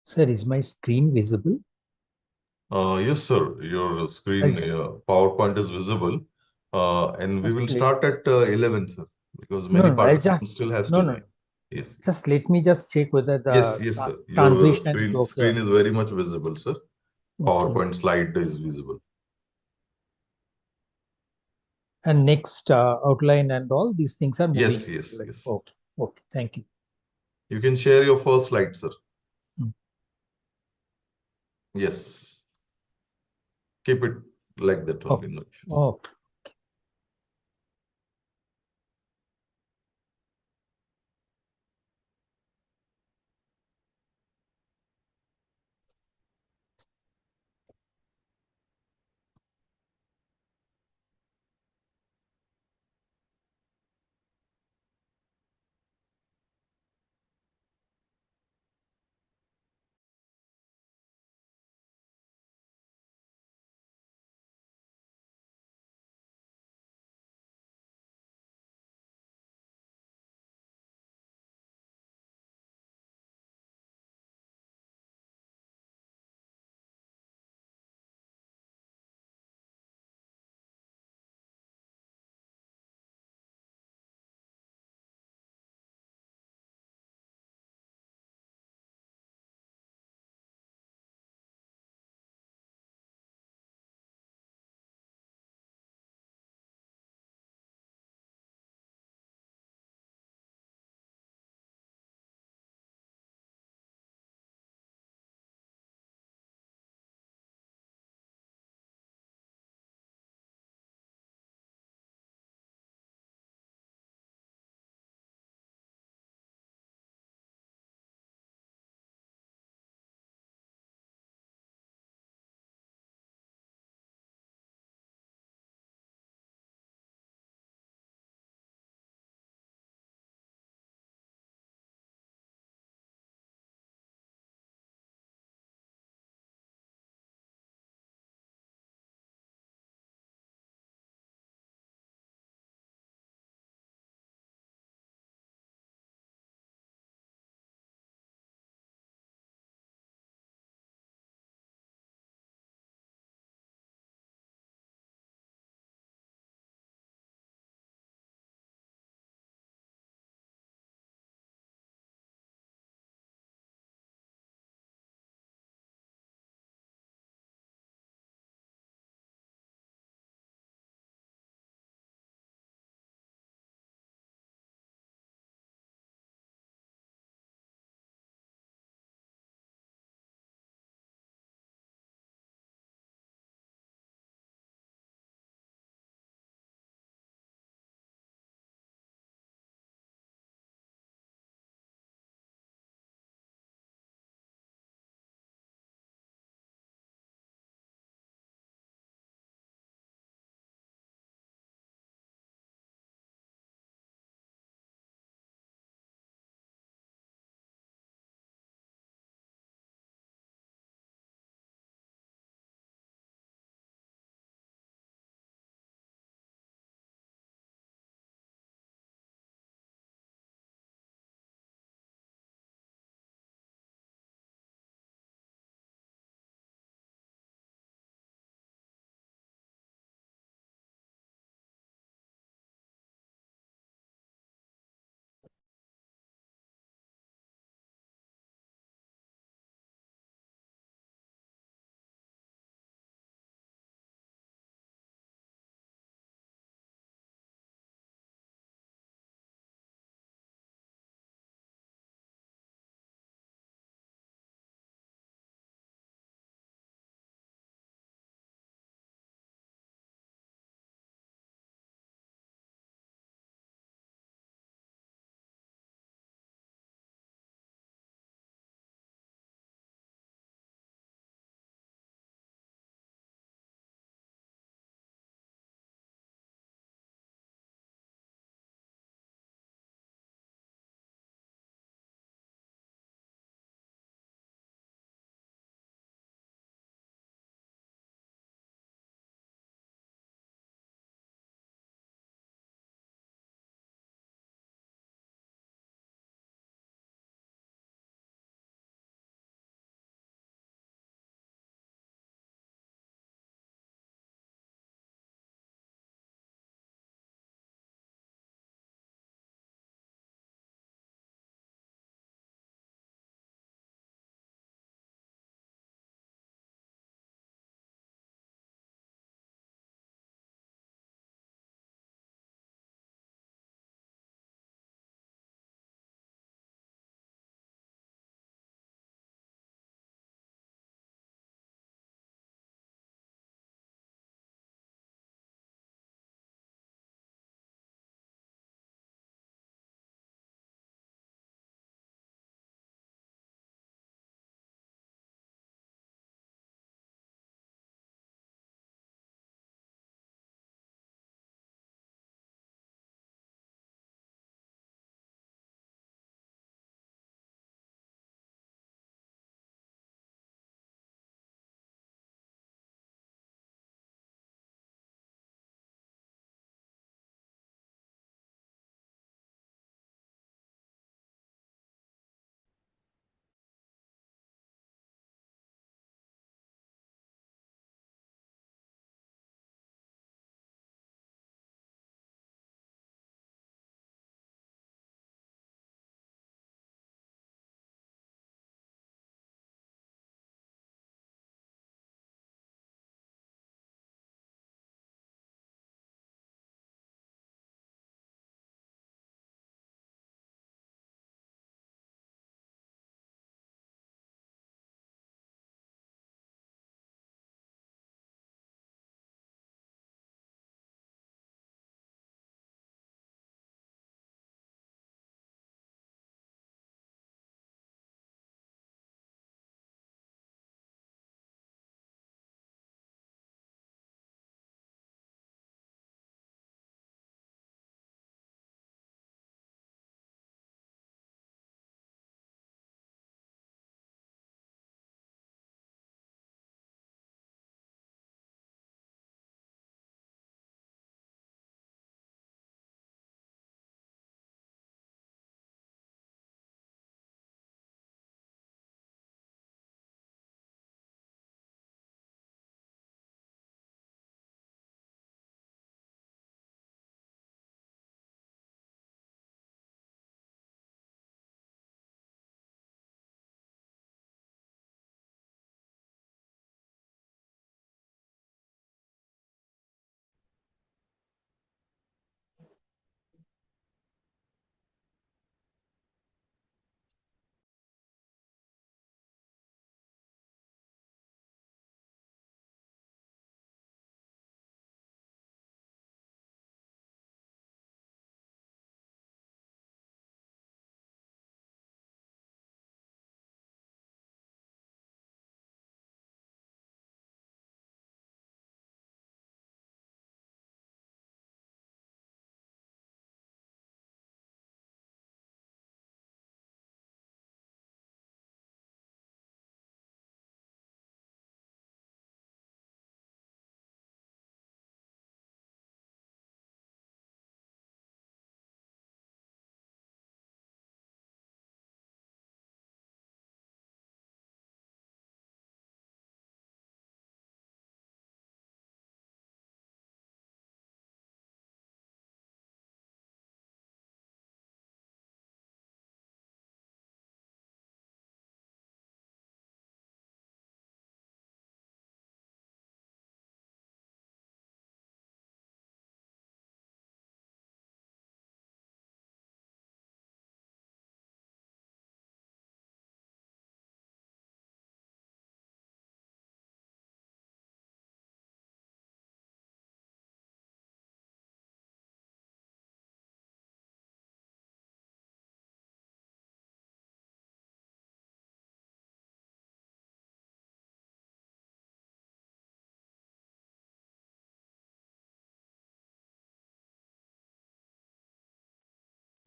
Sir, is my screen visible? Yes, sir. Your I'll screen, just, PowerPoint is visible. And we just will let, start at 11, sir, because no, many no, I'll just, participants still has no, to no, join. no. Yes. Just let me just check whether Yes, the yes, sir. Your transition is okay or screen not. is very much visible, sir. Okay. PowerPoint slide is visible. And next outline and all these things are Yes, moving. yes, Like, yes. okay. Okay. Thank you. You can share your first slide, sir. Mm. Yes. Keep it like that Oh, only, no issues. oh,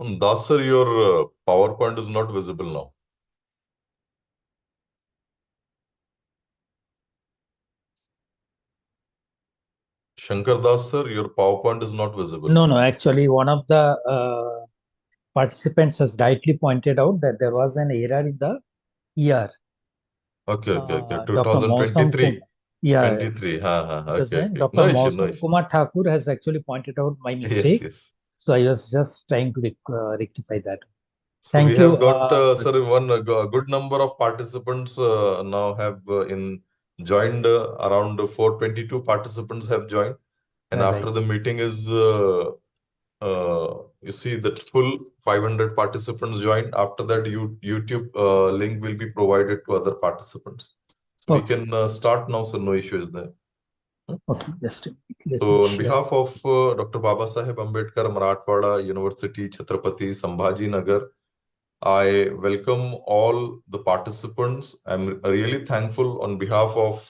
Das sir, your PowerPoint is not visible now. Shankar Das sir, your PowerPoint is not visible. No, actually, one of the participants has rightly pointed out that there was an error in the year. Okay. Dr. Mausam 2023. Yeah, 23. Okay. Dr. No issue, no Mausam issue. Kumar Thakur has actually pointed out my Yes, mistake. yes. So I was just trying to rectify that. So we Thank you. have got, sir, one good number of participants now have joined. Around 422 participants have joined. And after Right. the meeting is, you see that full 500 participants joined. After that, YouTube link will be provided to other participants. So we Okay. can start now, so no issue is there. Okay, just let me So on share. behalf of Dr. Baba Saheb Ambedkar, Marathwada University, Chhatrapati Sambhaji Nagar, I welcome all the participants. I'm really thankful on behalf of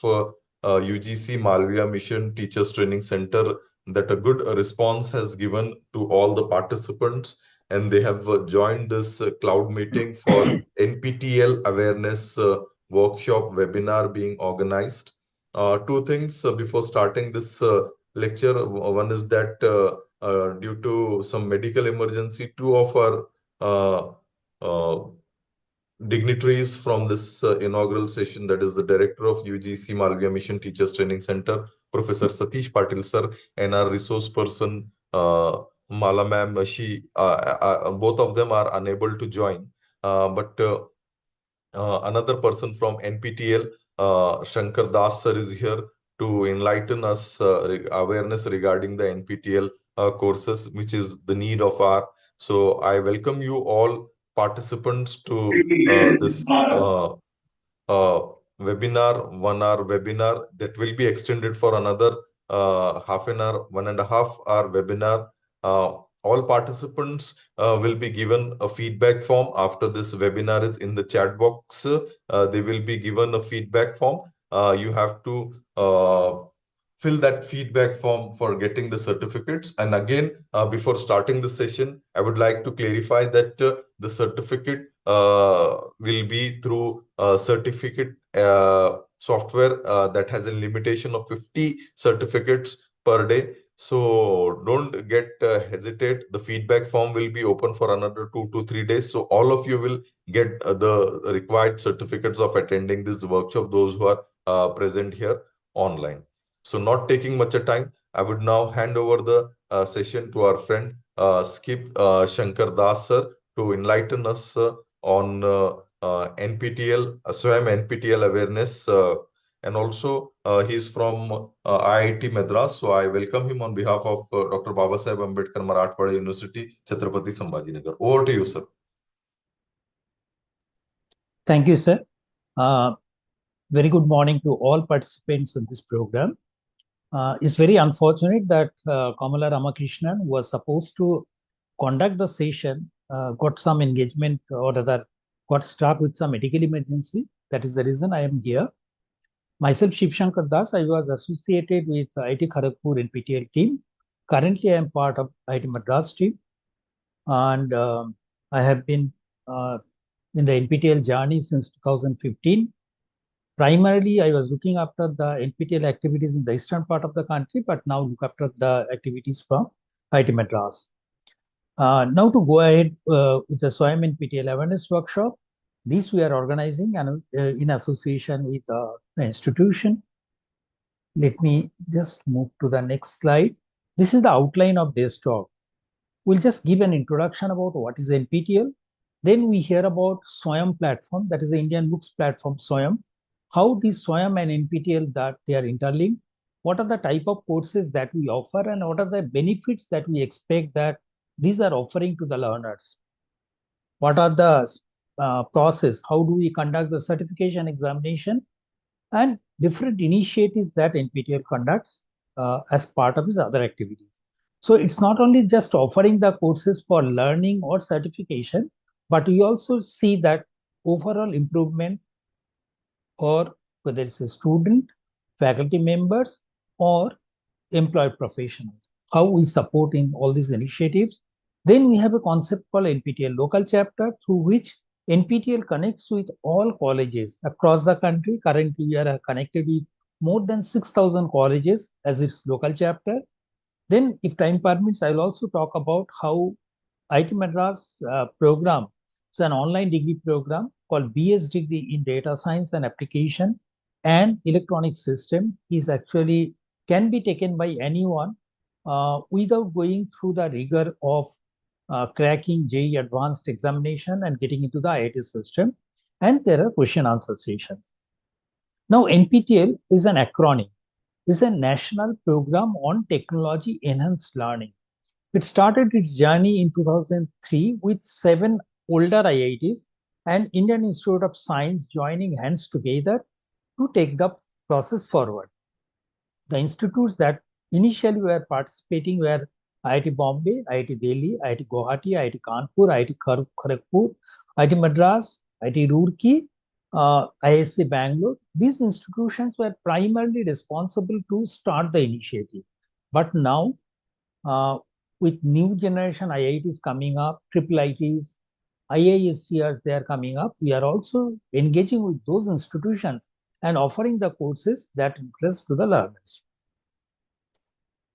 UGC Malviya Mission Teachers Training Center that a good response has given to all the participants, and they have joined this cloud meeting for NPTEL awareness workshop webinar being organized. Two things before starting this lecture. One is that due to some medical emergency, two of our uh, dignitaries from this inaugural session, that is the director of UGC Malviya Mission Teachers Training Center, Professor Satish Patil sir, and our resource person, Mala ma'am, both of them are unable to join. But another person from NPTEL, Shankar Das sir, is here to enlighten us awareness regarding the NPTEL courses, which is the need of our. So I welcome you all participants to this uh, webinar, 1 hour webinar that will be extended for another half an hour, 1.5 hour webinar. All participants will be given a feedback form after this webinar is in the chat box. They will be given a feedback form. You have to fill that feedback form for getting the certificates. And again, before starting the session, I would like to clarify that the certificate will be through certificate software that has a limitation of 50 certificates per day. So don't get hesitate. The feedback form will be open for another 2 to 3 days. So all of you will get the required certificates of attending this workshop, those who are present here online. So not taking much of time, I would now hand over the session to our friend Skip Shankar Das sir to enlighten us on NPTEL, SWAYAM NPTEL awareness. And also, he's from IIT Madras. So I welcome him on behalf of Dr. Baba Saheb Ambedkar Marathwada University, Chhatrapati Sambhaji Nagar. Over to you, sir. Thank you, sir. Very good morning to all participants in this program. It's very unfortunate that Kamala Ramakrishnan was supposed to conduct the session, got some engagement or rather got stuck with some medical emergency. That is the reason I am here. Myself, Shib Sankar Das, I was associated with IIT Kharagpur NPTEL team. Currently, I am part of IIT Madras team. And I have been in the NPTEL journey since 2015. Primarily, I was looking after the NPTEL activities in the eastern part of the country, but now look after the activities from IIT Madras. Now to go ahead with the SWAYAM NPTEL awareness workshop, this we are organizing and in association with the institution. Let me just move to the next slide. This is the outline of this talk. We'll just give an introduction about what is NPTEL. Then we hear about SWAYAM platform, that is the Indian books platform SWAYAM. How these SWAYAM and NPTEL that they are interlinked. What are the type of courses that we offer and what are the benefits that we expect that these are offering to the learners? What are the process? How do we conduct the certification examination? And different initiatives that NPTEL conducts as part of its other activities. So it's not only just offering the courses for learning or certification, but we also see that overall improvement for whether it's a student, faculty members, or employed professionals. How we support in all these initiatives. Then we have a concept called NPTEL local chapter, through which NPTEL connects with all colleges across the country. Currently, we are connected with more than 6,000 colleges as its local chapter. Then, if time permits, I will also talk about how IIT Madras program, so an online degree program called BS degree in data science and application and electronic system is actually can be taken by anyone without going through the rigor of cracking JEE advanced examination and getting into the IIT system. And there are question answer sessions. Now, NPTEL is an acronym, is a national program on technology enhanced learning. It started its journey in 2003 with 7 older IITs and Indian Institute of Science joining hands together to take the process forward. The institutes that initially were participating were IIT Bombay, IIT Delhi, IIT Guwahati, IIT Kanpur, IIT Kharagpur, IIT Madras, IIT Roorkee, ISC Bangalore. These institutions were primarily responsible to start the initiative. But now, uh, with new generation IITs coming up, triple ITs, IISCRs, they are coming up. We are also engaging with those institutions and offering the courses that interest to the learners.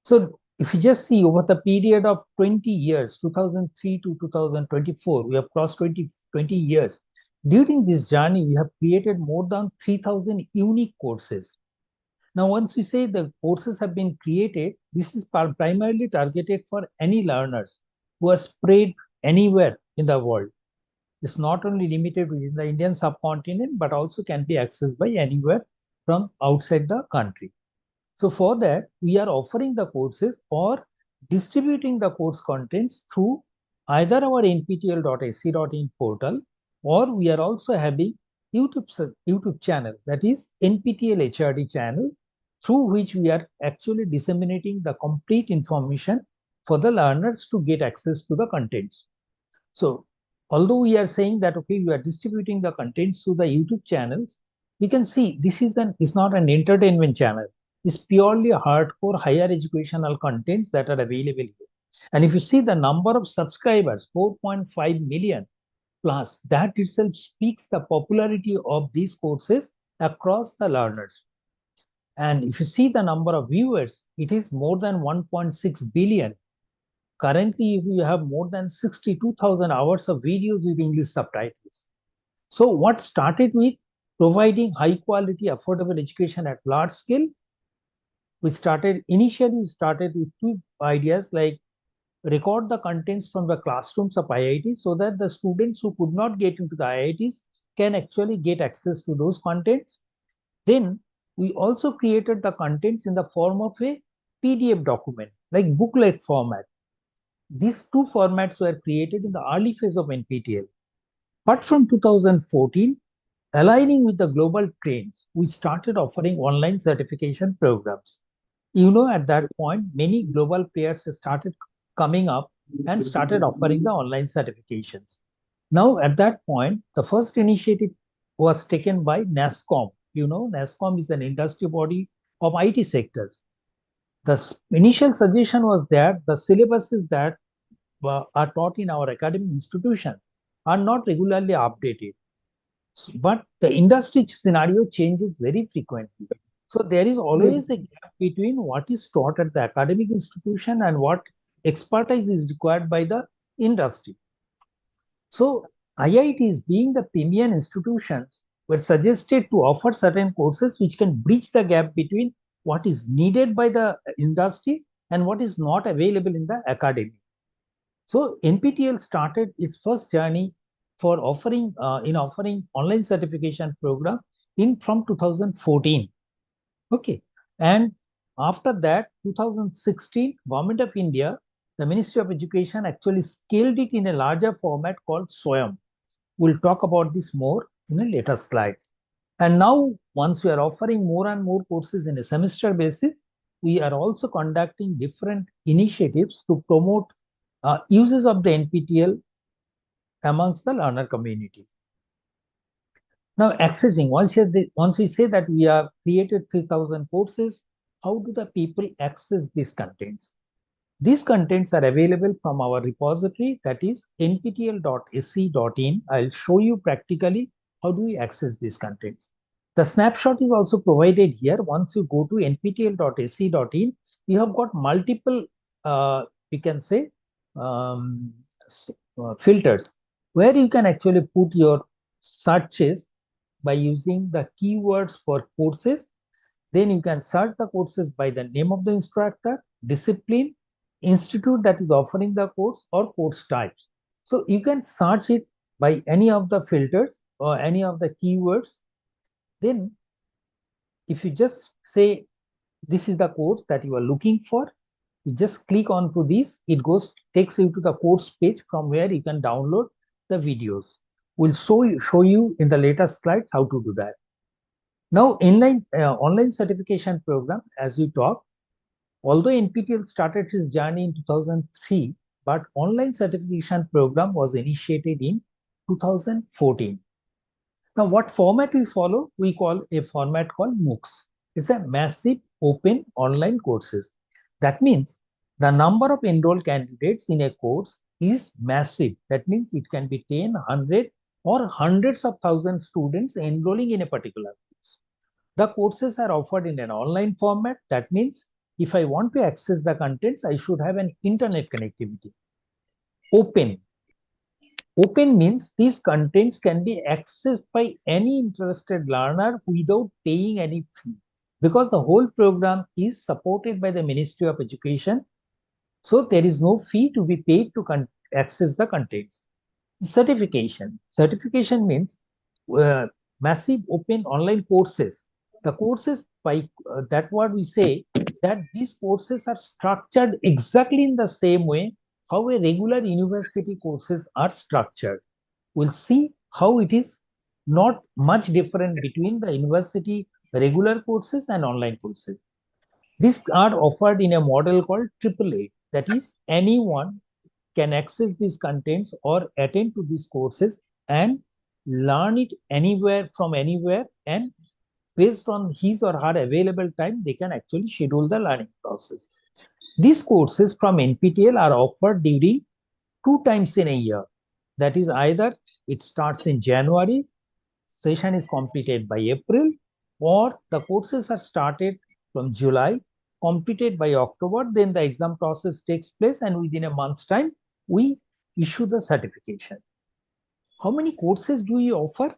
So if you just see over the period of 20 years, 2003 to 2024, we have crossed 20 years. During this journey, we have created more than 3,000 unique courses. Now, once we say the courses have been created, this is primarily targeted for any learners who are spread anywhere in the world. It's not only limited within the Indian subcontinent, but also can be accessed by anywhere from outside the country. So for that, we are offering the courses or distributing the course contents through either our nptel.ac.in portal, or we are also having YouTube channel, that is NPTEL HRD channel, through which we are actually disseminating the complete information for the learners to get access to the contents. So although we are saying that, okay, we are distributing the contents through the YouTube channels, we can see this is it's not an entertainment channel. It's purely hardcore higher educational contents that are available here. And if you see the number of subscribers, 4.5 million plus, that itself speaks the popularity of these courses across the learners. And if you see the number of viewers, it is more than 1.6 billion. Currently, we have more than 62,000 hours of videos with English subtitles. So what started with providing high quality, affordable education at large scale, initially we started with two ideas, like record the contents from the classrooms of IIT so that the students who could not get into the IITs can actually get access to those contents. Then we also created the contents in the form of a PDF document, like booklet format. These two formats were created in the early phase of NPTEL. But from 2014, aligning with the global trends, we started offering online certification programs. At that point, many global players started coming up and started offering the online certifications. Now, at that point, the first initiative was taken by NASSCOM. NASSCOM is an industry body of IT sectors. The initial suggestion was that the syllabuses that are taught in our academic institutions are not regularly updated. But the industry scenario changes very frequently. So there is always a gap between what is taught at the academic institution and what expertise is required by the industry. So IITs, being the premier institutions, were suggested to offer certain courses which can bridge the gap between what is needed by the industry and what is not available in the academy. So NPTEL started its first journey for offering online certification program from 2014. Okay, and after that, 2016, Government of India, the Ministry of Education actually scaled it in a larger format called SWAYAM. We'll talk about this more in a later slide. And now, once we are offering more and more courses in a semester basis, we are also conducting different initiatives to promote uses of the NPTEL amongst the learner community. Now, accessing, once we say that we have created 3,000 courses, how do the people access these contents? These contents are available from our repository, that is nptel.sc.in. I'll show you practically how do we access these contents. The snapshot is also provided here. Once you go to nptel.sc.in, you have got multiple, we can say, um, filters where you can actually put your searches by using the keywords for courses. Then you can search the courses by the name of the instructor, discipline, institute that is offering the course, or course types. So you can search it by any of the filters or any of the keywords. Then if you just say this is the course that you are looking for, you just click on to this, it takes you to the course page from where you can download the videos. We'll show you in the later slides how to do that. Now, online certification program, as we talk, although NPTEL started its journey in 2003, but online certification program was initiated in 2014. Now, what format we follow? We call a format called MOOCs. It's a massive open online courses. That means the number of enrolled candidates in a course is massive. That means it can be 10, 100, or hundreds of thousand students enrolling in a particular course. The courses are offered in an online format. That means if I want to access the contents, I should have an internet connectivity. Open. Open means these contents can be accessed by any interested learner without paying any fee, because the whole program is supported by the Ministry of Education. So there is no fee to be paid to access the contents. Certification. Certification means massive open online courses. The courses, by that what we say, that these courses are structured exactly in the same way how a regular university courses are structured. We'll see how it is not much different between the university regular courses and online courses. These are offered in a model called AAA. That is, anyone can access these contents or attend to these courses and learn it anywhere from anywhere, and based on his or her available time, they can actually schedule the learning process. These courses from NPTEL are offered during 2 times in a year. That is, either it starts in January, session is completed by April, or the courses are started from July, completed by October, then the exam process takes place, and within a month's time, we issue the certification. How many courses do we offer?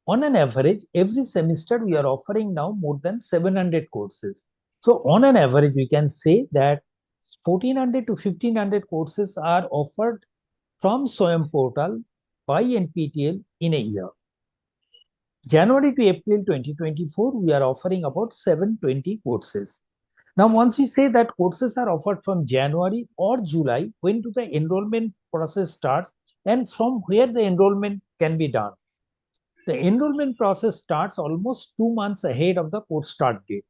On an average, every semester we are offering now more than 700 courses. So on an average, we can say that 1400 to 1500 courses are offered from SWAYAM portal by NPTEL in a year. January to April 2024, we are offering about 720 courses. Now, once we say that courses are offered from January or July, when do the enrollment process starts and from where the enrollment can be done? The enrollment process starts almost 2 months ahead of the course start date.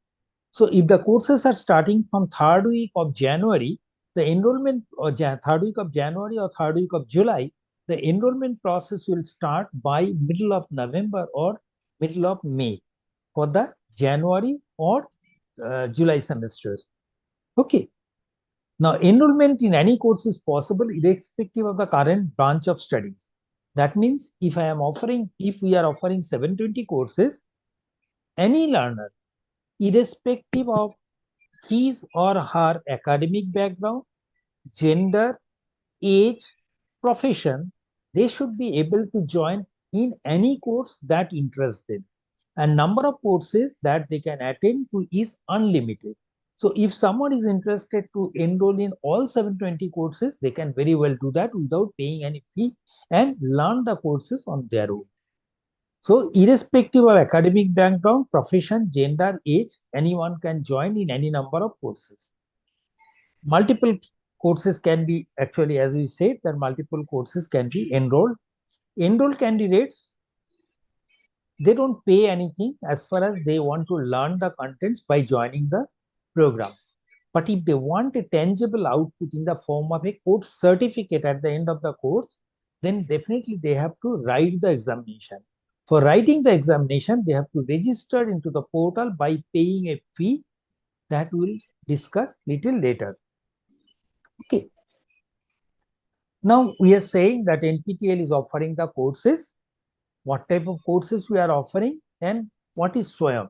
So if the courses are starting from third week of January, the enrollment, or third week of January or third week of July, the enrollment process will start by middle of November or middle of May for the January or July semesters. Okay. Now, enrollment in any course is possible irrespective of the current branch of studies. That means if we are offering 720 courses, any learner, irrespective of his or her academic background, gender, age, profession, they should be able to join in any course that interests them. And number of courses that they can attend to is unlimited. So if someone is interested to enroll in all 720 courses, they can very well do that without paying any fee and learn the courses on their own. So irrespective of academic background, profession, gender, age, anyone can join in any number of courses. Multiple courses can be, actually, as we said, that multiple courses can be enrolled. Enrolled candidates, they don't pay anything as far as they want to learn the contents by joining the program. But if they want a tangible output in the form of a course certificate at the end of the course, then definitely they have to write the examination. For writing the examination, they have to register into the portal by paying a fee that we'll discuss little later. Okay. Now we are saying that NPTEL is offering the courses. What type of courses we are offering and what is SWAYAM?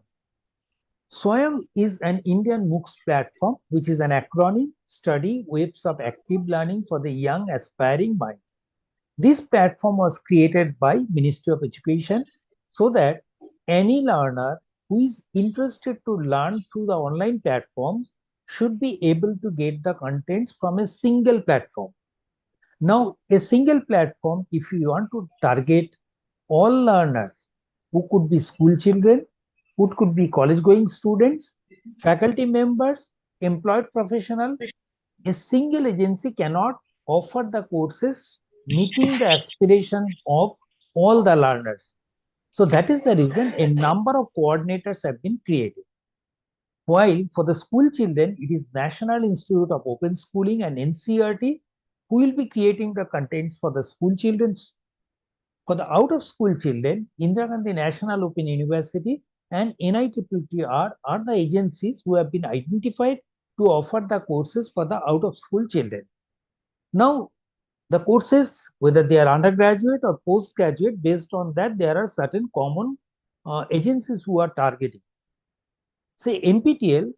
SWAYAM is an Indian MOOCs platform, which is an acronym, study waves of active learning for the young aspiring mind. This platform was created by Ministry of Education so that any learner who is interested to learn through the online platforms should be able to get the contents from a single platform. Now, a single platform, if you want to target all learners who could be school children, who could be college going students, faculty members, employed professionals, a single agency cannot offer the courses meeting the aspiration of all the learners. So that is the reason a number of coordinators have been created. While for the school children, it is National Institute of Open Schooling and NCERT who will be creating the contents for the school children. For the out-of-school children, Indira Gandhi National Open University and NIPTEL are the agencies who have been identified to offer the courses for the out-of-school children. Now, the courses, whether they are undergraduate or postgraduate, based on that, there are certain common agencies who are targeting. Say, NPTEL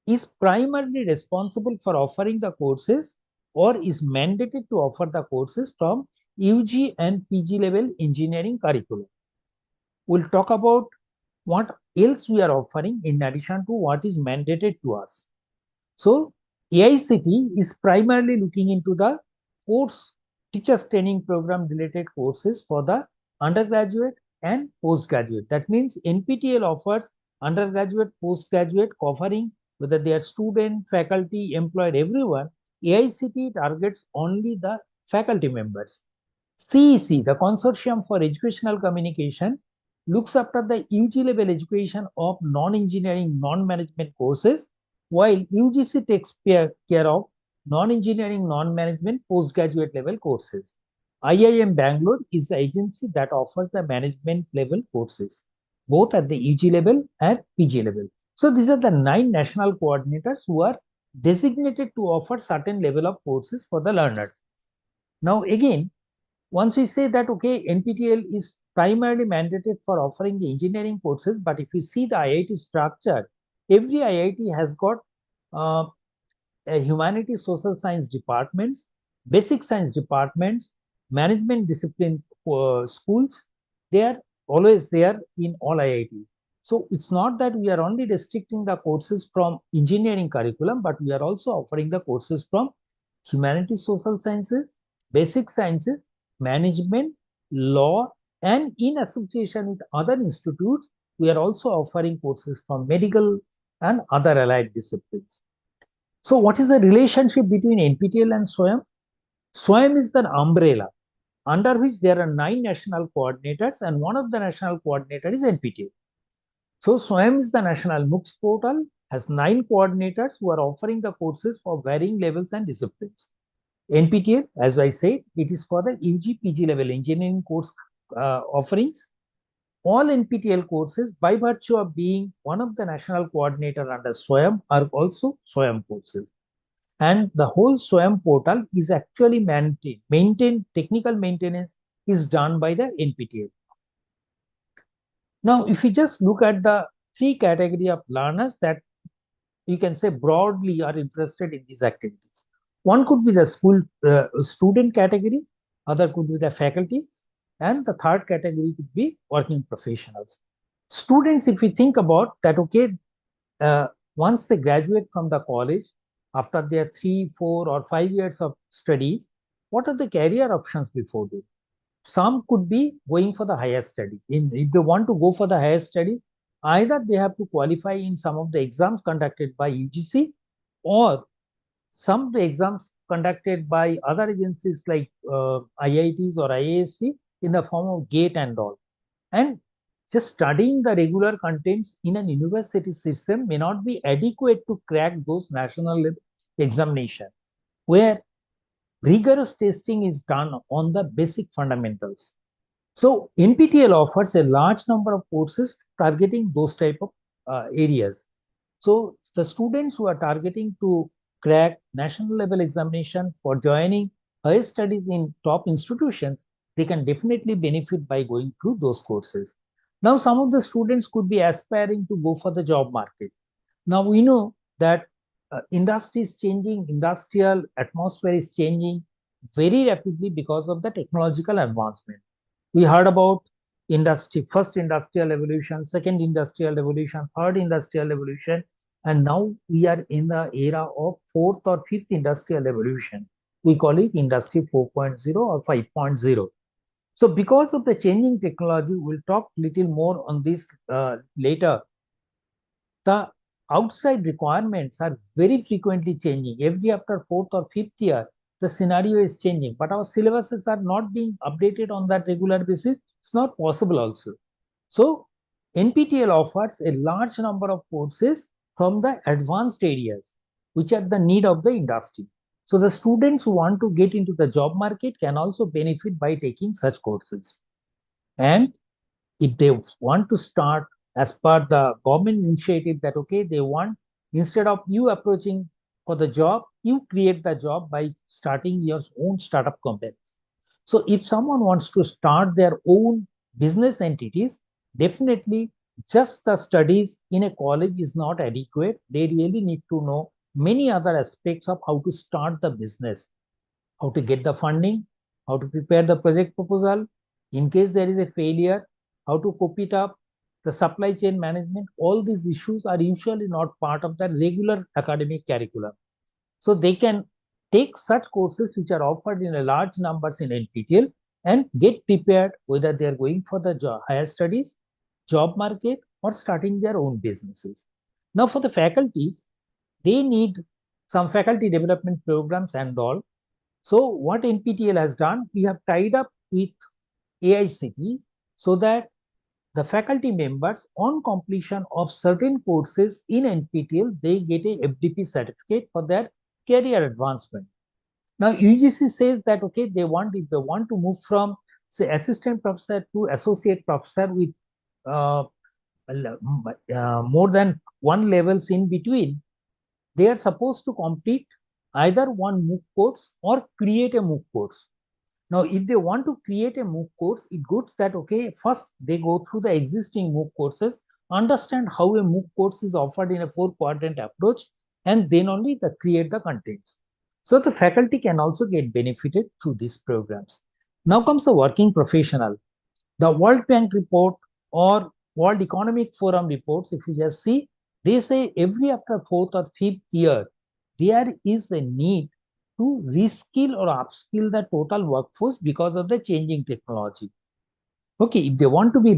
is primarily responsible for offering the courses or is mandated to offer the courses from UG and PG level engineering curriculum. We'll talk about what else we are offering in addition to what is mandated to us. So AICTE is primarily looking into the course teachers training program related courses for the undergraduate and postgraduate. That means NPTEL offers undergraduate, postgraduate covering whether they are student, faculty, employed, everyone. AICTE targets only the faculty members. CEC, the Consortium for Educational Communication, looks after the UG level education of non-engineering, non-management courses, while UGC takes care of non-engineering, non-management postgraduate level courses. IIM Bangalore is the agency that offers the management level courses, both at the UG level and PG level. So these are the 9 national coordinators who are designated to offer certain level of courses for the learners. Now again, once we say that, okay, NPTEL is primarily mandated for offering the engineering courses, but if you see the IIT structure, every IIT has got a humanities, social science departments, basic science departments, management discipline schools. They are always there in all IIT. So it's not that we are only restricting the courses from engineering curriculum, but we are also offering the courses from humanities, social sciences, basic sciences, management, law, and in association with other institutes, we are also offering courses from medical and other allied disciplines. So what is the relationship between NPTEL and SWAYAM? SWAYAM is the umbrella under which there are 9 national coordinators and one of the national coordinator is NPTEL. So SWAYAM is the national MOOCs portal, has 9 coordinators who are offering the courses for varying levels and disciplines. NPTEL, as I said, it is for the UG, PG level engineering course offerings. All NPTEL courses, by virtue of being one of the national coordinator under SWAYAM, are also SWAYAM courses. And the whole SWAYAM portal is actually maintained, technical maintenance is done by the NPTEL. Now, if you just look at the 3 category of learners that you can say broadly are interested in these activities. One could be the school student category, other could be the faculties, and the third category could be working professionals. Students, if we think about that, okay, once they graduate from the college, after their 3, 4, or 5 years of studies, what are the career options before them? Some could be going for the higher study. If they want to go for the higher studies, either they have to qualify in some of the exams conducted by UGC or some of the exams conducted by other agencies like IITs or IASC in the form of GATE and all. And just studying the regular contents in an university system may not be adequate to crack those national level examination, where rigorous testing is done on the basic fundamentals. So NPTEL offers a large number of courses targeting those type of areas. So the students who are targeting to crack national level examination, for joining higher studies in top institutions, they can definitely benefit by going through those courses. Now, some of the students could be aspiring to go for the job market. Now, we know that industry is changing, industrial atmosphere is changing very rapidly because of the technological advancement. We heard about first industrial revolution, second industrial revolution, third industrial revolution, and now we are in the era of fourth or fifth industrial revolution. We call it industry 4.0 or 5.0. So because of the changing technology, we'll talk little more on this later. The outside requirements are very frequently changing. Every after fourth or fifth year, the scenario is changing, but our syllabuses are not being updated on that regular basis. It's not possible also. So NPTEL offers a large number of courses from the advanced areas, which are the need of the industry. So the students who want to get into the job market can also benefit by taking such courses. And if they want to start as per the government initiative that, okay, they want, instead of you approaching for the job, you create the job by starting your own startup companies. So if someone wants to start their own business entities, definitely just the studies in a college is not adequate. They really need to know many other aspects of how to start the business, how to get the funding, how to prepare the project proposal, in case there is a failure, how to cope it up, the supply chain management. All these issues are usually not part of the regular academic curriculum. So they can take such courses which are offered in a large numbers in NPTEL and get prepared whether they are going for the higher studies, job market, or starting their own businesses. Now for the faculties, they need some faculty development programs and all. So what NPTEL has done, we have tied up with AICTE so that the faculty members on completion of certain courses in NPTEL, they get a FDP certificate for their career advancement. Now UGC says that, okay, if they want to move from, say, assistant professor to associate professor with more than one levels in between, they are supposed to complete either one MOOC course or create a MOOC course. Now, if they want to create a MOOC course, it goes that, okay, first they go through the existing MOOC courses, understand how a MOOC course is offered in a 4-quadrant approach, and then only they create the contents. So the faculty can also get benefited through these programs. Now comes the working professional. The World Bank report or World Economic Forum reports, if you just see, they say every after fourth or fifth year, there is a need to reskill or upskill the total workforce because of the changing technology. Okay, if they want to be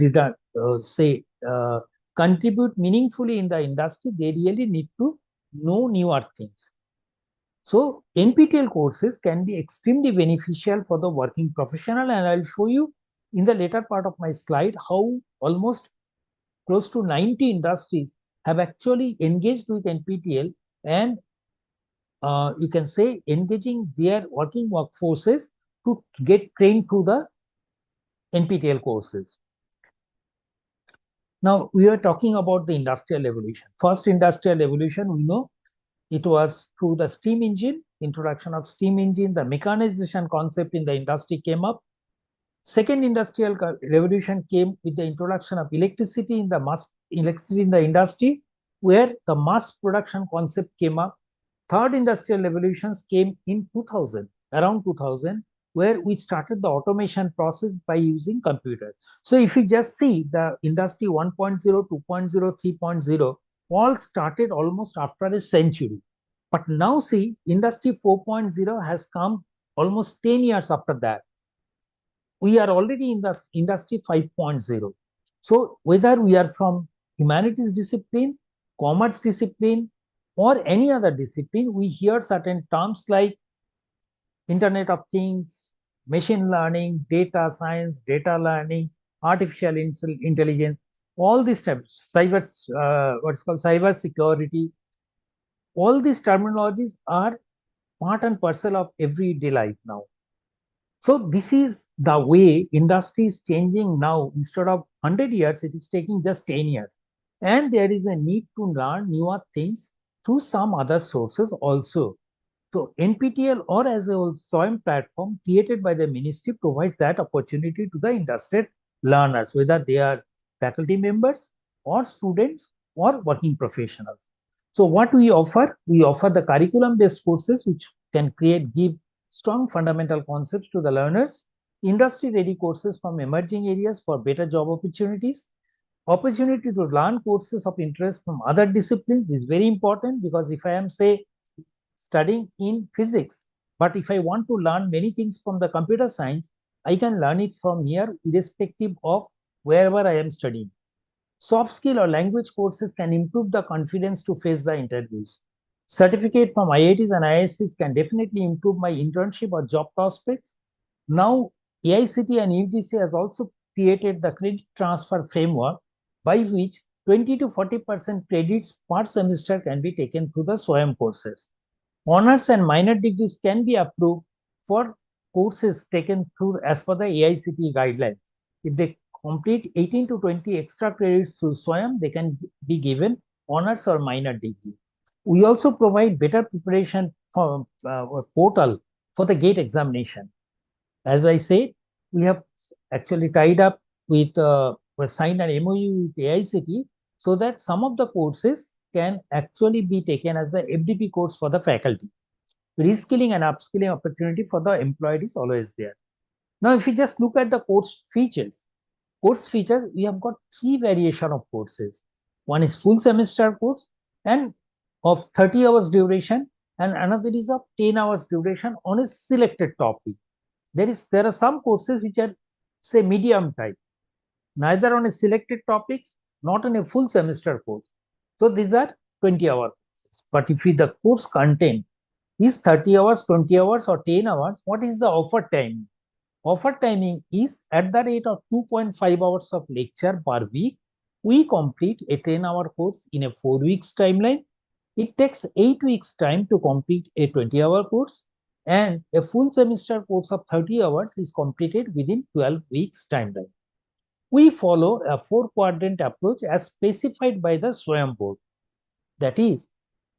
contribute meaningfully in the industry, they really need to know newer things. So NPTEL courses can be extremely beneficial for the working professional, and I'll show you in the later part of my slide how almost close to 90 industries have actually engaged with NPTEL, and you can say engaging their working workforces to get trained through the NPTEL courses. Now we are talking about the industrial revolution. First industrial revolution, we know it was through the steam engine, introduction of steam engine, the mechanization concept in the industry came up. Second industrial revolution came with the introduction of electricity in the industry, where the mass production concept came up. Third industrial revolutions came in 2000, around 2000, where we started the automation process by using computers. So if you just see the industry 1.0, 2.0, 3.0, all started almost after a century. But now see, industry 4.0 has come almost 10 years after that. We are already in the industry 5.0. So whether we are from humanities discipline, commerce discipline, or any other discipline, we hear certain terms like Internet of Things, machine learning, data science, data learning, artificial intelligence, all these types, what's called cyber security. All these terminologies are part and parcel of everyday life now. So this is the way industry is changing now. Instead of 100 years, it is taking just 10 years. And there is a need to learn newer things through some other sources also. So NPTEL or as a SWAYAM platform created by the ministry provides that opportunity to the interested learners, whether they are faculty members or students or working professionals. So what we offer? We offer the curriculum-based courses which can give strong fundamental concepts to the learners, industry-ready courses from emerging areas for better job opportunities. Opportunity to learn courses of interest from other disciplines is very important, because if I am, say, studying in physics, but if I want to learn many things from the computer science, I can learn it from here irrespective of wherever I am studying. Soft skill or language courses can improve the confidence to face the interviews. Certificate from IITs and IIScs can definitely improve my internship or job prospects. Now, AICTE and UGC has also created the credit transfer framework by which 20 to 40% credits per semester can be taken through the SWAYAM courses. Honors and minor degrees can be approved for courses taken through as per the AICTE guidelines. If they complete 18 to 20 extra credits through SWAYAM, they can be given honors or minor degree. We also provide better preparation for portal for the GATE examination. As I said, we have actually tied up with signed an MOU with AICTE so that some of the courses can actually be taken as the FDP course for the faculty. Reskilling and upskilling opportunity for the employee is always there. Now, if you just look at the course features, we have got three variation of courses. One is full semester course and of 30 hours duration, and another is of 10 hours duration on a selected topic. There are some courses which are, say, medium type, neither on a selected topics, not on a full semester course. So these are 20-hour courses. But if the course content is 30 hours, 20 hours, or 10 hours, what is the offer time? Offer timing is at the rate of 2.5 hours of lecture per week. We complete a 10-hour course in a 4 weeks timeline. It takes 8 weeks time to complete a 20-hour course, and a full semester course of 30 hours is completed within 12 weeks timeline. We follow a 4-quadrant approach as specified by the SWAYAM board. That is,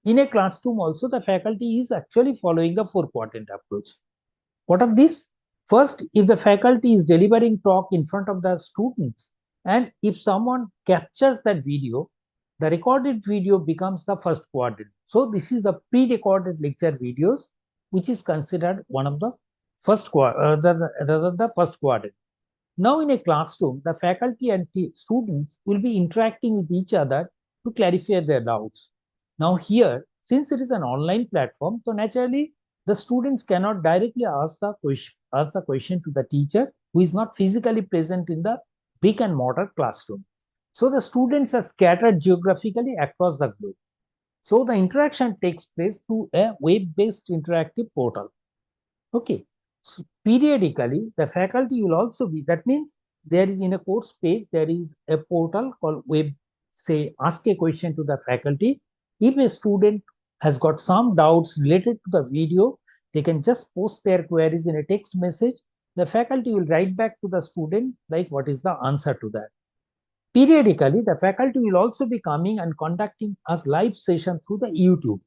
in a classroom also, the faculty is actually following the 4-quadrant approach. What are these? First, if the faculty is delivering talk in front of the students, and if someone captures that video, the recorded video becomes the first quadrant. So this is the pre-recorded lecture videos, which is considered one of the first quadrant. The first quadrant. Now, in a classroom, the faculty and students will be interacting with each other to clarify their doubts. Now, here, since it is an online platform, so naturally the students cannot directly ask the question to the teacher who is not physically present in the brick and mortar classroom. So the students are scattered geographically across the globe. So the interaction takes place through a web-based interactive portal. Okay. So periodically, the faculty will also be, that means there is in a course page, there is a portal called web, say, ask a question to the faculty. If a student has got some doubts related to the video, they can just post their queries in a text message. The faculty will write back to the student, like, what is the answer to that. Periodically, the faculty will also be coming and conducting a live session through the YouTube.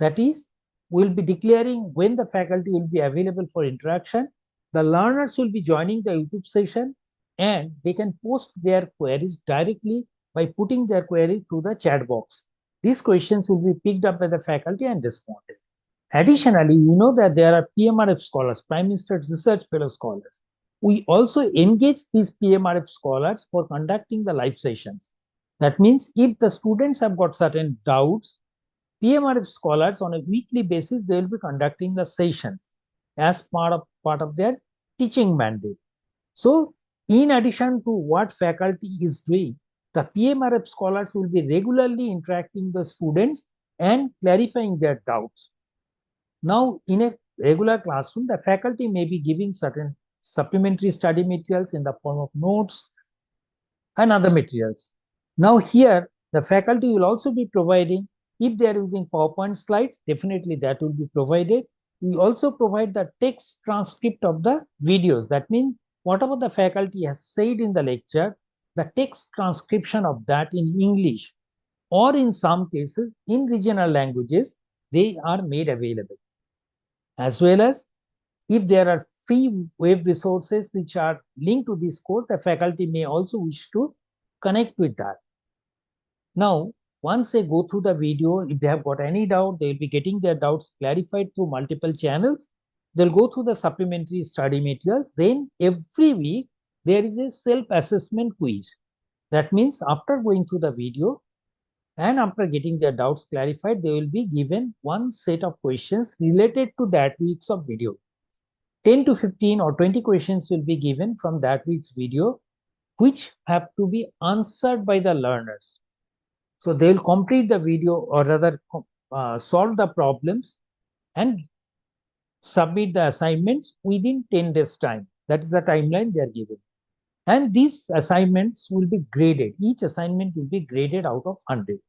That is, we'll be declaring when the faculty will be available for interaction. The learners will be joining the YouTube session, and they can post their queries directly by putting their query through the chat box. These questions will be picked up by the faculty and responded. Additionally, you know that there are PMRF scholars, Prime Minister's Research Fellow scholars. We also engage these PMRF scholars for conducting the live sessions. That means if the students have got certain doubts, PMRF scholars on a weekly basis, they will be conducting the sessions as part of their teaching mandate. So, in addition to what faculty is doing, the PMRF scholars will be regularly interacting with the students and clarifying their doubts. Now, in a regular classroom, the faculty may be giving certain supplementary study materials in the form of notes and other materials. Now, here, the faculty will also be providing, if they are using PowerPoint slides, definitely that will be provided. We also provide the text transcript of the videos. That means whatever the faculty has said in the lecture, the text transcription of that in English, or in some cases in regional languages, they are made available. as well as if there are free web resources which are linked to this course, the faculty may also wish to connect with that. Now, once they go through the video, if they have got any doubt, they will be getting their doubts clarified through multiple channels. They'll go through the supplementary study materials. Then every week, there is a self-assessment quiz. That means after going through the video and after getting their doubts clarified, they will be given one set of questions related to that week's of video. 10 to 15 or 20 questions will be given from that week's video, which have to be answered by the learners. So they will complete the video, or rather solve the problems and submit the assignments within 10 days time. That is the timeline they are given. And these assignments will be graded. Each assignment will be graded out of 100.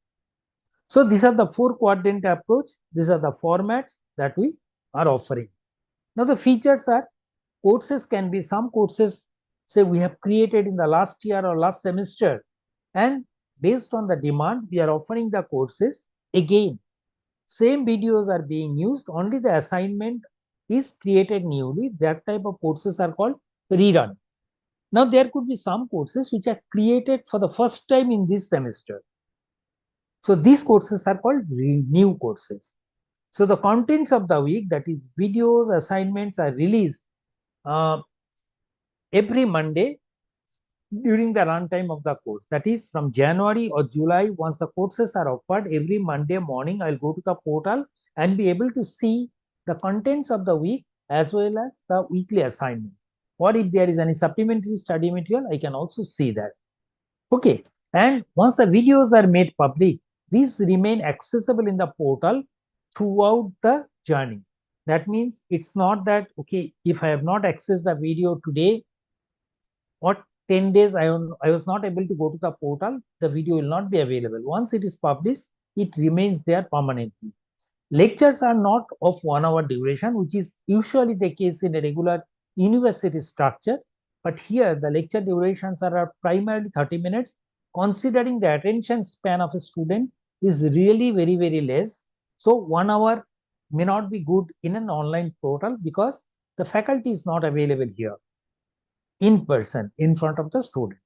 So these are the 4-quadrant approach. These are the formats that we are offering. Now the features are, courses can be, some courses say we have created in the last year or last semester, and based on the demand, we are offering the courses again. Same videos are being used, only the assignment is created newly. That type of courses are called rerun. Now, there could be some courses which are created for the first time in this semester. So, these courses are called new courses. So, the contents of the week, that is videos, assignments, are released every Monday during the runtime of the course. That is from January or July. Once the courses are offered, every Monday morning, I'll go to the portal and be able to see the contents of the week as well as the weekly assignment. Or if there is any supplementary study material, I can also see that. Okay. And once the videos are made public, these remain accessible in the portal throughout the journey. That means it's not that, okay, if I have not accessed the video today or 10 days, I was not able to go to the portal, the video will not be available. Once it is published, it remains there permanently. Lectures are not of 1 hour duration, which is usually the case in a regular university structure. But here, the lecture durations are primarily 30 minutes, considering the attention span of a student is really very, very less. So 1 hour may not be good in an online portal because the faculty is not available here in person in front of the student.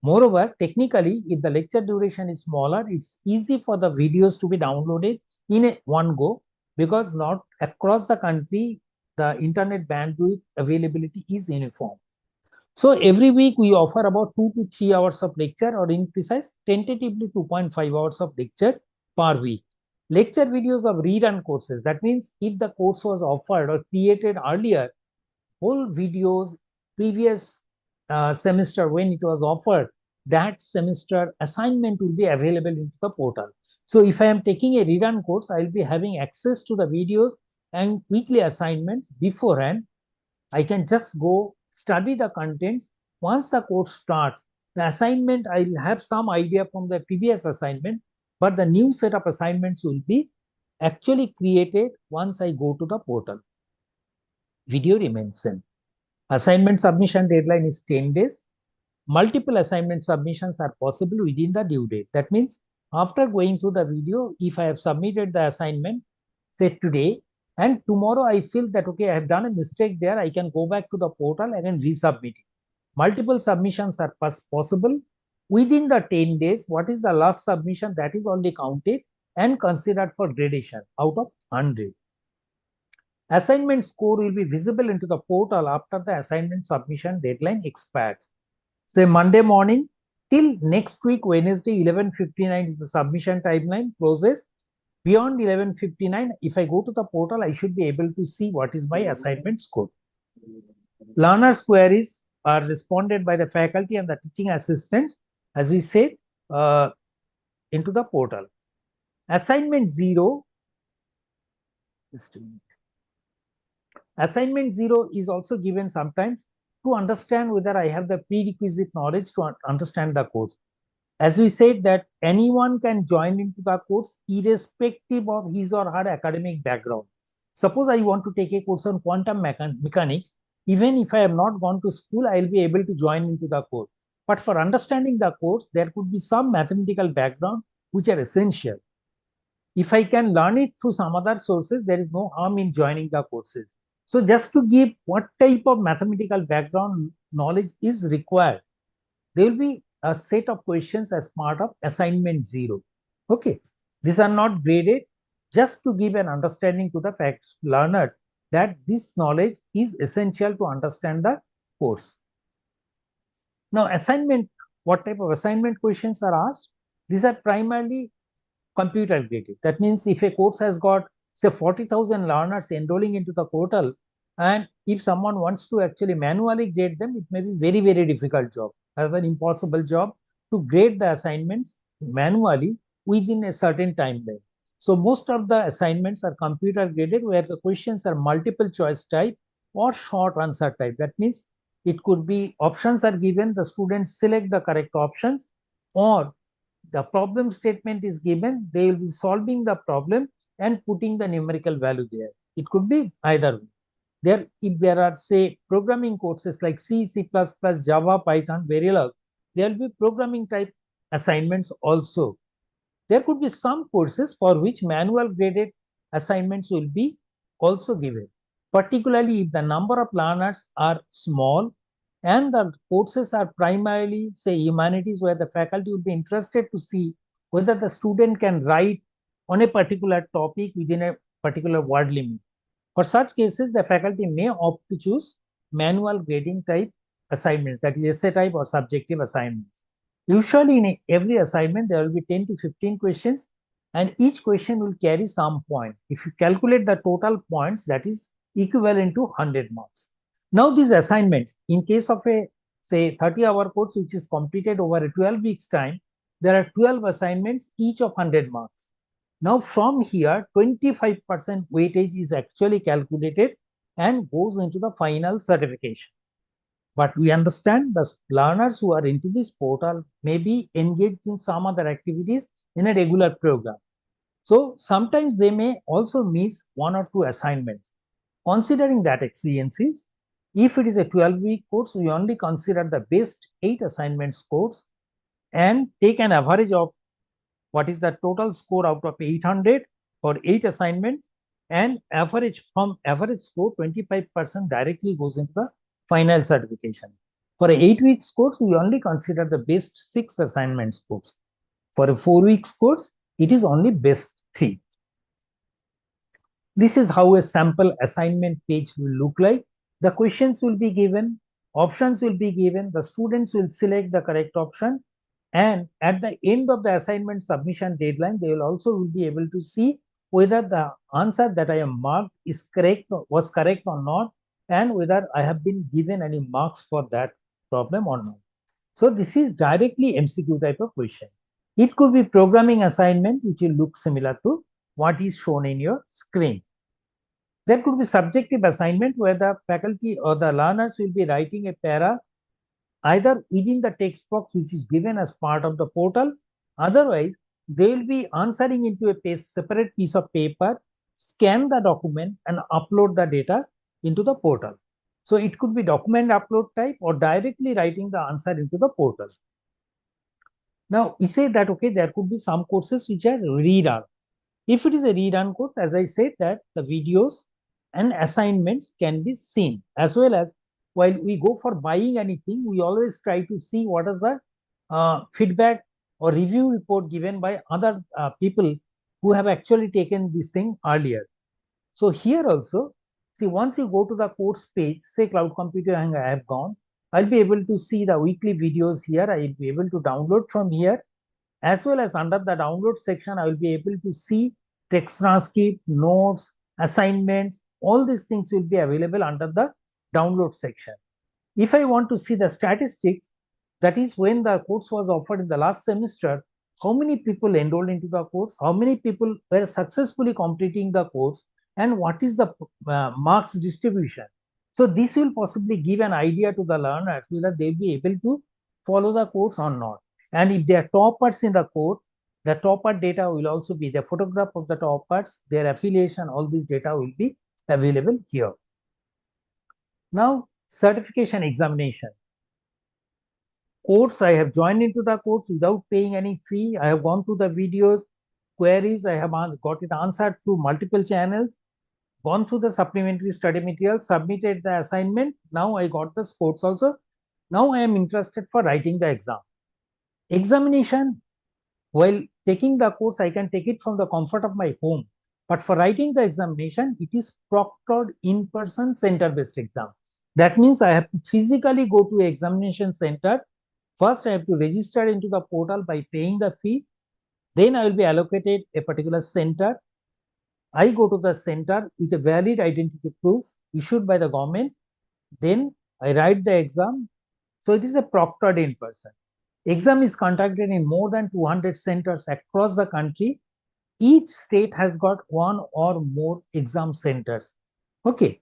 Moreover, technically, if the lecture duration is smaller, it's easy for the videos to be downloaded in one go, because not across the country, the internet bandwidth availability is uniform. So every week we offer about 2 to 3 hours of lecture, or in precise, tentatively 2.5 hours of lecture per week. Lecture videos of rerun courses. That means if the course was offered or created earlier, whole videos previous semester when it was offered, that semester assignment will be available into the portal. So if I am taking a rerun course, I'll be having access to the videos and weekly assignments beforehand. I can just go study the contents. Once the course starts, the assignment, I'll have some idea from the previous assignment, but the new set of assignments will be actually created once I go to the portal. Video remains same. Assignment submission deadline is 10 days. Multiple assignment submissions are possible within the due date. That means after going through the video, if I have submitted the assignment, say today, and tomorrow I feel that, okay, I have done a mistake there, I can go back to the portal and then resubmit it. Multiple submissions are possible within the 10 days. What is the last submission? That is only counted and considered for gradation out of 100. Assignment score will be visible into the portal after the assignment submission deadline expires. Say Monday morning till next week, Wednesday, 11:59 is the submission timeline process. Beyond 11:59, if I go to the portal, I should be able to see what is my assignment score. Learners' queries are responded by the faculty and the teaching assistants, as we said, into the portal. Assignment 0, just a minute. Assignment 0 is also given sometimes to understand whether I have the prerequisite knowledge to understand the course. As we said that anyone can join into the course irrespective of his or her academic background. Suppose I want to take a course on quantum mechanics, even if I have not gone to school, I will be able to join into the course. But for understanding the course, there could be some mathematical background which are essential. If I can learn it through some other sources, there is no harm in joining the courses. So just to give what type of mathematical background knowledge is required, there will be a set of questions as part of assignment 0. Okay, these are not graded, just to give an understanding to the facts learners that this knowledge is essential to understand the course. Now, assignment, what type of assignment questions are asked? These are primarily computer graded. That means if a course has got, say, 40,000 learners enrolling into the portal, and if someone wants to actually manually grade them, it may be very, very difficult job, as an impossible job to grade the assignments manually within a certain timeline. So most of the assignments are computer graded, where the questions are multiple choice type or short answer type. That means it could be options are given, the students select the correct options, or the problem statement is given, they will be solving the problem and putting the numerical value there. It could be either way. There, if there are, say, programming courses like C, C++, Java, Python, Verilog, there will be programming type assignments also. There could be some courses for which manual graded assignments will be also given, particularly if the number of learners are small and the courses are primarily, say, humanities, where the faculty will be interested to see whether the student can write on a particular topic within a particular word limit. For such cases, the faculty may opt to choose manual grading type assignments, that is essay type or subjective assignments. Usually in every assignment, there will be 10 to 15 questions, and each question will carry some point. If you calculate the total points, that is equivalent to 100 marks. Now these assignments, in case of a, say, 30-hour course which is completed over a 12 weeks time, there are 12 assignments, each of 100 marks. Now from here, 25% weightage is actually calculated and goes into the final certification. But we understand the learners who are into this portal may be engaged in some other activities in a regular program. So sometimes they may also miss one or two assignments. Considering that exigencies, if it is a 12-week course, we only consider the best 8 assignments course and take an average of what is the total score out of 800 for 8 assignments, and average from average score, 25% directly goes into the final certification. For a 8-week course, we only consider the best 6 assignments course. For a 4-week course, it is only best 3. This is how a sample assignment page will look like. The questions will be given, options will be given, the students will select the correct option, and at the end of the assignment submission deadline, they will also will be able to see whether the answer that I am marked is correct, was correct or not, and whether I have been given any marks for that problem or not. So this is directly MCQ type of question. It could be programming assignment, which will look similar to what is shown in your screen. There could be subjective assignment, where the faculty or the learners will be writing a para either within the text box which is given as part of the portal. Otherwise, they will be answering into a separate piece of paper, scan the document and upload the data into the portal. So it could be document upload type or directly writing the answer into the portal. Now we say that, okay, there could be some courses which are rerun. If it is a rerun course, as I said, that the videos and assignments can be seen, as well as while we go for buying anything, we always try to see what is the feedback or review report given by other people who have actually taken this thing earlier. So here also, see, once you go to the course page, say cloud computing I have gone, I'll be able to see the weekly videos here. I will be able to download from here, as well as under the download section, I will be able to see text transcript, notes, assignments, all these things will be available under the download section. If I want to see the statistics, that is when the course was offered in the last semester, how many people enrolled into the course, how many people were successfully completing the course, and what is the marks distribution. So this will possibly give an idea to the learners whether they will be able to follow the course or not. And if they are toppers in the course, the topper data will also be the photograph of the toppers, their affiliation, all this data will be available here. Now, certification examination. Course, I have joined into the course without paying any fee. I have gone to the videos. queries. I have got it answered through multiple channels, gone through the supplementary study material, submitted the assignment. Now I got the scores also. Now I am interested for writing the exam. Examination, while taking the course, I can take it from the comfort of my home. But for writing the examination, it is proctored in-person center-based exam. That means I have to physically go to examination center. First, I have to register into the portal by paying the fee. Then I will be allocated a particular center. I go to the center with a valid identity proof issued by the government. Then I write the exam. So it is a proctored in person. Exam is conducted in more than 200 centers across the country. Each state has got one or more exam centers. Okay.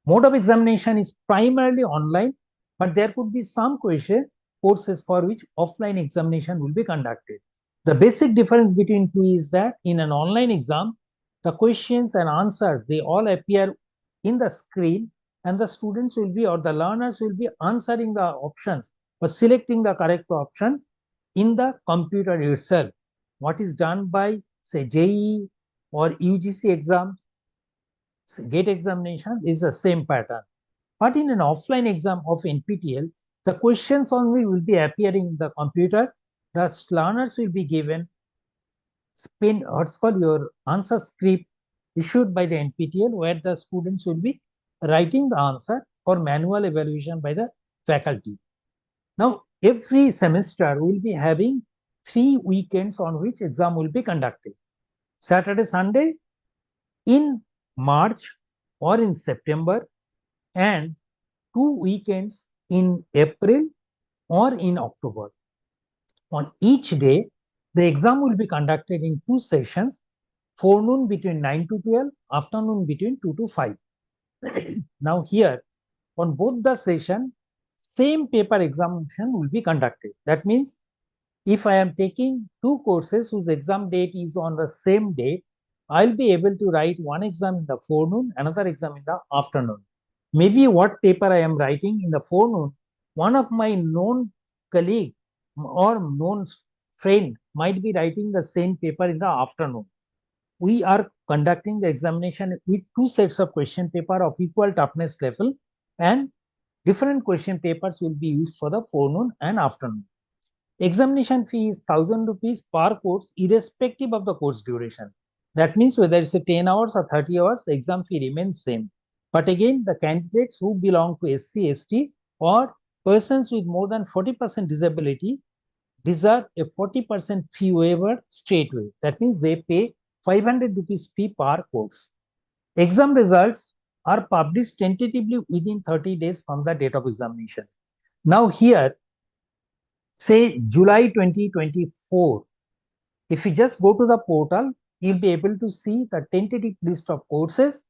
Mode of examination is primarily online, but there could be some courses for which offline examination will be conducted. The basic difference between two is that in an online exam, the questions and answers, they all appear in the screen, and the students will be, or the learners will be answering the options or selecting the correct option in the computer itself. What is done by, say, JEE or UGC exams, GATE examination is the same pattern. But in an offline exam of NPTEL, the questions only will be appearing in the computer. The learners will be given what's called your answer script issued by the NPTEL, where the students will be writing the answer for manual evaluation by the faculty. Now, every semester we will be having 3 weekends on which exam will be conducted. Saturday, Sunday in March or in September, and 2 weekends in April or in October. On each day, the exam will be conducted in 2 sessions, forenoon between 9 to 12, afternoon between 2 to 5. Now here, on both the session, same paper examination will be conducted. That means if I am taking 2 courses whose exam date is on the same date, I'll be able to write one exam in the forenoon, another exam in the afternoon. Maybe what paper I am writing in the forenoon, one of my known colleague or known friend might be writing the same paper in the afternoon. We are conducting the examination with 2 sets of question paper of equal toughness level, and different question papers will be used for the forenoon and afternoon. Examination fee is 1000 rupees per course, irrespective of the course duration. That means whether it's a 10 hours or 30 hours, the exam fee remains same. But again, the candidates who belong to SC, ST or persons with more than 40% disability deserve a 40% fee waiver straightway. That means they pay 500 rupees fee per course. Exam results are published tentatively within 30 days from the date of examination. Now here, say July 2024, if you just go to the portal, you'll be able to see the tentative list of courses,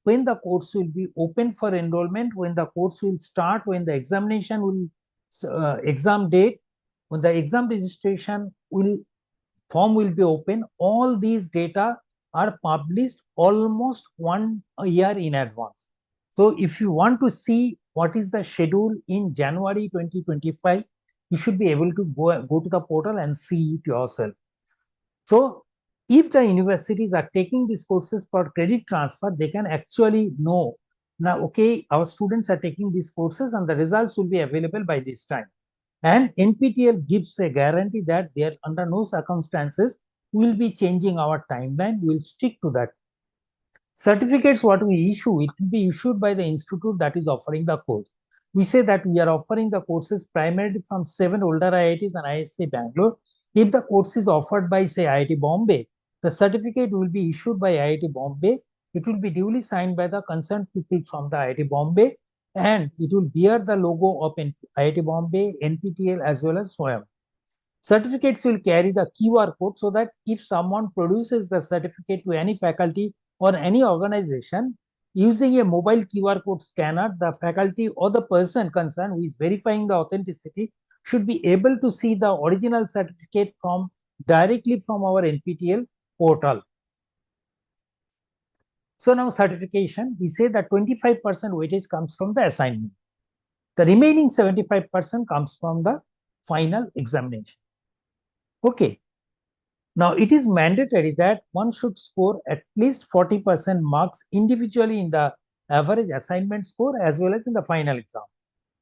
when the course will be open for enrollment, when the course will start, when the examination will, exam date, when the exam registration form will be open. All these data are published almost 1 year in advance. So if you want to see what is the schedule in January 2025, you should be able to go to the portal and see it yourself. So if the universities are taking these courses for credit transfer, they can actually know now, okay, our students are taking these courses and the results will be available by this time. And NPTEL gives a guarantee that there under no circumstances we will be changing our timeline. We will stick to that. Certificates, what we issue, it will be issued by the institute that is offering the course. We say that we are offering the courses primarily from 7 older IITs and IIT Bangalore. If the course is offered by, say, IIT Bombay, the certificate will be issued by IIT Bombay. It will be duly signed by the concerned people from the IIT Bombay, and it will bear the logo of IIT Bombay, NPTEL as well as SWAYAM. Certificates will carry the QR code so that if someone produces the certificate to any faculty or any organization using a mobile QR code scanner, the faculty or the person concerned who is verifying the authenticity should be able to see the original certificate directly from our NPTEL portal. So now certification, we say that 25% weightage comes from the assignment. The remaining 75% comes from the final examination. Okay. Now, it is mandatory that one should score at least 40% marks individually in the average assignment score as well as in the final exam.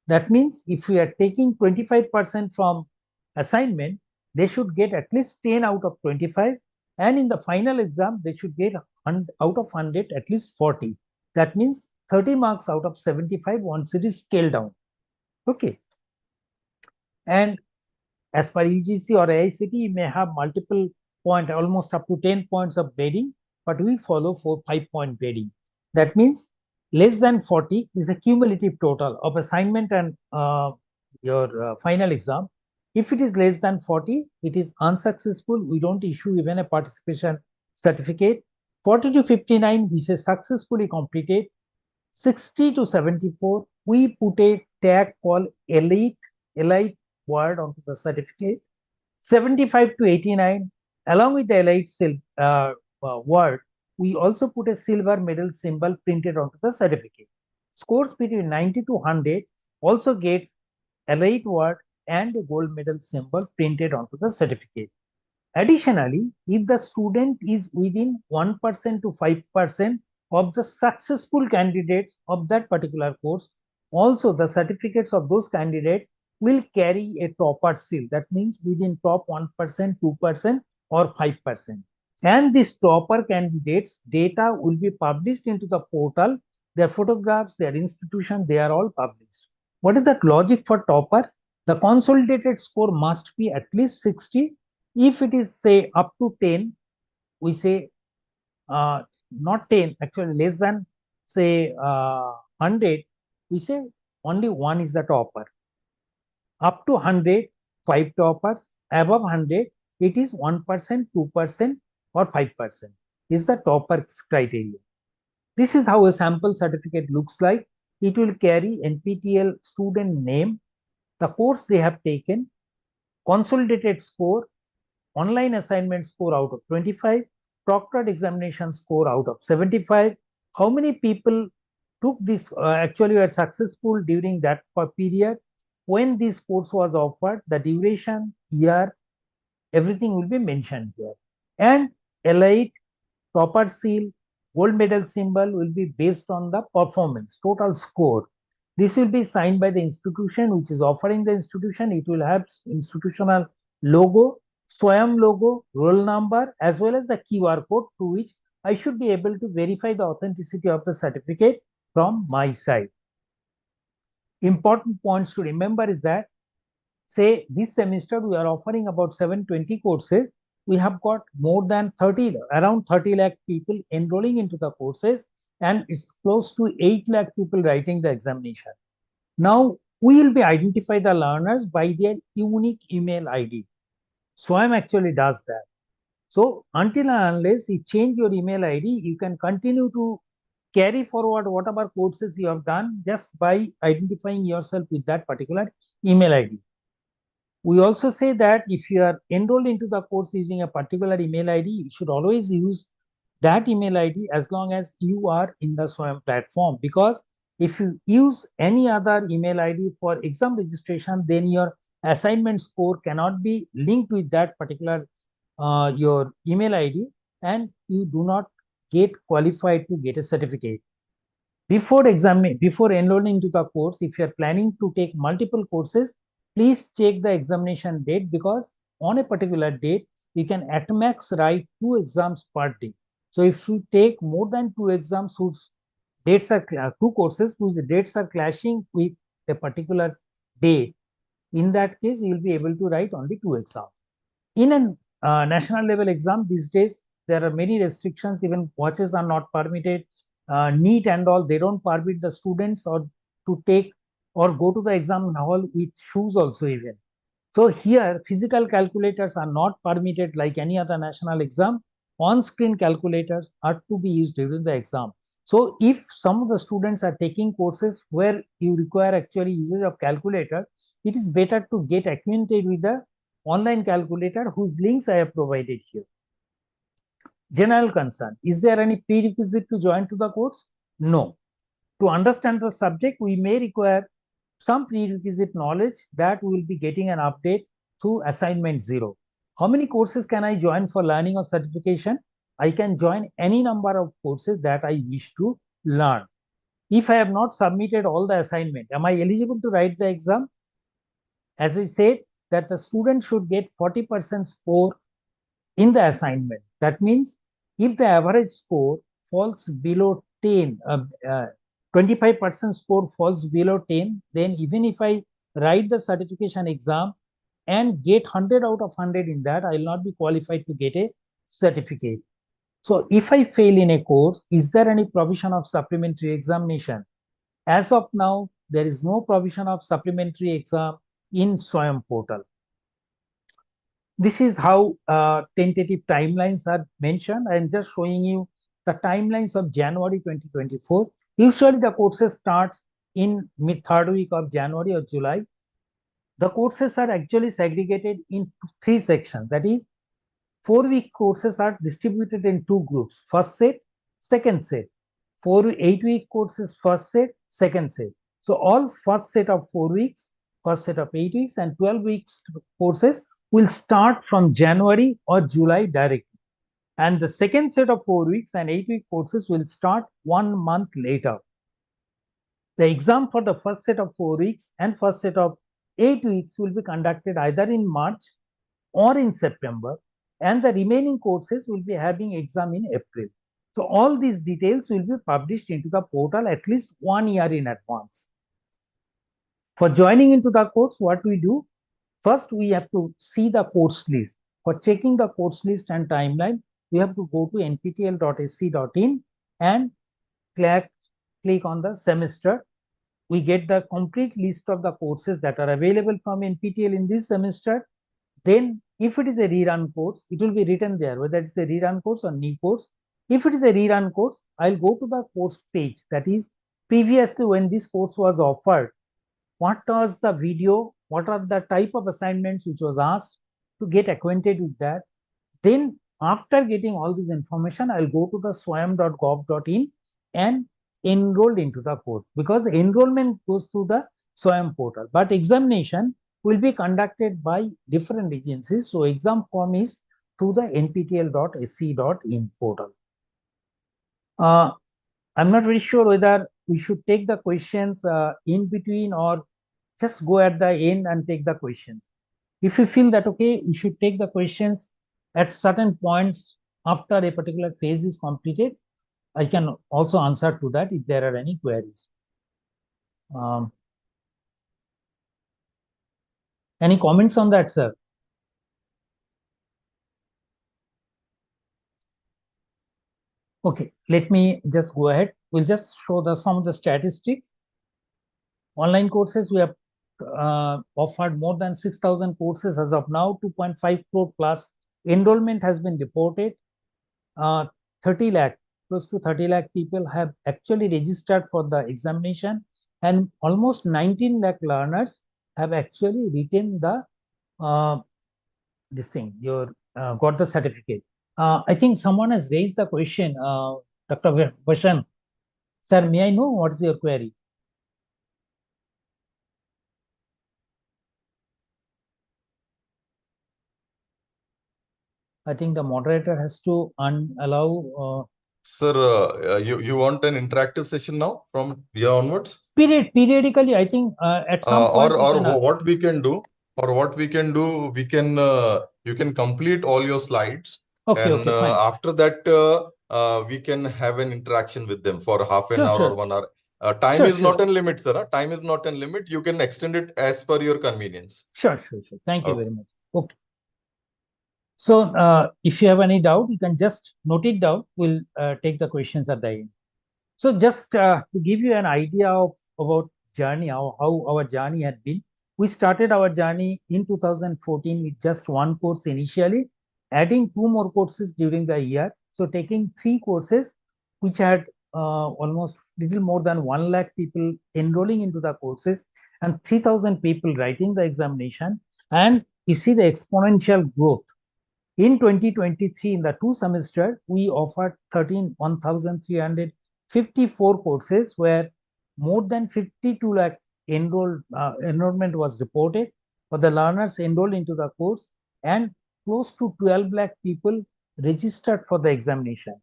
That means if we are taking 25% from assignment, they should get at least 10 out of 25. And in the final exam, they should get out of 100 at least 40. That means 30 marks out of 75 once it is scaled down. Okay. And as per UGC or AICTE, you may have multiple point, almost up to 10 points of grading, but we follow 5-point grading. That means less than 40 is the cumulative total of assignment and your final exam. If it is less than 40, it is unsuccessful. We don't issue even a participation certificate. 40 to 59, we say successfully completed. 60 to 74, we put a tag called elite word onto the certificate. 75 to 89, along with the elite word, we also put a silver medal symbol printed onto the certificate. Scores between 90 to 100 also gets elite word and a gold medal symbol printed onto the certificate. Additionally, if the student is within 1% to 5% of the successful candidates of that particular course, also the certificates of those candidates will carry a topper seal. That means within top 1%, 2%, or 5%. And these topper candidates' data will be published into the portal. Their photographs, their institution, they are all published. What is the logic for topper? The consolidated score must be at least 60. If it is, say, up to 10, we say not 10, actually less than, say, 100, we say only one is the topper. Up to 100, 5 toppers. Above 100, it is 1%, 2%, or 5% is the topper criteria. This is how a sample certificate looks like. It will carry NPTEL student name, the course they have taken, consolidated score, online assignment score out of 25, proctored examination score out of 75, how many people took this, actually were successful during that period, when this course was offered, the duration, year, everything will be mentioned here. And elite, topper seal, gold medal symbol will be based on the performance, total score. This will be signed by the institution which is offering the institution. It will have institutional logo, SWAYAM logo, roll number, as well as the QR code through which I should be able to verify the authenticity of the certificate from my side. Important points to remember is that, say, this semester we are offering about 720 courses. We have got more than around 30 lakh people enrolling into the courses, and it's close to 8 lakh people writing the examination. Now, we will be identify the learners by their unique email ID. SWAYAM actually does that. So, until and unless you change your email ID, you can continue to carry forward whatever courses you have done just by identifying yourself with that particular email ID. We also say that if you are enrolled into the course using a particular email ID, you should always use that email ID as long as you are in the SWAYAM platform. Because if you use any other email ID for exam registration, then your assignment score cannot be linked with that particular your email ID, and you do not get qualified to get a certificate. Before enrolling into the course, if you are planning to take multiple courses, please check the examination date, because on a particular date, you can at max write 2 exams per day. So if you take more than 2 exams whose dates are 2 courses whose dates are clashing with a particular date, in that case, you will be able to write only 2 exams. In a national level exam these days, there are many restrictions. Even watches are not permitted. NEET and all, they don't permit the students or to take or go to the exam hall with shoes also even. So here, physical calculators are not permitted like any other national exam. On-screen calculators are to be used during the exam. So if some of the students are taking courses where you require actually usage of calculator, it is better to get acquainted with the online calculator whose links I have provided here. General concern. Is there any prerequisite to join to the course? No. To understand the subject, we may require some prerequisite knowledge that we will be getting an update through assignment 0. How many courses can I join for learning or certification? I can join any number of courses that I wish to learn. If I have not submitted all the assignment, am I eligible to write the exam? As I said, that the student should get 40% score in the assignment. That means if the average score falls below 10, 25% score falls below 10, then even if I write the certification exam and get 100 out of 100 in that, I will not be qualified to get a certificate. So if I fail in a course, is there any provision of supplementary examination? As of now, there is no provision of supplementary exam in SWAYAM portal. This is how tentative timelines are mentioned. I am just showing you the timelines of January 2024. Usually the courses starts in third week of January or July. The courses are actually segregated in 3 sections. That is, 4-week courses are distributed in 2 groups. First set, second set. 8-week courses, first set, second set. So all first set of 4 weeks, first set of 8 weeks, and 12 weeks courses will start from January or July directly. And the second set of 4 weeks and 8-week courses will start 1 month later. The exam for the first set of 4 weeks and first set of 8 weeks will be conducted either in March or in September, and the remaining courses will be having exam in April. So all these details will be published into the portal at least 1 year in advance. For joining into the course, what we do? First, we have to see the course list. For checking the course list and timeline, we have to go to nptel.sc.in and click on the semester. We get the complete list of the courses that are available from NPTEL in this semester. Then, if it is a rerun course, it will be written there, whether it's a rerun course or NEP course. If it is a rerun course, I'll go to the course page. That is, previously when this course was offered, what was the video, what are the type of assignments which was asked, to get acquainted with that. Then, after getting all this information, I'll go to the swayam.gov.in and enroll into the course, because the enrollment goes through the SWAYAM portal, but examination will be conducted by different agencies. So exam form is through the nptel.sc.in portal. I'm not very sure whether we should take the questions in between or just go at the end and take the questions. If you feel that, okay, we should take the questions at certain points after a particular phase is completed, I can also answer to that if there are any queries. Any comments on that, sir? Okay, let me just go ahead. We'll just show some of the statistics. Online courses, we have offered more than 6,000 courses as of now. 2.5 crore plus enrollment has been reported. 30 lakh, close to 30 lakh people have actually registered for the examination, and almost 19 lakh learners have actually written the got the certificate. I think someone has raised the question, Dr. Vashan. Sir, may I know what is your query? I think the moderator has to allow. Sir, you want an interactive session now from here onwards? Periodically, I think at some point what we can do, we can you can complete all your slides, okay, and okay, fine. after that we can have an interaction with them for half an hour or 1 hour. Time is not a limit, sir. Time is not a limit. You can extend it as per your convenience. Sure. Thank you very much. Okay. So if you have any doubt, you can just note it down. We'll take the questions at the end. So just to give you an idea of about journey, how our journey had been. We started our journey in 2014 with just 1 course initially, adding 2 more courses during the year. So taking 3 courses, which had almost little more than 1 lakh people enrolling into the courses and 3,000 people writing the examination. And you see the exponential growth. In 2023, in the 2 semesters, we offered 1,354 courses, where more than 52 lakh enrollment was reported for the learners enrolled into the course, and close to 12 lakh people registered for the examination.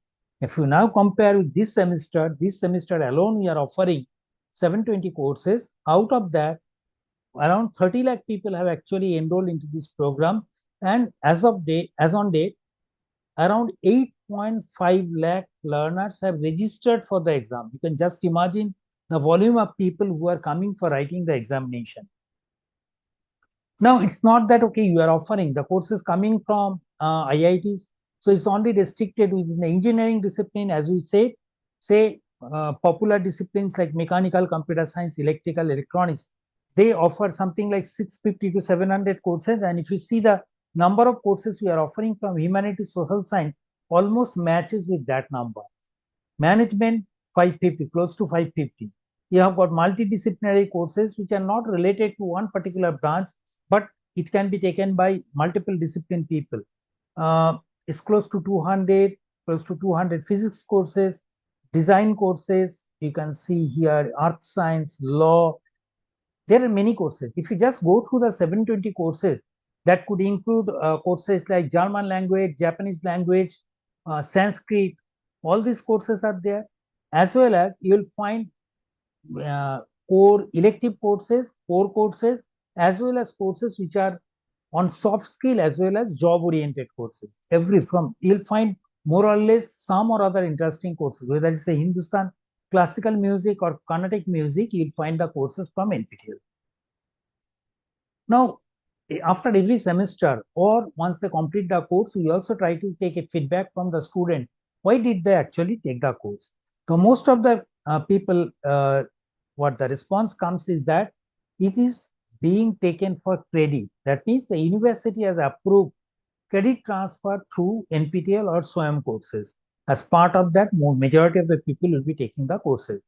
If you now compare with this semester alone, we are offering 720 courses. Out of that, around 30 lakh people have actually enrolled into this program. And as on date, around 8.5 lakh learners have registered for the exam. You can just imagine the volume of people who are coming for writing the examination. Now, it's not that, okay, you are offering the courses coming from IITs. So it's only restricted within the engineering discipline, as we said, say popular disciplines like mechanical, computer science, electrical, electronics. They offer something like 650 to 700 courses. And if you see the number of courses we are offering from humanities, social science, almost matches with that number. Management, 550, close to 550. You have got multidisciplinary courses which are not related to one particular branch, but it can be taken by multiple discipline people. It's close to 200 physics courses, design courses. You can see here earth science, law. There are many courses. If you just go through the 720 courses, that could include courses like German language, Japanese language, Sanskrit. All these courses are there, as well as you'll find core elective courses, core courses, as well as courses which are on soft skill as well as job oriented courses. You'll find more or less some or other interesting courses, whether it's a Hindustan classical music or Carnatic music, you'll find the courses from NPTEL. Now, after every semester or once they complete the course, we also try to take a feedback from the student. Why did they actually take the course? So most of the people, what the response comes is that it is being taken for credit. That means the university has approved credit transfer through NPTEL or SWAYAM courses. As part of that, majority of the people will be taking the courses.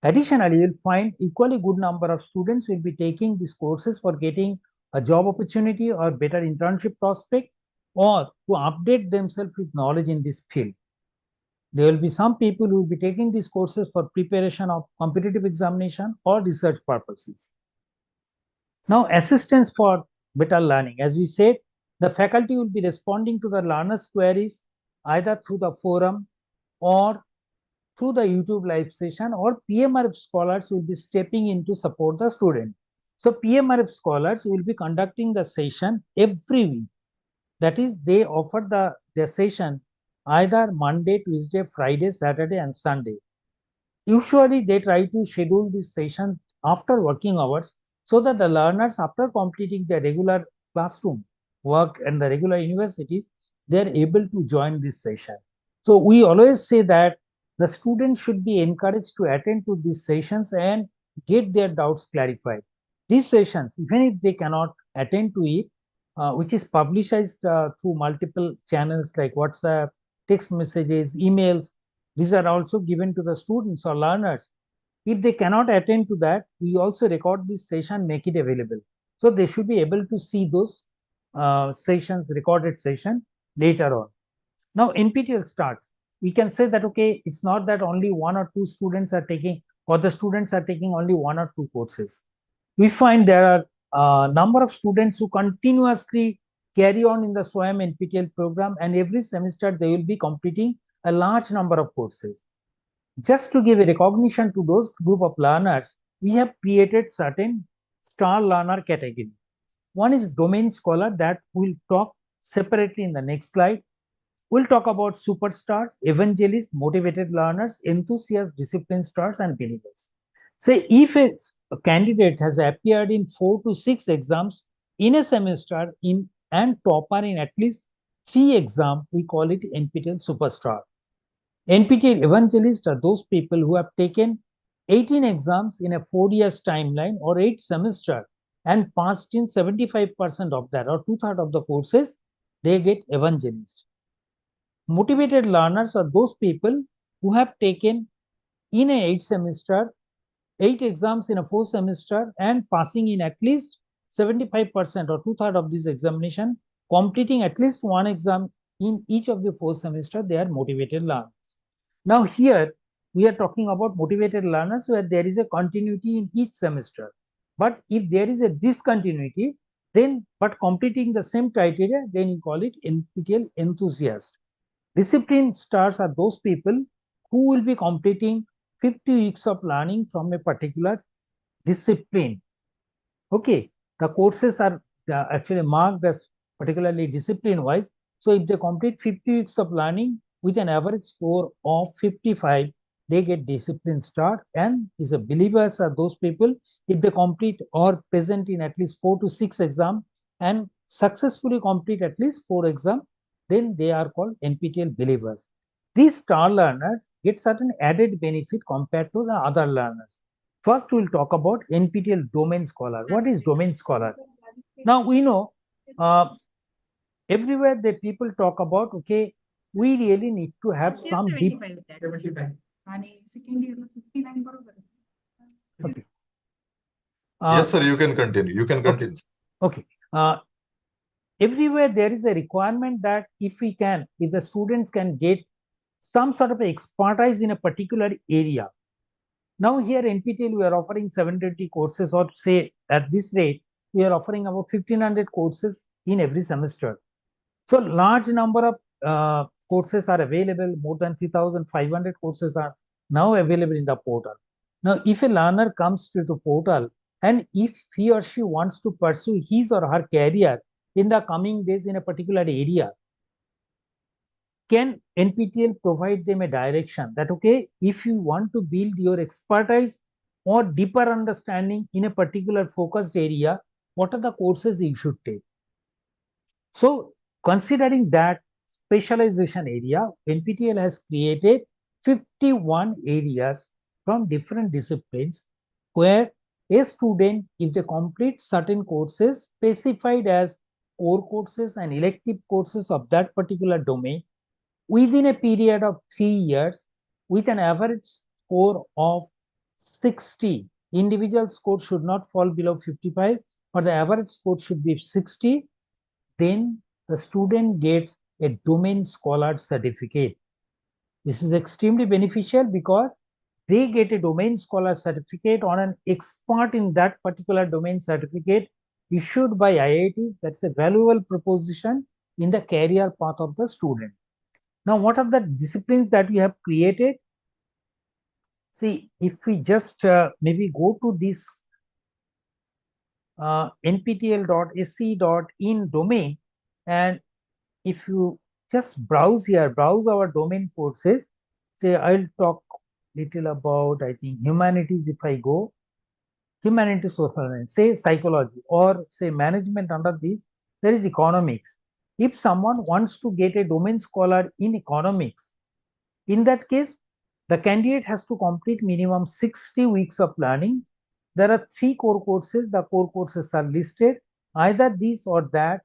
Additionally, you'll find equally good number of students will be taking these courses for getting a job opportunity or better internship prospect, or to update themselves with knowledge in this field. There will be some people who will be taking these courses for preparation of competitive examination or research purposes. Now, assistance for better learning. As we said, the faculty will be responding to the learners' queries either through the forum or through the YouTube live session, or PMRF scholars will be stepping in to support the student. So PMRF scholars will be conducting the session every week. That is, they offer the session either Monday, Tuesday, Friday, Saturday, and Sunday. Usually, they try to schedule this session after working hours so that the learners, after completing their regular classroom work and the regular universities, they are able to join this session. So we always say that the students should be encouraged to attend to these sessions and get their doubts clarified. These sessions, even if they cannot attend to it, which is publicized through multiple channels like WhatsApp, text messages, emails, these are also given to the students or learners. If they cannot attend to that, we also record this session, make it available. So they should be able to see those sessions, recorded session later on. Now NPTEL starts. We can say that, okay, it's not that only one or two students are taking, or the students are taking only one or two courses. We find there are a number of students who continuously carry on in the SWAYAM NPTEL program, and every semester they will be completing a large number of courses. Just to give a recognition to those group of learners, we have created certain star learner category. One is domain scholar, that we'll talk separately in the next slide. We'll talk about superstars, evangelists, motivated learners, enthusiasts, discipline stars, and believers. Say if a candidate has appeared in 4 to 6 exams in a semester and topper in at least 3 exams, we call it NPTEL superstar. NPTEL evangelists are those people who have taken 18 exams in a 4 years timeline or 8 semester and passed in 75% of that, or 2/3 of the courses, they get evangelists. Motivated learners are those people who have taken in a 8 exams in a 4 semester and passing in at least 75% or 2/3 of this examination, completing at least one exam in each of the 4 semester, they are motivated learners. Now here we are talking about motivated learners where there is a continuity in each semester. But if there is a discontinuity, then but completing the same criteria, then you call it NPTEL enthusiast. Discipline stars are those people who will be completing 50 weeks of learning from a particular discipline. Okay, the courses are actually marked as particularly discipline wise. So if they complete 50 weeks of learning with an average score of 55, they get discipline star. And is a believers are those people if they complete or present in at least 4 to 6 exams and successfully complete at least 4 exams, then they are called NPTEL believers. These star learners get certain added benefit compared to the other learners. First, we'll talk about NPTEL Domain Scholar. What is Domain Scholar? Now, we know everywhere that people talk about, okay, we really need to have some deep. Okay. Yes, sir, you can continue. You can continue. Okay. Everywhere there is a requirement that if the students can get some sort of expertise in a particular area. Now here NPTEL, we are offering 720 courses, or say at this rate, we are offering about 1500 courses in every semester. So large number of courses are available. More than 3,500 courses are now available in the portal. Now, if a learner comes to the portal and if he or she wants to pursue his or her career in the coming days in a particular area, can NPTEL provide them a direction that, okay, if you want to build your expertise or deeper understanding in a particular focused area, what are the courses you should take? So considering that specialization area, NPTEL has created 51 areas from different disciplines where a student, if they complete certain courses specified as core courses and elective courses of that particular domain, within a period of 3 years, with an average score of 60, individual score should not fall below 55, or the average score should be 60, then the student gets a domain scholar certificate. This is extremely beneficial because they get a domain scholar certificate on an expert in that particular domain certificate issued by IITs. That's a valuable proposition in the career path of the student. Now, what are the disciplines that we have created? See, if we just maybe go to this nptel.sc.in domain, and if you just browse here, browse our domain courses, say I'll talk little about, I think, humanities. If I go, humanities, social science, say psychology, or say management, under this, there is economics. If someone wants to get a domain scholar in economics, in that case, the candidate has to complete minimum 60 weeks of learning. There are 3 core courses. The core courses are listed, either this or that.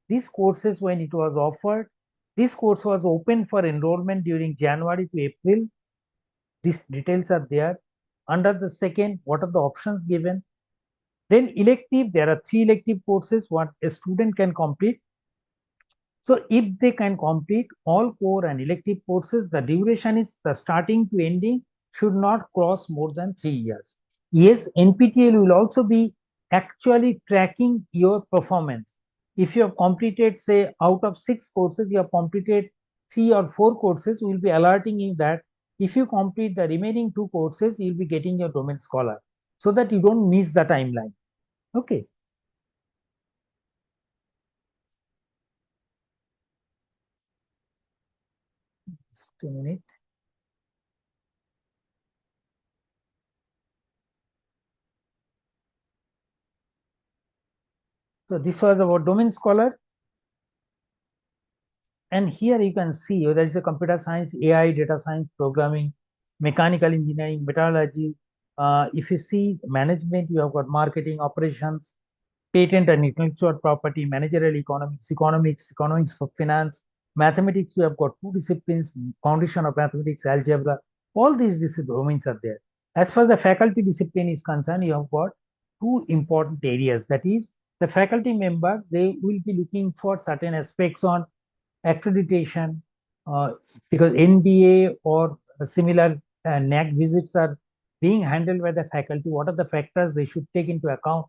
These courses, when it was offered, this course was open for enrollment during January to April. These details are there. Under the second, what are the options given? Then elective, there are 3 elective courses what a student can complete. So if they can complete all core and elective courses, the duration is the starting to ending should not cross more than 3 years. Yes, NPTEL will also be actually tracking your performance. If you have completed, say, out of 6 courses, you have completed 3 or 4 courses, we will be alerting you that if you complete the remaining 2 courses, you will be getting your domain scholar so that you don't miss the timeline. Okay. Just a minute. So this was about domain scholar. And here you can see there is a computer science, AI, data science, programming, mechanical engineering, metallurgy. If you see management, you have got marketing, operations, patent and intellectual property, managerial economics for finance, mathematics. You have got 2 disciplines, foundation of mathematics, algebra. All these domains are there. As far as the faculty discipline is concerned, you have got 2 important areas. That is, the faculty members, they will be looking for certain aspects on accreditation, because NBA or similar NAC visits are being handled by the faculty. What are the factors they should take into account?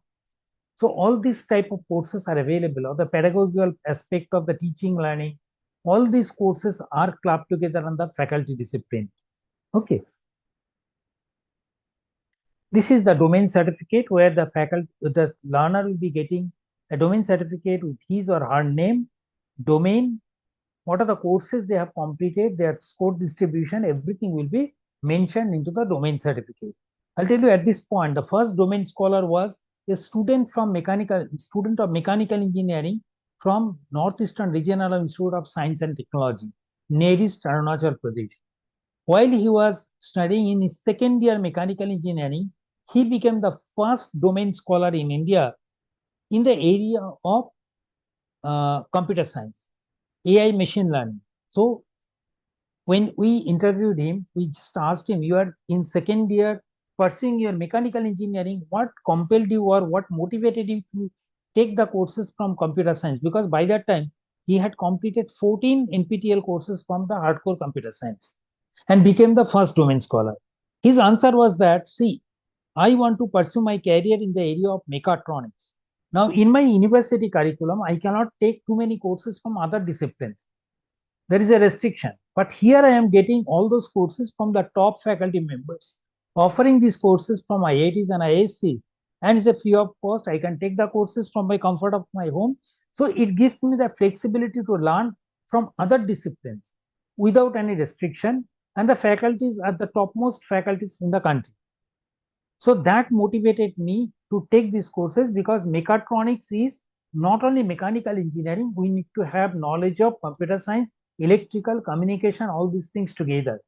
So all these type of courses are available, or the pedagogical aspect of the teaching learning. All these courses are clubbed together on the faculty discipline. Okay. This is the domain certificate where the learner will be getting a domain certificate with his or her name, domain, what are the courses they have completed, their score distribution, everything will be mentioned into the domain certificate. I'll tell you at this point, the first domain scholar was a student of mechanical engineering from Northeastern Regional Institute of Science and Technology, Nearest, Arunachal Pradesh. While he was studying in his second year mechanical engineering, he became the first domain scholar in India in the area of computer science, AI machine learning. So when we interviewed him, we just asked him, you are in second year pursuing your mechanical engineering, what compelled you or what motivated you to take the courses from computer science? Because by that time, he had completed 14 NPTEL courses from the hardcore computer science and became the first domain scholar. His answer was that, see, I want to pursue my career in the area of mechatronics. Now, in my university curriculum, I cannot take too many courses from other disciplines. There is a restriction. But here I am getting all those courses from the top faculty members, offering these courses from IITs and ISC. And it's a free of cost. I can take the courses from my comfort of my home. So it gives me the flexibility to learn from other disciplines without any restriction. And the faculties are the topmost faculties in the country. So that motivated me to take these courses, because mechatronics is not only mechanical engineering, we need to have knowledge of computer science, electrical, communication, all these things together.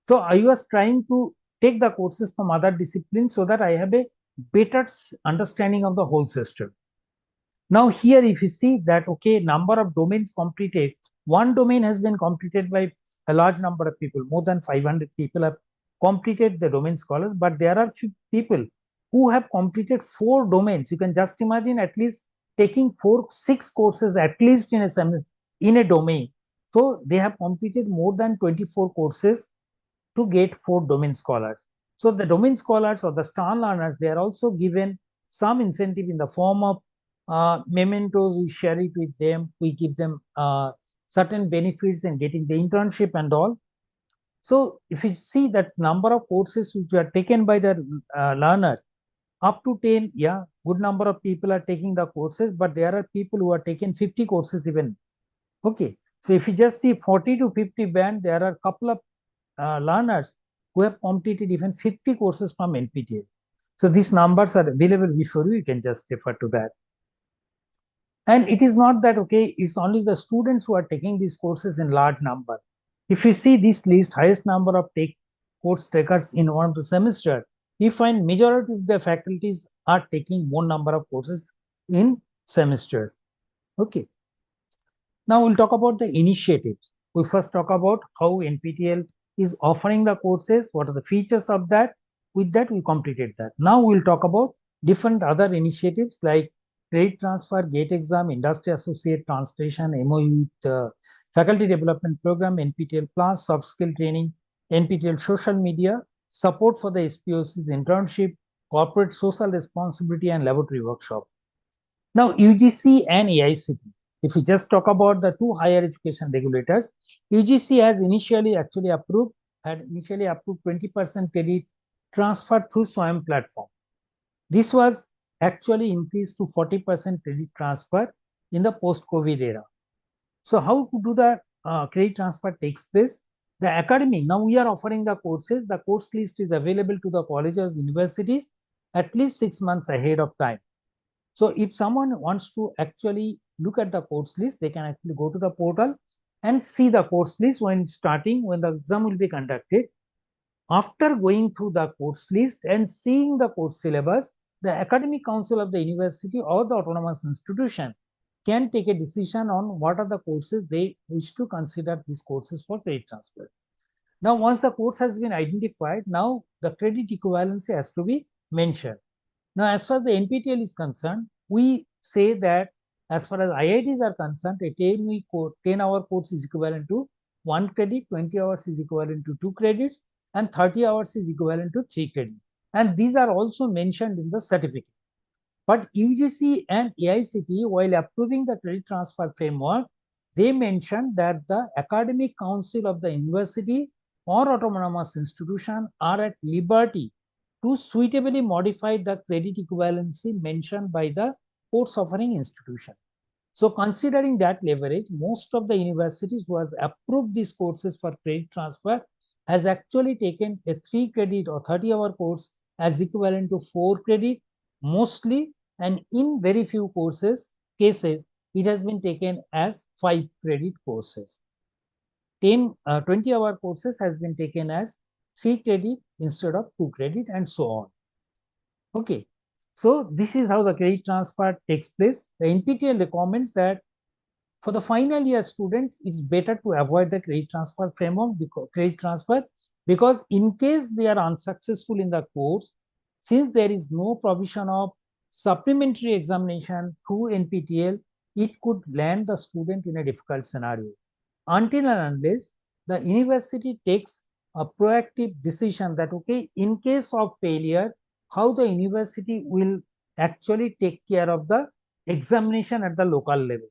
So I was trying to take the courses from other disciplines so that I have a better understanding of the whole system. Now here, if you see that, okay, number of domains completed, one domain has been completed by a large number of people, more than 500 people have completed the domain scholars, but there are few people who have completed 4 domains. You can just imagine at least taking 6 courses at least in a domain. So they have completed more than 24 courses to get 4 domain scholars. So the domain scholars or the star learners, they are also given some incentive in the form of mementos. We share it with them. We give them certain benefits in getting the internship and all. So if you see that number of courses which are taken by the learners, up to 10, yeah, good number of people are taking the courses, but there are people who are taking 50 courses even. Okay. So if you just see 40 to 50 band, there are a couple of learners who have completed even 50 courses from NPTEL. So these numbers are available before you can just refer to that. And it is not that, okay, it's only the students who are taking these courses in large number. If you see this list, highest number of course takers in one of the semester, we find majority of the faculties are taking more number of courses in semesters. Okay. Now we'll talk about the initiatives. We first talk about how NPTEL is offering the courses, what are the features of that. With that, we completed that. Now we'll talk about different other initiatives like credit transfer, gate exam, industry associate translation, MOU with faculty development program, NPTEL plus, soft skill training, NPTEL social media, support for the SPOC's internship, corporate social responsibility, and laboratory workshop. Now, UGC and AICTE, if we just talk about the 2 higher education regulators, UGC has initially approved 20% credit transfer through SWAYAM platform. This was actually increased to 40% credit transfer in the post-COVID era. So how to do the credit transfer takes place? The academy, now we are offering the courses. The course list is available to the colleges, universities at least 6 months ahead of time. So if someone wants to actually look at the course list, they can actually go to the portal and see the course list when the exam will be conducted. After going through the course list and seeing the course syllabus, the academic council of the university or the autonomous institution can take a decision on what are the courses they wish to consider these courses for credit transfer. Now, once the course has been identified, now the credit equivalency has to be mentioned. Now, as far as the NPTEL is concerned, we say that as far as IITs are concerned, a 10-hour course is equivalent to 1 credit, 20 hours is equivalent to 2 credits, and 30 hours is equivalent to 3 credits. And these are also mentioned in the certificate. But UGC and AICTE, while approving the credit transfer framework, they mentioned that the academic council of the university or autonomous institution are at liberty to suitably modify the credit equivalency mentioned by the course offering institution. So considering that leverage, most of the universities who has approved these courses for credit transfer has actually taken a 3 credit or 30-hour course as equivalent to 4 credit mostly, and in very few cases, it has been taken as 5 credit courses. 20-hour courses has been taken as 3 credit instead of 2 credit and so on. Okay, so this is how the credit transfer takes place. The NPTEL recommends that for the final year students, it's better to avoid the credit transfer framework because in case they are unsuccessful in the course, since there is no provision of supplementary examination through NPTEL, it could land the student in a difficult scenario. Until and unless the university takes a proactive decision that, okay, in case of failure, how the university will actually take care of the examination at the local level.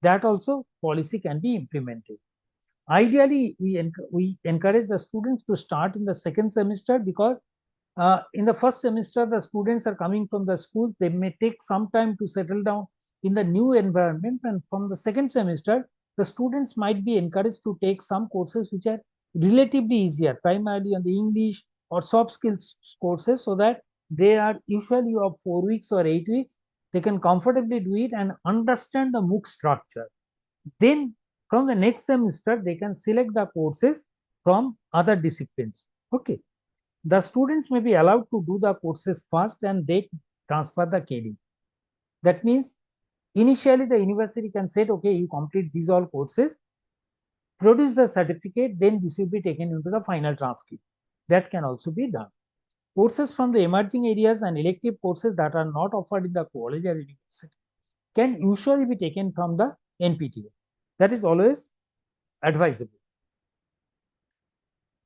That also policy can be implemented. Ideally, we encourage the students to start in the second semester because in the first semester, the students are coming from the school. They may take some time to settle down in the new environment. And from the second semester, the students might be encouraged to take some courses which are relatively easier, primarily on the English or soft skills courses, so that they are usually of 4 weeks or 8 weeks. They can comfortably do it and understand the MOOC structure. Then from the next semester, they can select the courses from other disciplines. Okay. The students may be allowed to do the courses first and they transfer the KD. That means initially the university can say, okay, you complete these all courses, produce the certificate, then this will be taken into the final transcript. That can also be done. Courses from the emerging areas and elective courses that are not offered in the college or university can usually be taken from the NPTEL. That is always advisable.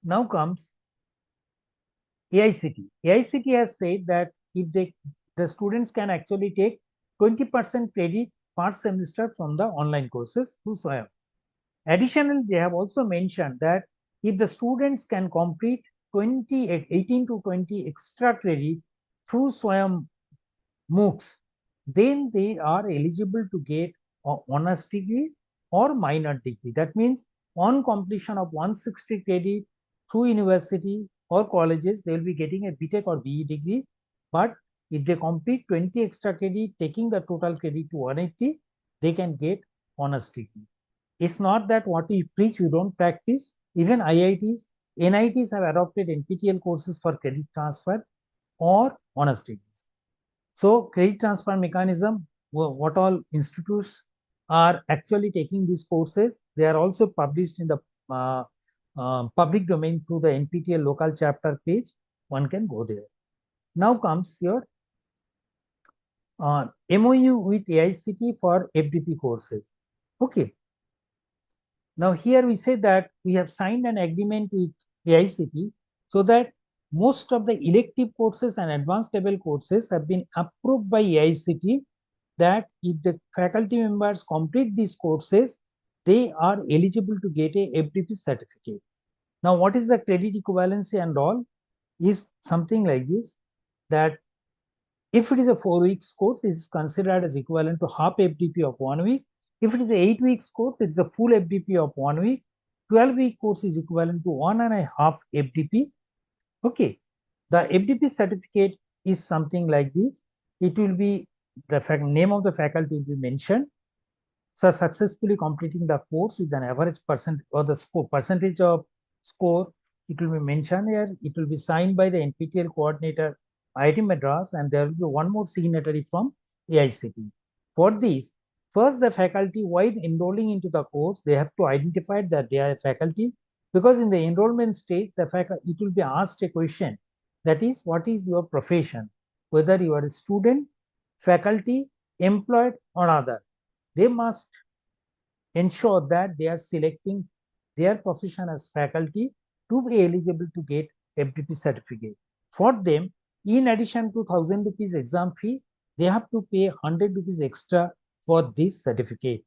Now comes AICTE. AICTE has said that if the students can actually take 20% credit per semester from the online courses through SWAYAM. Additionally, they have also mentioned that if the students can complete 18 to 20 extra credit through SWAYAM MOOCs, then they are eligible to get an honors degree or minor degree. That means on completion of 160 credit through university or colleges, they will be getting a BTech or BE degree. But if they complete 20 extra credit, taking the total credit to 180, they can get honors degree. It's not that what we preach, we don't practice. Even IITs, NITs have adopted NPTEL courses for credit transfer or honors degrees. So credit transfer mechanism, what all institutes are actually taking these courses, they are also published in the public domain through the NPTEL local chapter page. One can go there. Now comes your MOU with AICTE for FDP courses. Okay. Now here we say that we have signed an agreement with AICTE so that most of the elective courses and advanced level courses have been approved by AICTE, that if the faculty members complete these courses, they are eligible to get a FDP certificate. Now, what is the credit equivalency and all is something like this, that if it is a 4 weeks course, it is considered as equivalent to half FDP of 1 week. If it is a 8 weeks course, it is a full FDP of 1 week. 12-week course is equivalent to 1.5 FDP. Okay. The FDP certificate is something like this. It will be, the name of the faculty will be mentioned. So successfully completing the course with an average percent or the percentage of score, it will be mentioned here. It will be signed by the NPTEL coordinator, IIT Madras, and there will be one more signatory from AICTE. For this, first the faculty, while enrolling into the course, they have to identify that they are a faculty, because in the enrollment stage, the faculty, it will be asked a question, that is, what is your profession? Whether you are a student, faculty, employed, or other. They must ensure that they are selecting their profession as faculty to be eligible to get FDP certificate. For them, in addition to 1,000 rupees exam fee, they have to pay 100 rupees extra for this certificate.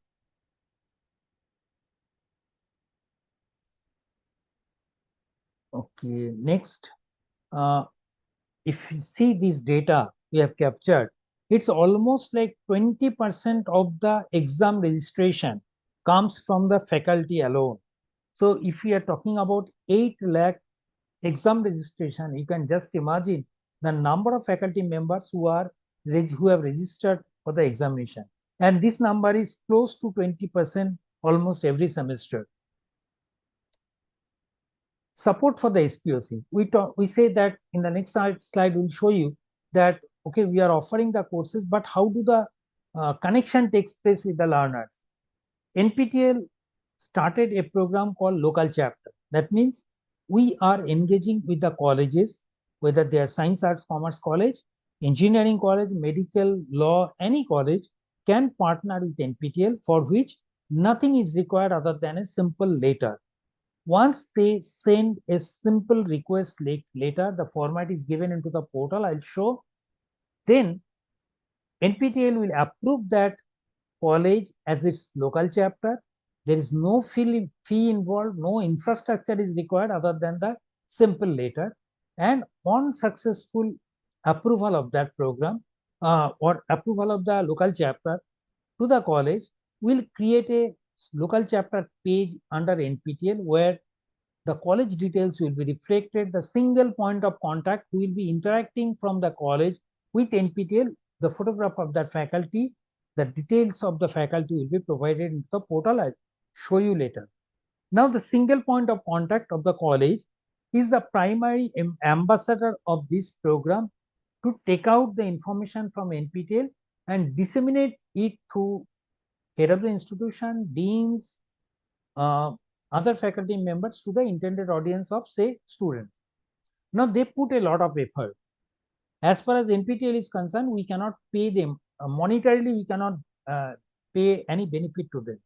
Okay, next, if you see this data we have captured, it's almost like 20% of the exam registration comes from the faculty alone. So if we are talking about 8 lakh exam registration, you can just imagine the number of faculty members who have registered for the examination. And this number is close to 20% almost every semester. Support for the SPOC. We say that in the next slide we'll show you that, okay, we are offering the courses, but how do the connection takes place with the learners? NPTEL started a program called local chapter. That means we are engaging with the colleges, whether they are science, arts, commerce college, engineering college, medical, law, any college can partner with NPTEL, for which nothing is required other than a simple letter. Once they send a simple request letter, the format is given into the portal. I'll show. Then NPTEL will approve that college as its local chapter. There is no fee involved, no infrastructure is required other than the simple letter. And on successful approval of that program or approval of the local chapter to the college, will create a local chapter page under NPTEL where the college details will be reflected. The single point of contact will be interacting from the college with NPTEL. The photograph of that faculty, the details of the faculty will be provided into the portal. I'll show you later. Now, the single point of contact of the college is the primary ambassador of this program to take out the information from NPTEL and disseminate it to head of the institution, deans, other faculty members to the intended audience of, say, students. Now, they put a lot of effort. As far as NPTEL is concerned, we cannot pay them monetarily, we cannot pay any benefit to them.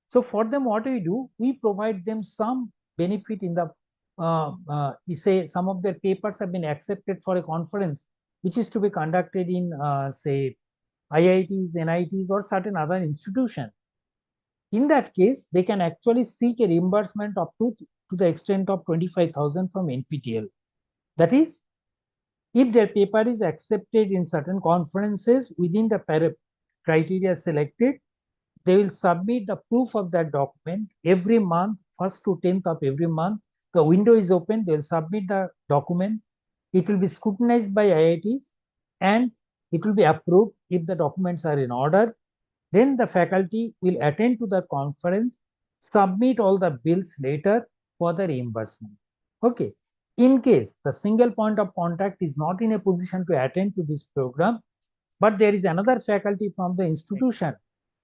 So for them, what we do, we provide them some benefit in the, say, some of their papers have been accepted for a conference, which is to be conducted in, say, IITs, NITs, or certain other institutions. In that case, they can actually seek a reimbursement up to the extent of 25,000 from NPTEL. That is, if their paper is accepted in certain conferences within the criteria selected, they will submit the proof of that document every month, 1st to 10th of every month. The window is open, they will submit the document. It will be scrutinized by IITs and it will be approved if the documents are in order. Then the faculty will attend to the conference, submit all the bills later for the reimbursement. Okay. In case the single point of contact is not in a position to attend to this program, but there is another faculty from the institution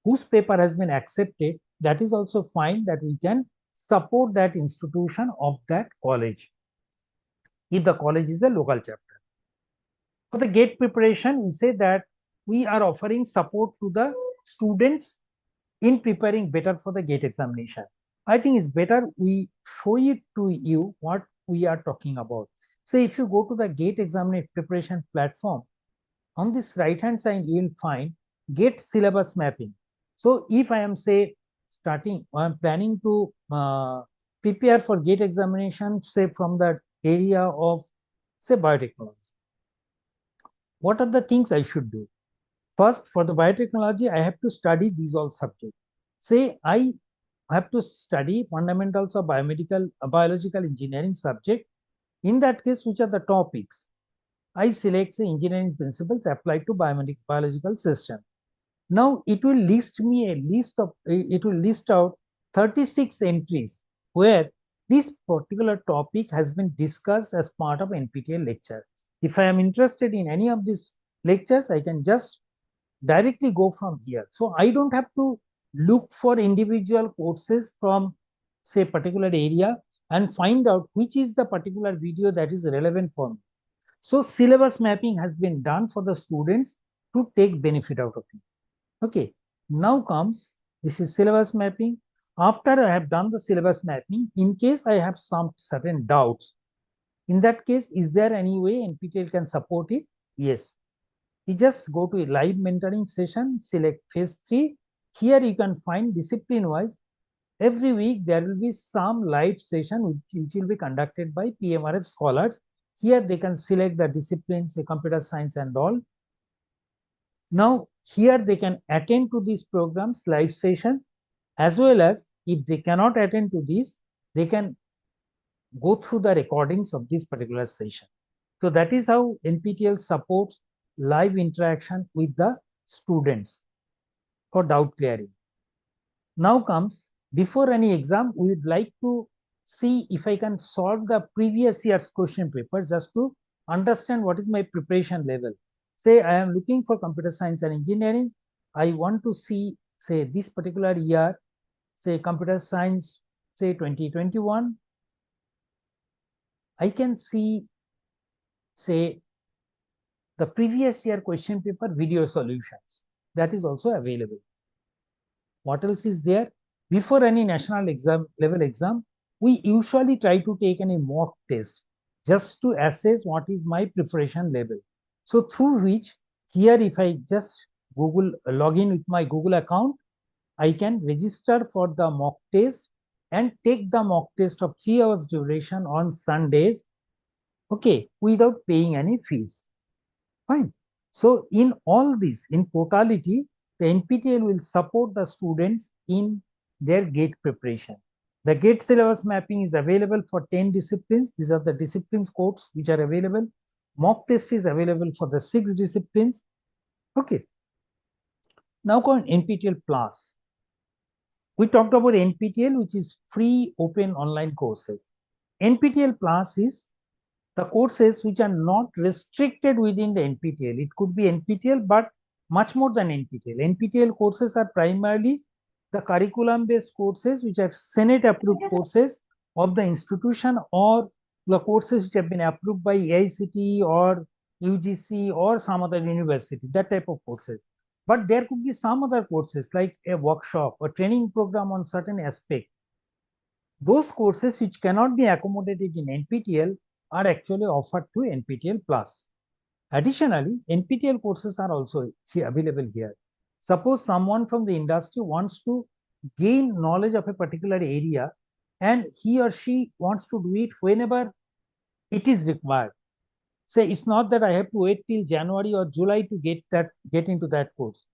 whose paper has been accepted, that is also fine, that we can support that institution of that college, if the college is a local chapter. For the GATE preparation, we say that we are offering support to the students in preparing better for the GATE examination. I think it's better we show it to you what we are talking about. So if you go to the GATE examination preparation platform, on this right hand side, you will find GATE syllabus mapping. So if I am, say, I'm planning to prepare for GATE examination, say from the area of, say, biotechnology, what are the things I should do? First, for the biotechnology, I have to study these all subjects. Say I have to study fundamentals of biological engineering subject. In that case, which are the topics? I select the engineering principles applied to biological system. Now it will list me it will list out 36 entries where this particular topic has been discussed as part of NPTEL lecture. If I am interested in any of these lectures, I can just directly go from here. So I don't have to look for individual courses from, say, particular area and find out which is the particular video that is relevant for me. So syllabus mapping has been done for the students to take benefit out of it. Okay, now comes, this is syllabus mapping. After I have done the syllabus mapping, in case I have some certain doubts, in that case, is there any way NPTEL can support it? Yes. You just go to a live mentoring session, select phase 3. Here you can find discipline wise. Every week there will be some live session which will be conducted by PMRF scholars. Here they can select the disciplines, say computer science and all. Now here they can attend to these programs, live sessions, as well as if they cannot attend to these, they can go through the recordings of this particular session. So that is how NPTEL supports live interaction with the students for doubt clearing. Now comes, before any exam, we would like to see if I can solve the previous year's question paper just to understand what is my preparation level. Say I am looking for computer science and engineering. I want to see, say, this particular year, say computer science, say 2021. I can see, say, the previous year question paper video solutions. That is also available. What else is there? Before any national exam, level exam, we usually try to take any mock test just to assess what is my preparation level. So through which, here if I just log in with my Google account, I can register for the mock test and take the mock test of 3 hours duration on Sundays, okay, without paying any fees. Fine. So in all this, in totality, the NPTEL will support the students in their GATE preparation. The GATE syllabus mapping is available for 10 disciplines. These are the disciplines codes which are available. Mock test is available for the 6 disciplines. Okay. Now on NPTEL Plus. We talked about NPTEL, which is free open online courses. NPTEL Plus is the courses which are not restricted within the NPTEL. It could be NPTEL, but much more than NPTEL. NPTEL courses are primarily the curriculum-based courses, which are Senate-approved courses of the institution, or the courses which have been approved by AICTE or UGC or some other university, that type of courses. But there could be some other courses like a workshop or training program on certain aspect. Those courses which cannot be accommodated in NPTEL are actually offered to NPTEL Plus. Additionally, NPTEL courses are also available here. Suppose someone from the industry wants to gain knowledge of a particular area and he or she wants to do it whenever it is required. Say it's not that I have to wait till January or July to get into that course.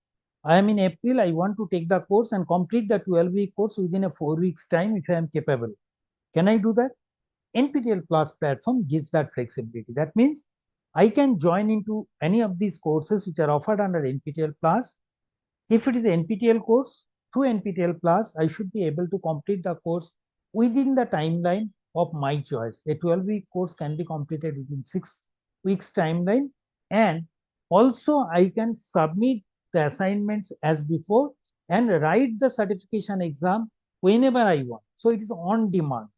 I am in April, I want to take the course and complete the 12-week course within a 4 weeks time if I am capable. Can I do that? NPTEL Plus platform gives that flexibility. That means I can join into any of these courses which are offered under NPTEL Plus. If it is an NPTEL course, through NPTEL Plus, I should be able to complete the course within the timeline of my choice. A 12-week course can be completed within 6 weeks timeline, and also I can submit the assignments as before and write the certification exam whenever I want. So it is on demand.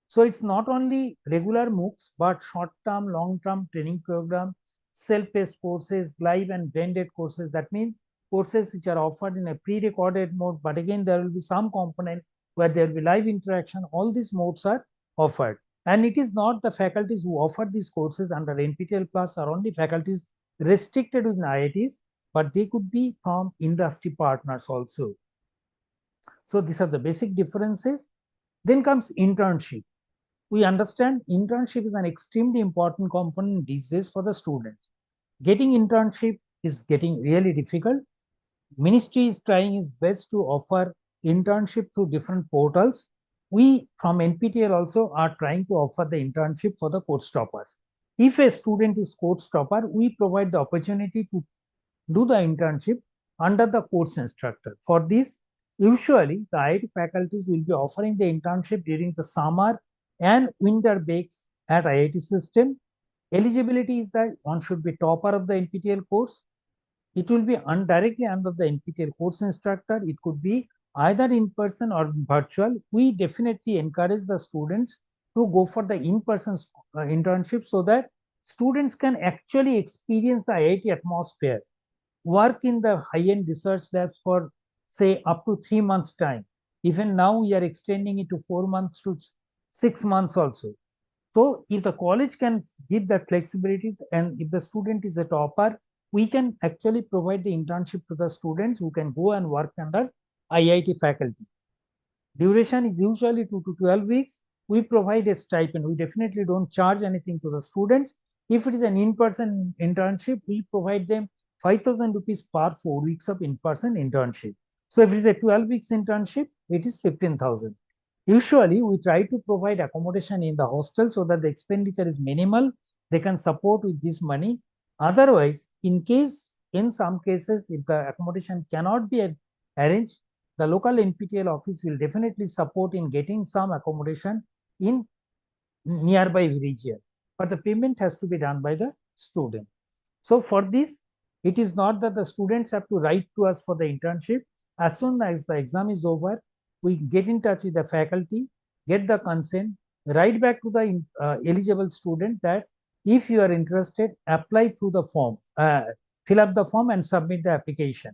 So it's not only regular MOOCs, but short-term, long-term training program, self-paced courses, live and blended courses. That means courses which are offered in a pre-recorded mode, but again, there will be some component where there will be live interaction. All these modes are offered. And it is not the faculties who offer these courses under NPTEL Plus are only faculties restricted within IITs, but they could be from industry partners also. So these are the basic differences. Then comes internship. We understand internship is an extremely important component these days for the students. Getting internship is getting really difficult. Ministry is trying its best to offer internship through different portals. We from NPTEL also are trying to offer the internship for the course toppers. If a student is course topper, we provide the opportunity to do the internship under the course instructor. For this, usually the IIT faculties will be offering the internship during the summer and winter breaks at IIT system. Eligibility is that one should be topper of the NPTEL course. It will be directly under the NPTEL course instructor. It could be either in person or virtual. We definitely encourage the students to go for the in-person internship so that students can actually experience the IIT atmosphere, work in the high-end research labs for, say, up to 3 months' time. Even now, we are extending it to 4 months to 6 months also. So if the college can give that flexibility and if the student is a topper, we can actually provide the internship to the students who can go and work under IIT faculty. Duration is usually 2 to 12 weeks. We provide a stipend. We definitely don't charge anything to the students. If it is an in-person internship, we provide them 5,000 rupees per 4 weeks of in-person internship. So if it is a 12 weeks internship, it is 15,000. Usually, we try to provide accommodation in the hostel so that the expenditure is minimal. They can support with this money. Otherwise, in some cases, if the accommodation cannot be arranged, the local NPTEL office will definitely support in getting some accommodation in nearby region. But the payment has to be done by the student. So for this, it is not that the students have to write to us for the internship. As soon as the exam is over, we get in touch with the faculty, get the consent, write back to the eligible student that if you are interested, apply through the form, fill up the form and submit the application,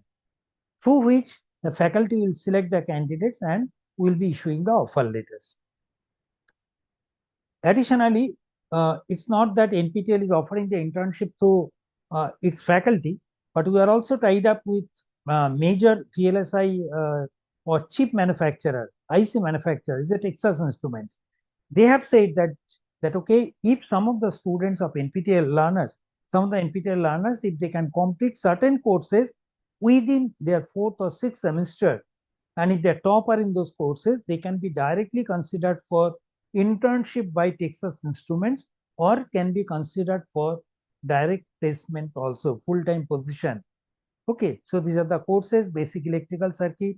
through which the faculty will select the candidates and will be issuing the offer letters. Additionally, it's not that NPTEL is offering the internship to its faculty, but we are also tied up with major VLSI or chip manufacturer, IC manufacturer, is a Texas Instruments. They have said that okay, if some of the students of NPTEL learners, if they can complete certain courses within their 4th or 6th semester, and if they're topper in those courses, they can be directly considered for internship by Texas Instruments or can be considered for direct placement also, full-time position. Okay, so these are the courses: basic electrical circuit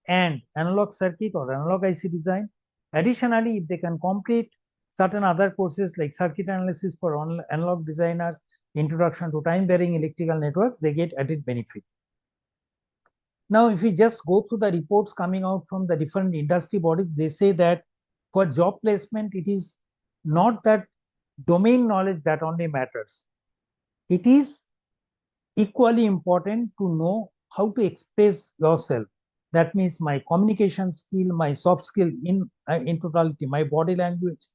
and analog circuit or analog IC design. Additionally, if they can complete certain other courses like circuit analysis for analog designers, introduction to time-varying electrical networks, they get added benefit. Now, if we just go through the reports coming out from the different industry bodies, they say that for job placement, it is not that domain knowledge that only matters. It is equally important to know how to express yourself. That means my communication skill, my soft skill in totality, my body language,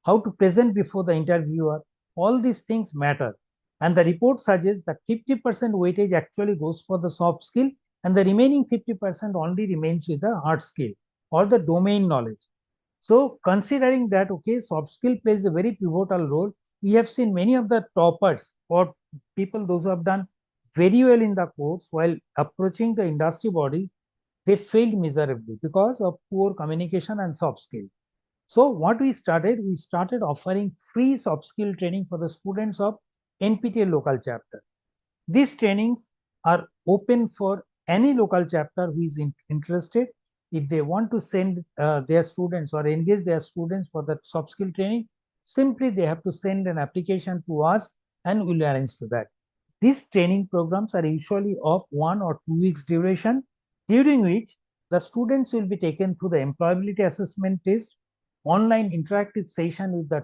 how to present before the interviewer, all these things matter. And the report suggests that 50% weightage actually goes for the soft skill and the remaining 50% only remains with the hard skill or the domain knowledge. So considering that, okay, soft skill plays a very pivotal role, we have seen many of the toppers or people, those who have done very well in the course while approaching the industry body, they failed miserably because of poor communication and soft skill. So what we started offering free soft skill training for the students of NPTEL local chapter. These trainings are open for any local chapter who is interested. If they want to send their students or engage their students for the soft skill training, simply they have to send an application to us and we'll arrange to that. These training programs are usually of 1 or 2 weeks duration, during which the students will be taken through the employability assessment test, online interactive session with the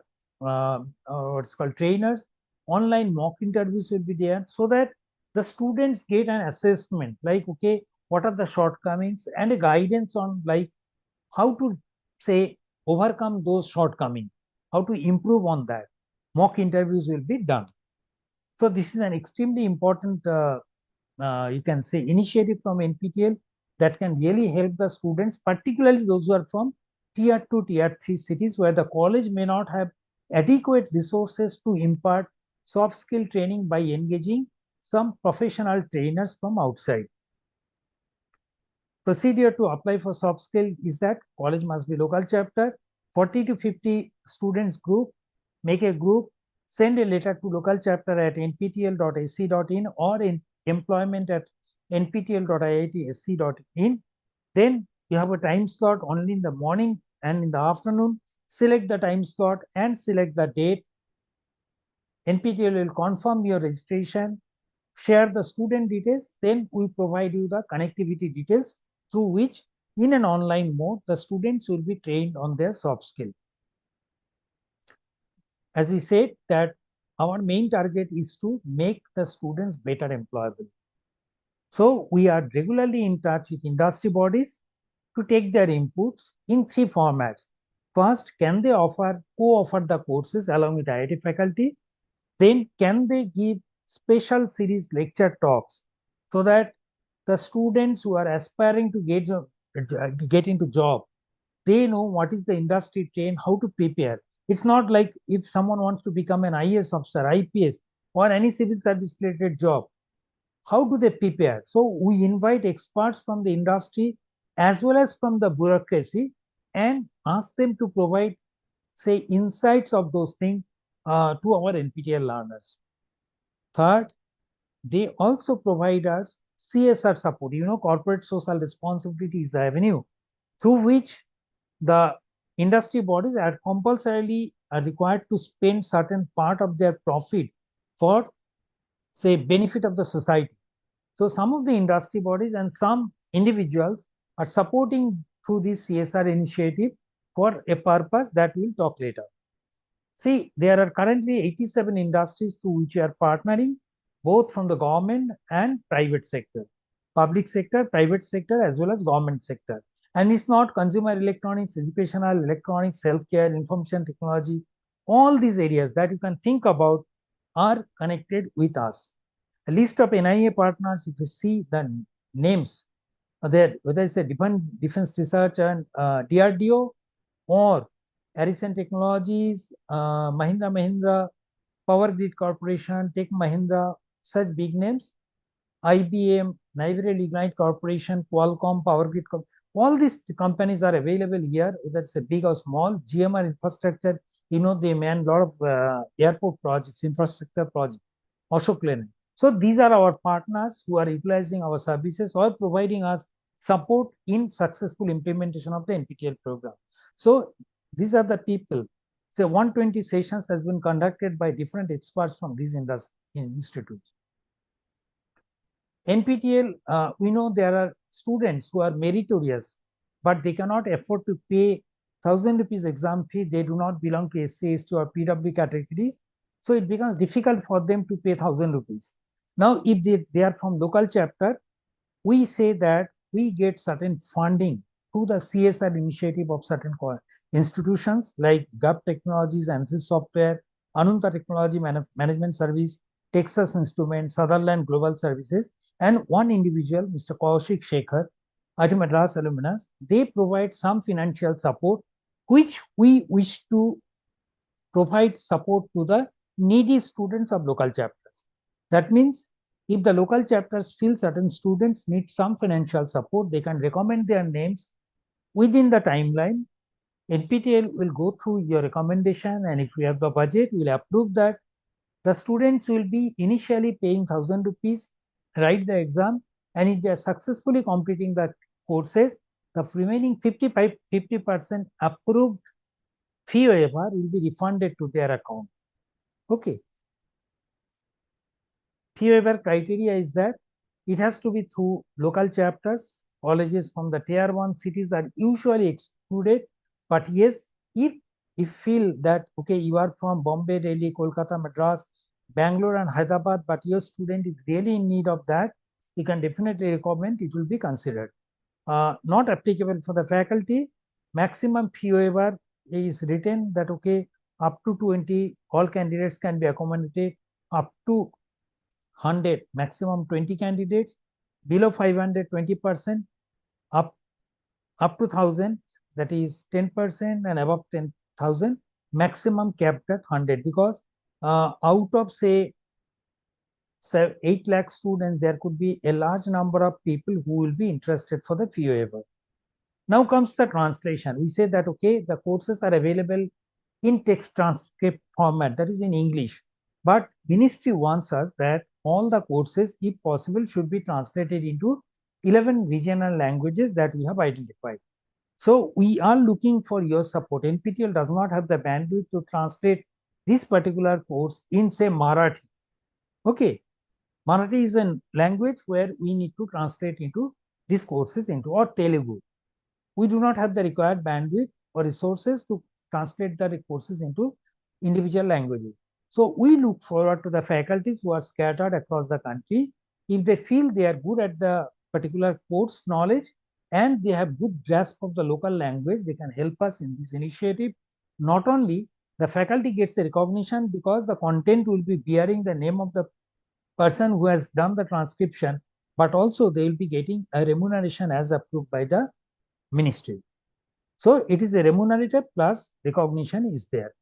what's called trainers, online mock interviews will be there, so that the students get an assessment like, okay, what are the shortcomings and a guidance on like how to say overcome those shortcomings, how to improve on that. Mock interviews will be done. So this is an extremely important, you can say, initiative from NPTEL that can really help the students, particularly those who are from tier 2, tier 3 cities where the college may not have adequate resources to impart soft skill training by engaging some professional trainers from outside. Procedure to apply for soft skill is that college must be local chapter, 40 to 50 students group, make a group, send a letter to local chapter at nptel.ac.in or in employment at nptel.iitsc.in. Then you have a time slot only in the morning and in the afternoon. Select the time slot and select the date. NPTEL will confirm your registration, share the student details, then we provide you the connectivity details through which in an online mode, the students will be trained on their soft skill. As we said that our main target is to make the students better employable. So we are regularly in touch with industry bodies to take their inputs in 3 formats. First, can they co-offer the courses along with IIT faculty? Then can they give special series lecture talks so that the students who are aspiring to get into job, they know what is the industry trend, how to prepare. It's not like if someone wants to become an IAS officer, IPS, or any civil service related job, how do they prepare? So we invite experts from the industry as well as from the bureaucracy and ask them to provide, say, insights of those things to our NPTEL learners. Third, they also provide us CSR support. Corporate social responsibility is the avenue through which the industry bodies are compulsorily required to spend certain part of their profit for, say, benefit of the society. So some of the industry bodies and some individuals are supporting through this CSR initiative for a purpose that we'll talk later. See, there are currently 87 industries through which we are partnering, both from the government and private sector, public sector, private sector, as well as government sector. And it's not consumer electronics, educational electronics, healthcare, information technology, all these areas that you can think about are connected with us. A list of NIA partners, if you see the names, there, whether it's a defense research and DRDO or Harrison Technologies, Mahindra, Power Grid Corporation, Tech Mahindra, such big names, IBM, Naval Lignite Corporation, Qualcomm, Power Grid, all these companies are available here, whether it's a big or small. GMR Infrastructure, they man a lot of airport projects, infrastructure projects, Ashok Leyland. So these are our partners who are utilizing our services or providing us support in successful implementation of the NPTEL program. So these are the people. So 120 sessions has been conducted by different experts from these institutes. NPTEL, we know there are students who are meritorious, but they cannot afford to pay 1,000 rupees exam fee. They do not belong to SC, ST or PW categories. So it becomes difficult for them to pay 1,000 rupees. Now, if they are from local chapter, we say that we get certain funding through the CSR initiative of certain institutions like Gov Technologies, ANSYS Software, Ananta Technology Management Service, Texas Instruments, Sutherland Global Services, and one individual, Mr. Kaushik Shekhar, IIT Madras alumnus. They provide some financial support, which we wish to provide support to the needy students of local chapters. That means if the local chapters feel certain students need some financial support, they can recommend their names within the timeline. NPTEL will go through your recommendation, and if we have the budget, we will approve that. The students will be initially paying 1,000 rupees, write the exam, and if they are successfully completing the courses, the remaining 50% approved fee waiver will be refunded to their account. Okay. Fee waiver criteria is that it has to be through local chapters. Colleges from the tier 1 cities are usually excluded. But yes, if you feel that, okay, you are from Bombay, Delhi, Kolkata, Madras, Bangalore and Hyderabad, but your student is really in need of that, you can definitely recommend, it will be considered. Not applicable for the faculty. Maximum fee waiver is written that, okay, up to 20, all candidates can be accommodated, up to 100, maximum 20 candidates, below 500, 20%, up to 1,000, that is 10%, and above 10,000, maximum capped at 100, because out of, say 8 lakh students, there could be a large number of people who will be interested for the fee waiver. Now comes the translation. We say that, okay, the courses are available in text transcript format, that is in English. But ministry wants us that all the courses, if possible, should be translated into 11 regional languages that we have identified. So we are looking for your support. NPTEL does not have the bandwidth to translate this particular course in, say, Marathi. Okay. Marathi is a language where we need to translate into these courses into, or Telugu. We do not have the required bandwidth or resources to translate the courses into individual languages. So we look forward to the faculties who are scattered across the country. If they feel they are good at the particular course knowledge and they have good grasp of the local language, they can help us in this initiative. Not only the faculty gets the recognition because the content will be bearing the name of the person who has done the transcription, but also they will be getting a remuneration as approved by the ministry. So it is a remunerative plus recognition is there.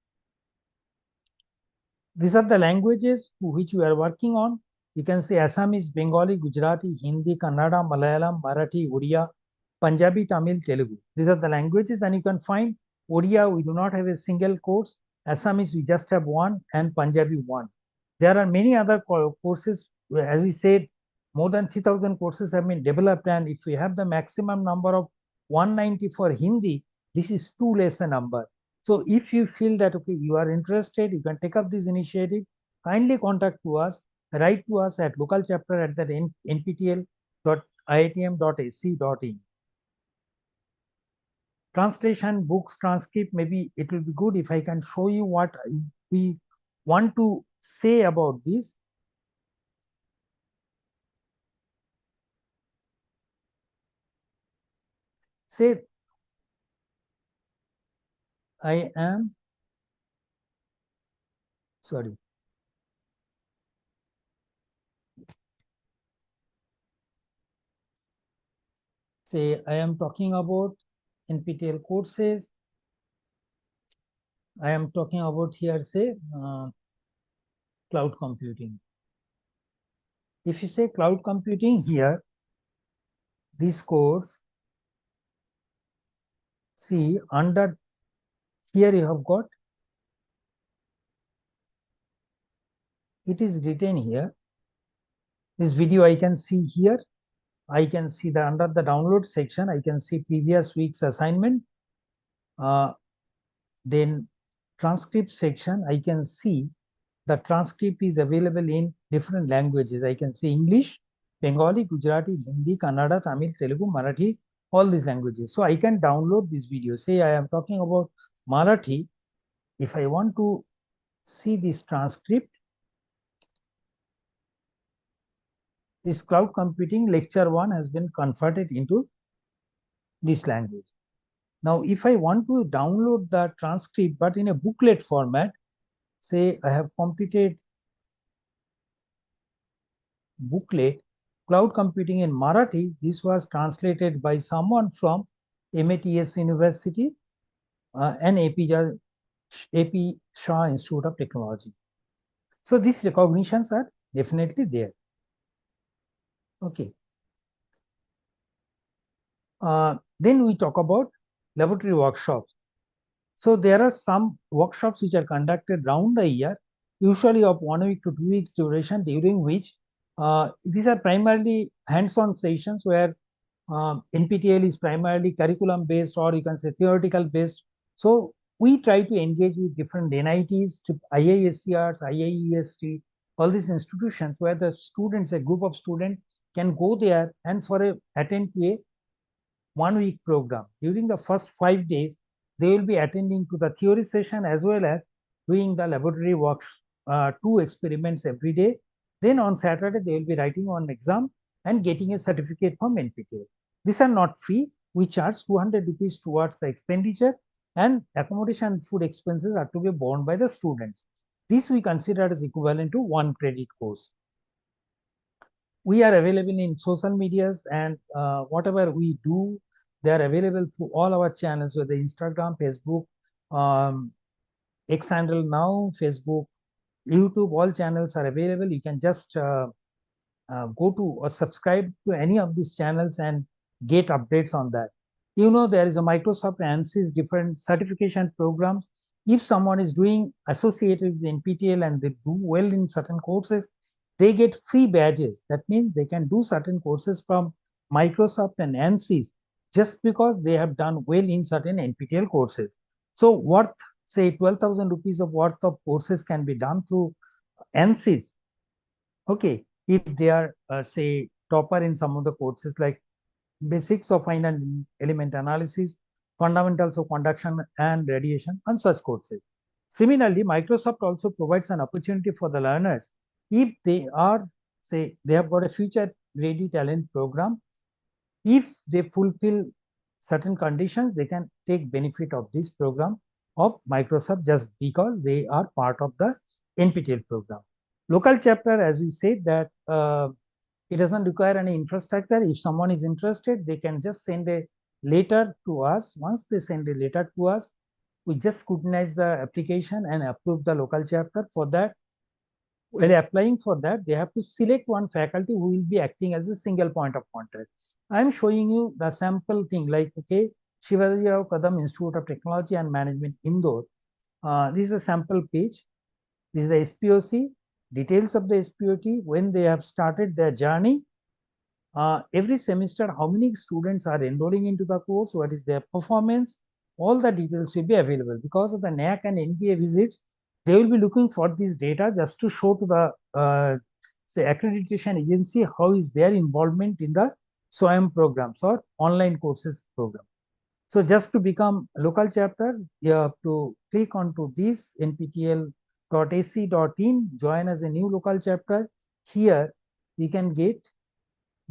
These are the languages which we are working on. You can say Assamese, Bengali, Gujarati, Hindi, Kannada, Malayalam, Marathi, Odia, Punjabi, Tamil, Telugu. These are the languages, and you can find Odia, we do not have a single course. Assamese, we just have one, and Punjabi one. There are many other courses. As we said, more than 3,000 courses have been developed, and if we have the maximum number of 190 for Hindi, this is too less a number. So if you feel that, okay, you are interested, you can take up this initiative, kindly contact to us, write to us at localchapter@nptel.iitm.ac.in. Translation, books, transcript, maybe it will be good if I can show you what we want to say about this. Say, I am, sorry. Say, I am talking about NPTEL courses. I am talking about here, say, cloud computing. If you say cloud computing here, this course, see under here you have got, it is written here. This video I can see here. I can see that under the download section, I can see previous week's assignment. Then transcript section, I can see the transcript is available in different languages. I can see English, Bengali, Gujarati, Hindi, Kannada, Tamil, Telugu, Marathi, all these languages. So I can download this video. Say I am talking about Marathi. If I want to see this transcript, this cloud computing lecture 1 has been converted into this language. Now, if I want to download the transcript, but in a booklet format, say I have completed booklet, cloud computing in Marathi, this was translated by someone from MATS University and AP Shah Institute of Technology. So these recognitions are definitely there. Okay. Then we talk about laboratory workshops. So there are some workshops which are conducted round the year, usually of 1 week to 2 weeks duration, during which these are primarily hands-on sessions where NPTEL is primarily curriculum based, or you can say theoretical based. So we try to engage with different NITs, IISCRs, IIEST, all these institutions where the students, a group of students can go there and attend to a 1 week program. During the first 5 days, they will be attending to the theory session as well as doing the laboratory works, 2 experiments every day. Then on Saturday, they will be writing on exam and getting a certificate from NPTEL. These are not free. We charge 200 rupees towards the expenditure, and accommodation and food expenses are to be borne by the students. This we consider as equivalent to 1 credit course. We are available in social medias, and whatever we do, they are available through all our channels, whether Instagram, Facebook, X handle now, Facebook, YouTube, all channels are available. You can just go to or subscribe to any of these channels and get updates on that. You know, there is a Microsoft ANSYS different certification programs. If someone is doing associated with NPTEL and they do well in certain courses, they get free badges. That means they can do certain courses from Microsoft and ANSYS just because they have done well in certain NPTEL courses. So worth, say 12,000 rupees of worth of courses can be done through ANSYS. Okay, if they are say topper in some of the courses like basics of finite element analysis, fundamentals of conduction and radiation, and such courses. Similarly, Microsoft also provides an opportunity for the learners if they are, say, they have got a future ready talent program. If they fulfill certain conditions, they can take benefit of this program of Microsoft just because they are part of the NPTEL program. Local chapter, as we said, that it doesn't require any infrastructure. If someone is interested, they can just send a letter to us. Once they send a letter to us, we just scrutinize the application and approve the local chapter. For that, when applying for that, they have to select one faculty who will be acting as a single point of contact. I am showing you the sample thing, like, okay, Shivaji Rao Kadam Institute of Technology and Management, Indore. This is a sample page. This is the SPOC, details of the SPOT, when they have started their journey, every semester, how many students are enrolling into the course, what is their performance, all the details will be available. Because of the NAC and NBA visits, they will be looking for this data just to show to the say accreditation agency how is their involvement in the SWAYAM programs or online courses program. So just to become a local chapter, you have to click onto this nptel.ac.in, join as a new local chapter. Here we can get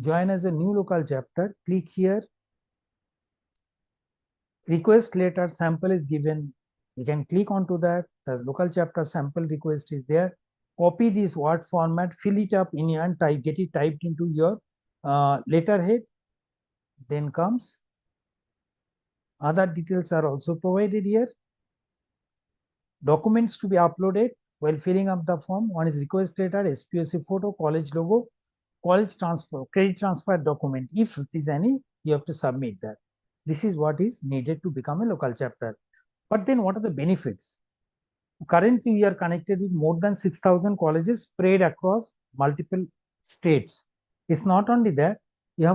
join as a new local chapter. Click here. Request letter sample is given. You can click onto that. The local chapter sample request is there. Copy this Word format, fill it up in and type, get it typed into your letterhead. Then comes other details are also provided here. Documents to be uploaded while filling up the form. One is request letter, SPOC photo, college logo, college transfer, credit transfer document. If it is any, you have to submit that. This is what is needed to become a local chapter. But then what are the benefits? Currently, we are connected with more than 6,000 colleges spread across multiple states. It's not only that, we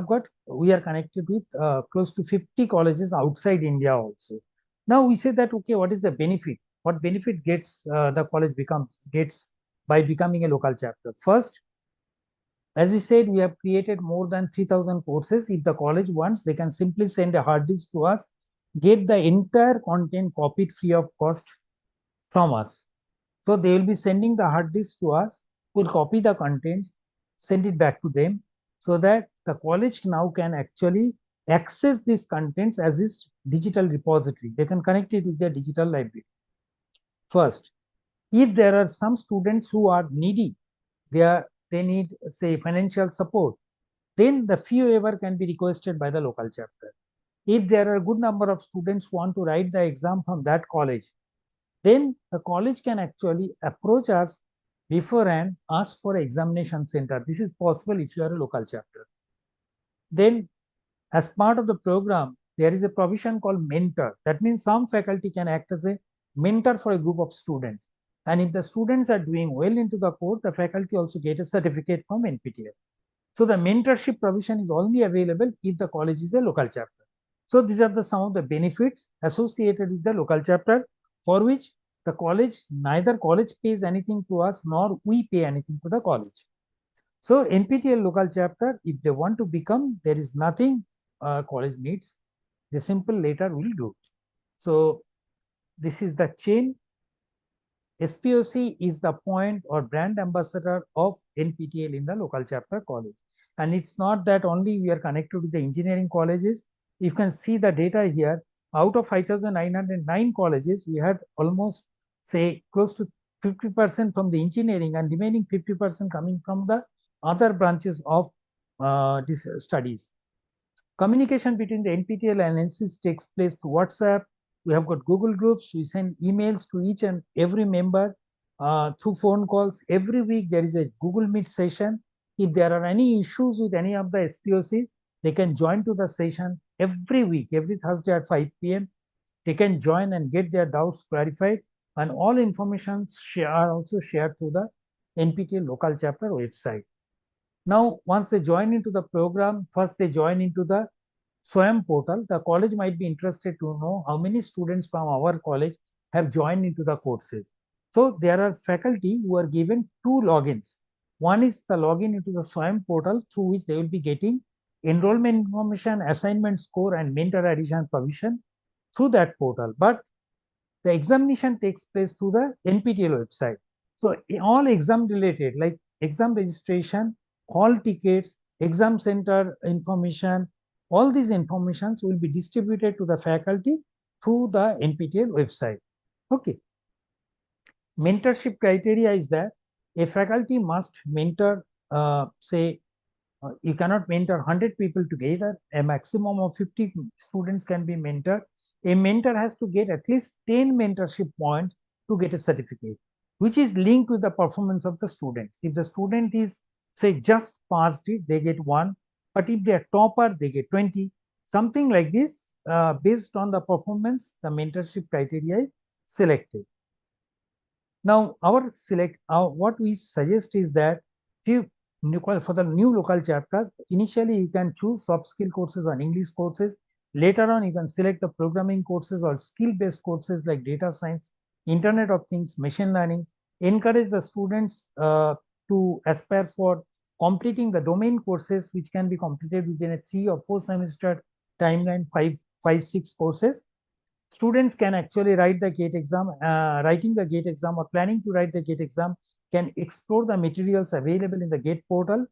are connected with close to 50 colleges outside India also. Now we say that, okay, what is the benefit? What benefit the college gets by becoming a local chapter? First, as we said, we have created more than 3,000 courses. If the college wants, they can simply send a hard disk to us, get the entire content copied free of cost from us. So they will be sending the hard disk to us, we'll copy the contents, send it back to them, so that the college now can actually access these contents as its digital repository. They can connect it with their digital library. First, if there are some students who are needy, they need, say, financial support, then the fee waiver can be requested by the local chapter. If there are a good number of students who want to write the exam from that college, then the college can actually approach us beforehand, ask for examination center. This is possible if you are a local chapter. Then, as part of the program, there is a provision called mentor. That means some faculty can act as a mentor for a group of students. And if the students are doing well into the course, the faculty also get a certificate from NPTEL. So the mentorship provision is only available if the college is a local chapter. So these are some of the benefits associated with the local chapter, for which neither college pays anything to us, nor we pay anything to the college. So NPTEL local chapter, if they want to become, there is nothing college needs. The simple letter will do. So this is the chain. SPOC is the point or brand ambassador of NPTEL in the local chapter college. And it's not that only we are connected with the engineering colleges. You can see the data here. Out of 5,909 colleges, we had almost, say, close to 50% from the engineering and remaining 50% coming from the other branches of these studies. Communication between the NPTEL and NCs takes place through WhatsApp. We have got Google Groups. We send emails to each and every member through phone calls. Every week, there is a Google Meet session. If there are any issues with any of the SPOCs, they can join to the session every week, every Thursday at 5 p.m. They can join and get their doubts clarified. And all information are also shared through the NPTEL local chapter website. Now, once they join into the program, first they join into the SWAYAM portal. The college might be interested to know how many students from our college have joined into the courses. So there are faculty who are given two logins. One is the login into the SWAYAM portal, through which they will be getting enrollment information, assignment score, and mentor addition provision through that portal. But the examination takes place through the NPTEL website. So all exam related, like exam registration, hall tickets, exam center information, all these informations will be distributed to the faculty through the NPTEL website. Okay. Mentorship criteria is that a faculty must mentor, you cannot mentor 100 people together. A maximum of 50 students can be mentored. A mentor has to get at least 10 mentorship points to get a certificate, which is linked with the performance of the student. If the student is, say, just passed it, they get 1. But if they are topper, they get 20. Something like this, based on the performance, the mentorship criteria is selected. Now, what we suggest is that for the new local chapters, initially you can choose soft skill courses or English courses. Later on, you can select the programming courses or skill-based courses like data science, Internet of Things, machine learning. Encourage the students to aspire for completing the domain courses, which can be completed within a 3 or 4 semester timeline, 6 courses. Students can actually write the GATE exam, writing the GATE exam or planning to write the GATE exam can explore the materials available in the GATE portal.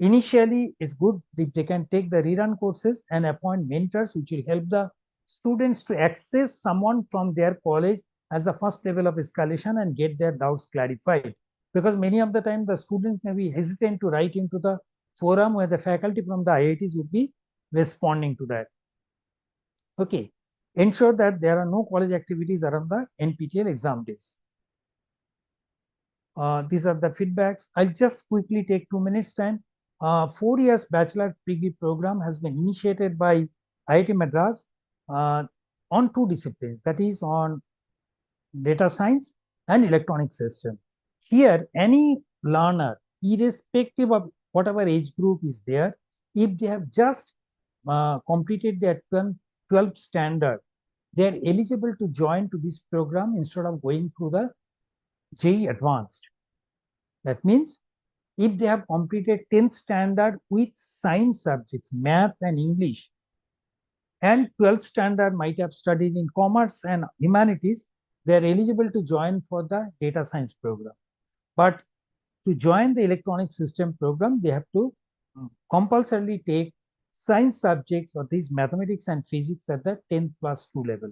Initially, it's good if they can take the rerun courses and appoint mentors, which will help the students to access someone from their college as the first level of escalation and get their doubts clarified. Because many of the time, the students may be hesitant to write into the forum where the faculty from the IITs would be responding to that. Okay. Ensure that there are no college activities around the NPTEL exam days. These are the feedbacks. I'll just quickly take 2 minutes time. 4 years bachelor degree program has been initiated by IIT Madras on 2 disciplines, that is on data science and electronic system. Here, any learner, irrespective of whatever age group is there, if they have just completed their 12th standard, they are eligible to join to this program instead of going through the JEE Advanced. That means if they have completed 10th standard with science subjects, math and English, and 12th standard might have studied in commerce and humanities, they are eligible to join for the data science program. But to join the electronic system program, they have to compulsorily take science subjects or these mathematics and physics at the 10+2 level.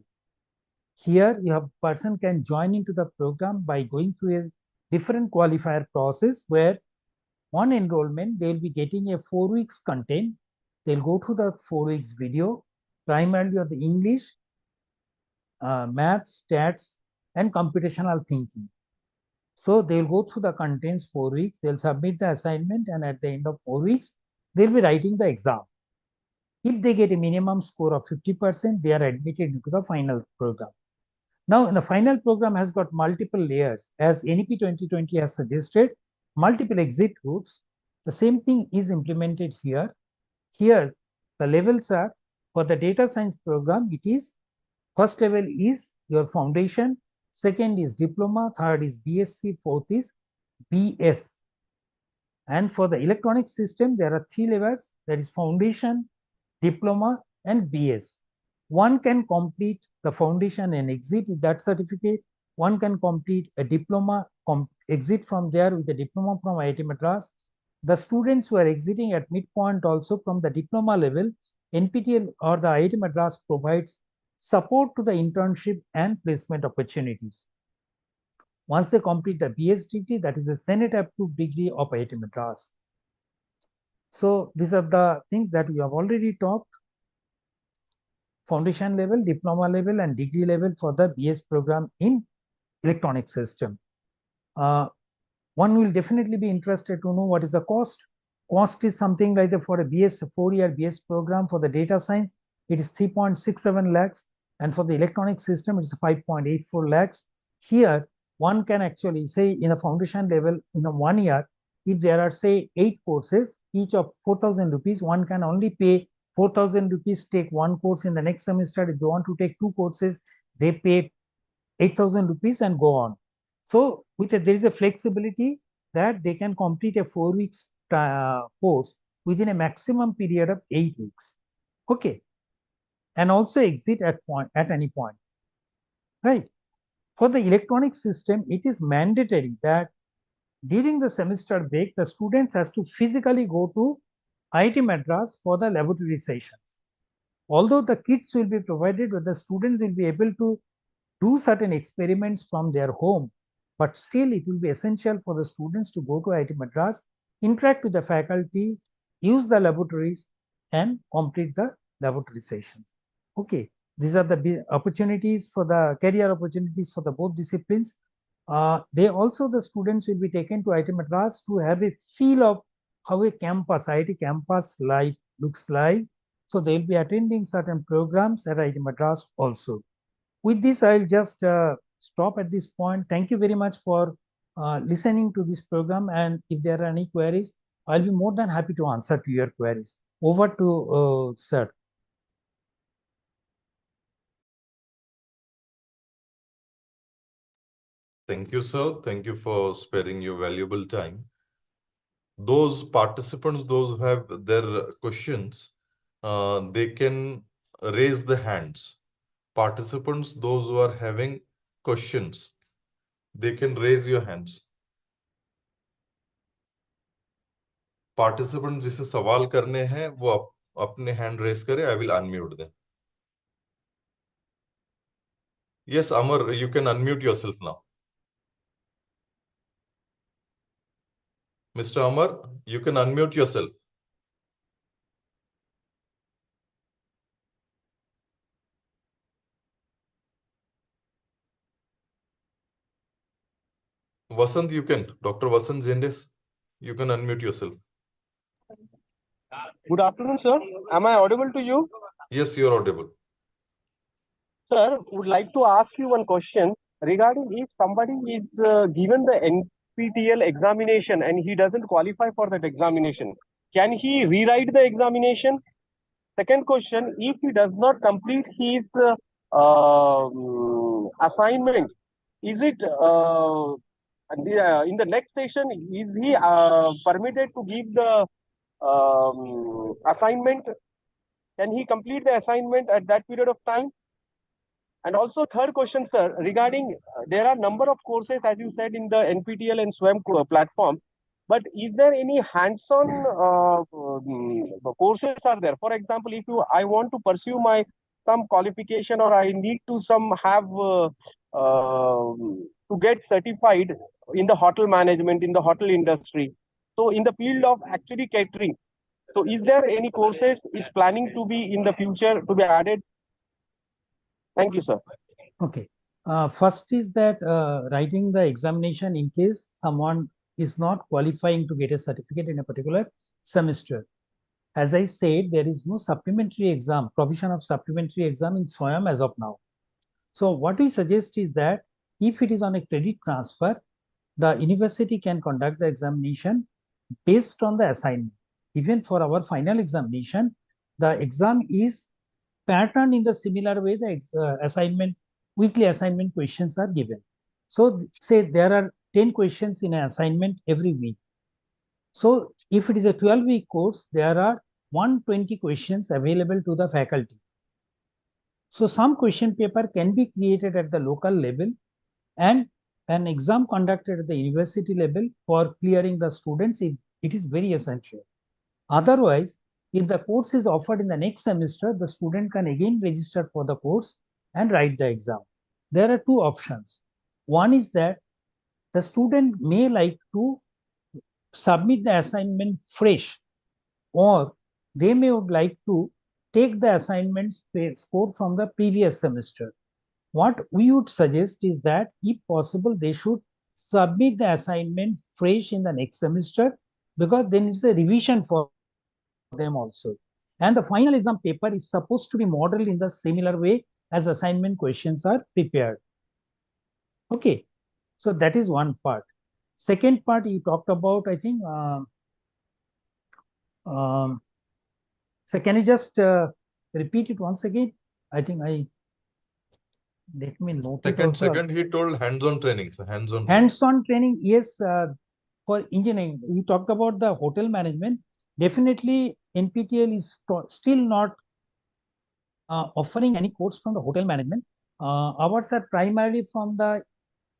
Here, your person can join into the program by going through a different qualifier process where on enrollment, they'll be getting a 4 weeks content. They'll go through the 4 weeks video, primarily of the English, math, stats, and computational thinking. So they'll go through the contents 4 weeks, they'll submit the assignment, and at the end of 4 weeks, they'll be writing the exam. If they get a minimum score of 50%, they are admitted into the final program. Now, the final program has got multiple layers. As NEP 2020 has suggested, multiple exit routes. The same thing is implemented here. Here, the levels are, for the data science program, it is, first level is your foundation, second is diploma, third is BSc, fourth is BS. And for the electronic system, there are 3 levels, that is foundation, diploma, and BS. One can complete the foundation and exit with that certificate. One can complete a diploma, exit from there with a diploma from IIT Madras. The students who are exiting at midpoint also from the diploma level, NPTEL or the IIT Madras provides support to the internship and placement opportunities. Once they complete the BS degree, that is a Senate approved degree of IIT Madras. So these are the things that we have already talked. Foundation level, diploma level, and degree level for the BS program in electronic system. One will definitely be interested to know what is the cost. Cost is something like for a BS, a 4-year BS program for the data science, it is 3.67 lakhs. And for the electronic system, it is 5.84 lakhs. Here, one can actually say in a foundation level, in a 1 year, if there are say 8 courses, each of 4,000 rupees, one can only pay 4,000 rupees, take 1 course in the next semester. If they want to take 2 courses, they pay 8,000 rupees and go on. So there is a flexibility that they can complete a 4 weeks course within a maximum period of 8 weeks. Okay. And also exit at any point. Right. For the electronic system, it is mandatory that during the semester break, the students has to physically go to IIT Madras for the laboratory sessions. Although the kits will be provided, but the students will be able to do certain experiments from their home but still it will be essential for the students to go to IIT Madras, interact with the faculty, use the laboratories, and complete the laboratory sessions. Okay, these are the opportunities for the career opportunities for the both disciplines. The students will be taken to IIT Madras to have a feel of how a campus, IIT campus life looks like. So they will be attending certain programs at IIT Madras also. With this, I'll just stop at this point. Thank you very much for listening to this program. And if there are any queries, I'll be more than happy to answer to your queries. Over to sir. Thank you, sir. Thank you for sparing your valuable time. Those participants, those who have their questions, they can raise the hands. Participants, those who are having questions, they can raise your hands. Participants जिसे सवाल करने हैं वो अपने hand raise करे. I will unmute them. Yes, Amar, you can unmute yourself now. Mr. Amar, you can unmute yourself. Vasant, you can. Dr. Vasant Zendes, you can unmute yourself. Good afternoon, sir. Am I audible to you? Yes, you are audible. Sir, would like to ask you one question regarding if somebody is given the NPTEL examination and he doesn't qualify for that examination, can he rewrite the examination? Second question, if he does not complete his assignment, is it in the next session, is he permitted to give the assignment? Can he complete the assignment at that period of time? And also third question, sir, regarding there are number of courses, as you said, in the NPTEL and SWAYAM platform, but is there any hands-on courses are there? For example, if I want to pursue my some qualification or I need to have to get certified in the hotel management, in the hotel industry. So in the field of actually catering, so is there any courses is planning to be in the future to be added? Thank you, sir. Okay. First is that writing the examination in case someone is not qualifying to get a certificate in a particular semester. As I said, there is no supplementary exam, provision of supplementary exam in SWAYAM as of now. So what we suggest is that if it is on a credit transfer, the university can conduct the examination based on the assignment. Even for our final examination, the exam is patterned in the similar way the weekly assignment questions are given. So say there are 10 questions in an assignment every week. So if it is a 12-week course, there are 120 questions available to the faculty. So some question paper can be created at the local level and an exam conducted at the university level for clearing the students. It is very essential. Otherwise, if the course is offered in the next semester, the student can again register for the course and write the exam. There are two options. One is that the student may like to submit the assignment fresh, or they may would like to take the assignments score from the previous semester. What we would suggest is that if possible, they should submit the assignment fresh in the next semester, because then it's a revision for them also. And the final exam paper is supposed to be modeled in the similar way as assignment questions are prepared. Okay, so that is one part. Second part you talked about, I think. So can you just repeat it once again? I think let me note it also. Second, he told hands-on training. Hands-on training, yes. For engineering, you talked about the hotel management. Definitely, NPTEL is still not offering any course from the hotel management. Ours are primarily from the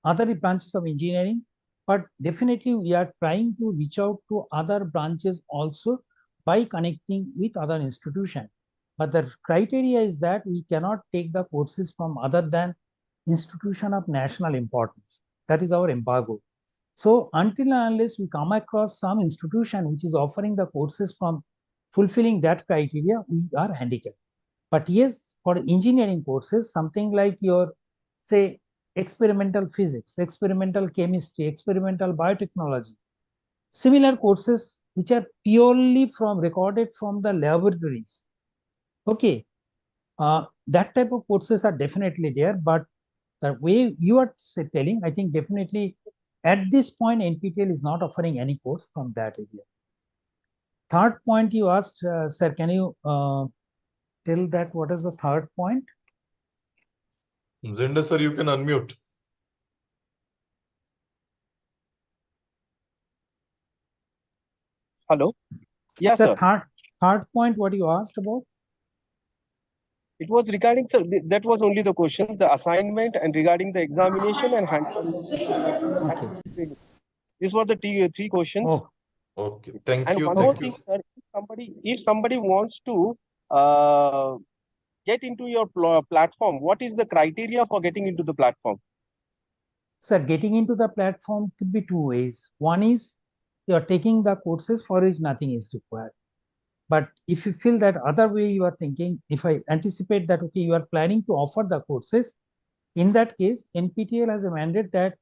other branches of engineering, but definitely we are trying to reach out to other branches also by connecting with other institutions. But the criteria is that we cannot take the courses from other than institution of national importance. That is our embargo. So until and unless we come across some institution which is offering the courses from fulfilling that criteria, we are handicapped. But yes, for engineering courses, something like your, say, experimental physics, experimental chemistry, experimental biotechnology, similar courses which are purely from recorded from the laboratories. Okay, that type of courses are definitely there, but the way you are telling, I think definitely at this point, NPTEL is not offering any course from that area. Third point you asked, sir, can you tell that what is the third point? Zinder sir, you can unmute. Hello. Yes, Sir, sir. third point, what you asked about? It was regarding, sir, that was only the question, the assignment and regarding the examination and Okay. These were the three questions. Oh, Okay, thank And you. one Thank more you. thing, sir, if somebody wants to get into your platform, what is the criteria for getting into the platform? sir, getting into the platform could be two ways. One is you are taking the courses for which nothing is required. But if you feel that other way you are thinking, if I anticipate that, okay, you are planning to offer the courses, in that case, NPTEL has a mandate that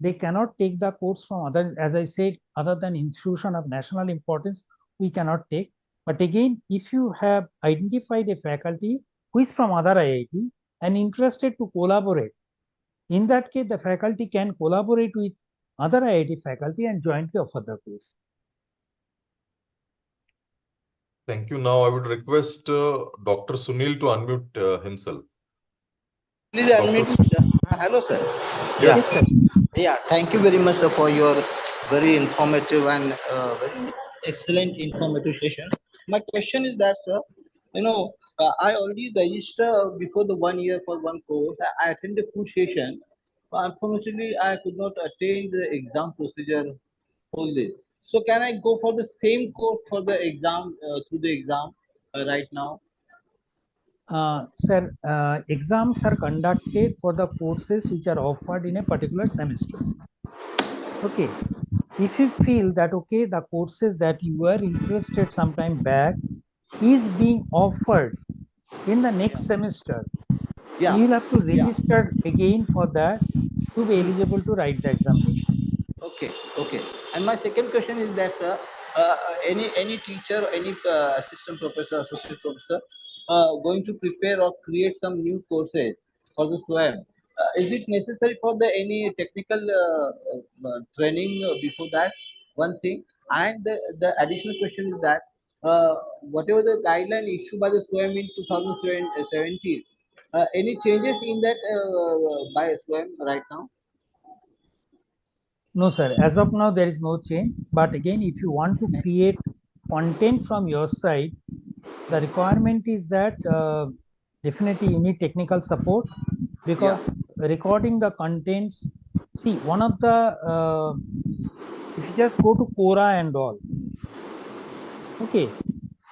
they cannot take the course from other, as I said, other than institution of national importance, we cannot take. But again, if you have identified a faculty who is from other IIT and interested to collaborate, in that case, the faculty can collaborate with other IIT faculty and jointly offer the course. Thank you. Now I would request Dr. Sunil to unmute himself. Please Dr. unmute, sir. Hello, sir. Yes. Yes, sir. Yeah. Thank you very much, sir, for your very informative and very excellent informative session. My question is that, sir, I already registered before the 1 year for one course. I attended 2 sessions. But unfortunately, I could not attain the exam procedure wholly. So, can I go for the same course for the exam through the exam right now? Sir, exams are conducted for the courses which are offered in a particular semester. Okay. If you feel that, okay, the courses that you were interested sometime back is being offered in the next semester, Yeah. you will have to Yeah. register again for that to be eligible to write the examination. Okay, okay. And my second question is that, sir, any teacher, any assistant professor, associate professor, going to prepare or create some new courses for the SWAYAM, is it necessary for the any technical training before that? One thing, and the additional question is that whatever the guideline issued by the SWAYAM in 2017, any changes in that by SWAYAM right now? No, sir. As of now, there is no change. But again, if you want to create content from your side, the requirement is that definitely you need technical support, because recording the contents, see, one of the, if you just go to Quora and all, okay,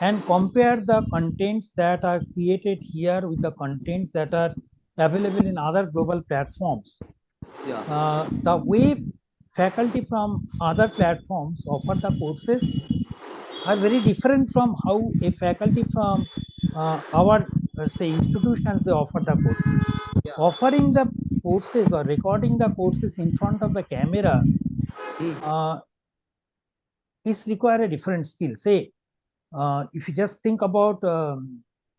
and compare the contents that are created here with the contents that are available in other global platforms. The way faculty from other platforms offer the courses are very different from how a faculty from our say institutions they offer the courses. Offering the courses or recording the courses in front of the camera is require a different skill. Say, if you just think about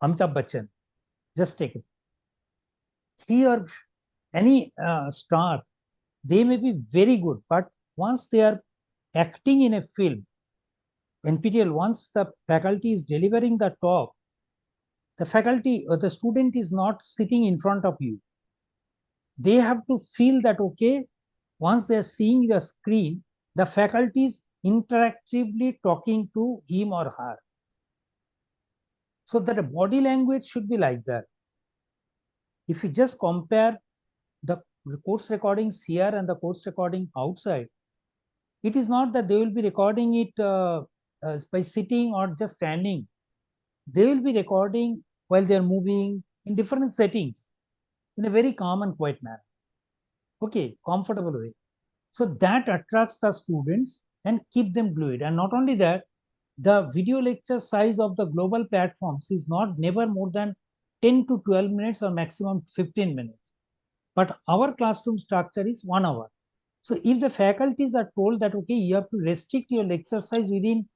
Amitabh Bachchan, just take it. He or any star, they may be very good, but once they are acting in a film, NPTEL, once the faculty is delivering the talk, the faculty or the student is not sitting in front of you. They have to feel that, okay, once they are seeing the screen, the faculty is interactively talking to him or her. So that the body language should be like that. If you just compare the course recordings here and the course recording outside, it is not that they will be recording it by sitting or just standing. They will be recording while they are moving in different settings in a very calm and quiet manner. okay, comfortable way. So that attracts the students and keep them glued. And not only that, the video lecture size of the global platforms is not never more than 10 to 12 minutes or maximum 15 minutes. But our classroom structure is 1 hour. So if the faculties are told that, okay, you have to restrict your lecture size within,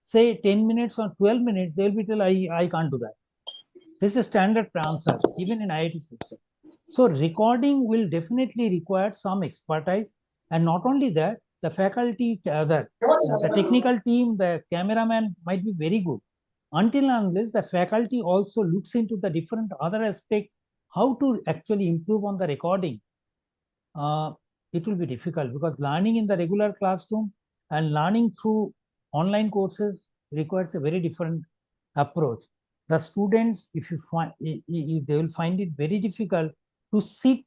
say, 10 minutes or 12 minutes, they'll be told, I can't do that. This is a standard answer, even in IIT system. So recording will definitely require some expertise. And not only that, the faculty, the technical team, the cameraman might be very good. Until and unless the faculty also looks into the different other aspects, how to actually improve on the recording, it will be difficult, because learning in the regular classroom and learning through online courses requires a very different approach. The students, if they will find it very difficult to sit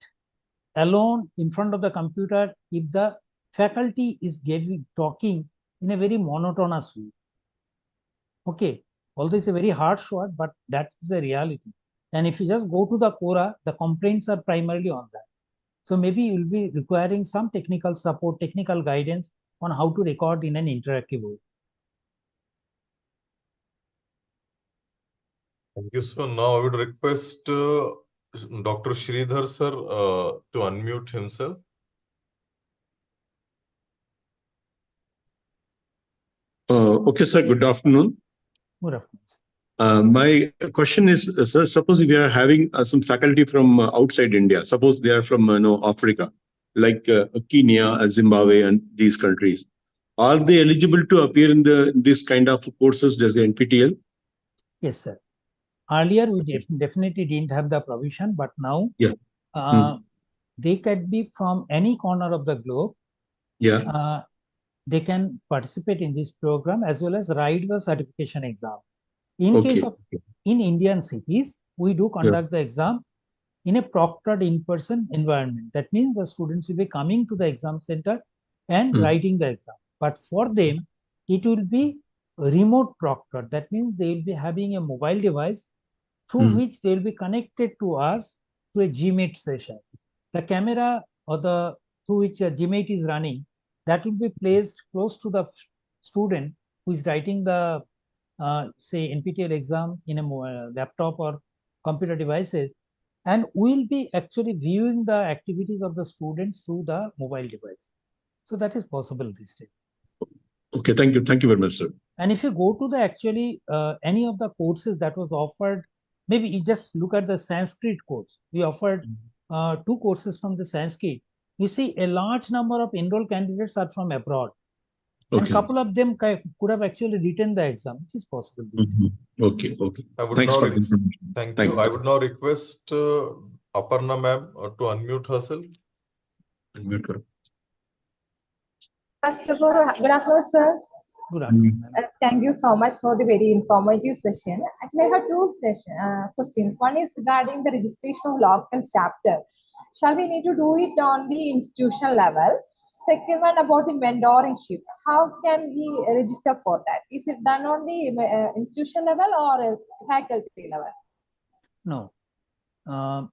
alone in front of the computer if the faculty is talking in a very monotonous way. Okay, although it's a very harsh word, but that is the reality. And if you just go to the Quora, the complaints are primarily on that. So maybe you'll be requiring some technical support, technical guidance on how to record in an interactive way. Thank you, sir. Now I would request Dr. Sridhar sir to unmute himself. Okay, sir. Good afternoon. Good afternoon. My question is, sir, suppose we are having some faculty from outside India. Suppose they are from Africa, like Kenya, Zimbabwe, and these countries. Are they eligible to appear in this kind of courses as NPTEL? Yes, sir. Earlier, we definitely didn't have the provision, but now they can be from any corner of the globe. Yeah. They can participate in this program as well as write the certification exam. In case of in Indian cities, we do conduct the exam in a proctored in-person environment. That means the students will be coming to the exam center and writing the exam. But for them, it will be remote proctored. That means they will be having a mobile device through which they will be connected to us to a Gmeet session. The camera or the through which a Gmeet is running, that will be placed close to the student who is writing the say NPTEL exam in a laptop or computer devices, and we'll be actually viewing the activities of the students through the mobile device. So that is possible these days. Okay, thank you. Thank you very much, sir. And if you go to the actually any of the courses that was offered, maybe you just look at the Sanskrit course. We offered 2 courses from the Sanskrit. You see a large number of enrolled candidates are from abroad. And a couple of them could have actually written the exam, which is possible. Okay, okay. Thanks for the information. Thank you. I would now request Aparna ma'am to unmute herself. Unmute her. First of all, good afternoon, sir. Good afternoon. Thank you so much for the very informative session. Actually, I have 2 questions. One is regarding the registration of local chapter. Shall we need to do it on the institutional level? Second one about the mentorship. How can we register for that? Is it done on the institution level or faculty level? No.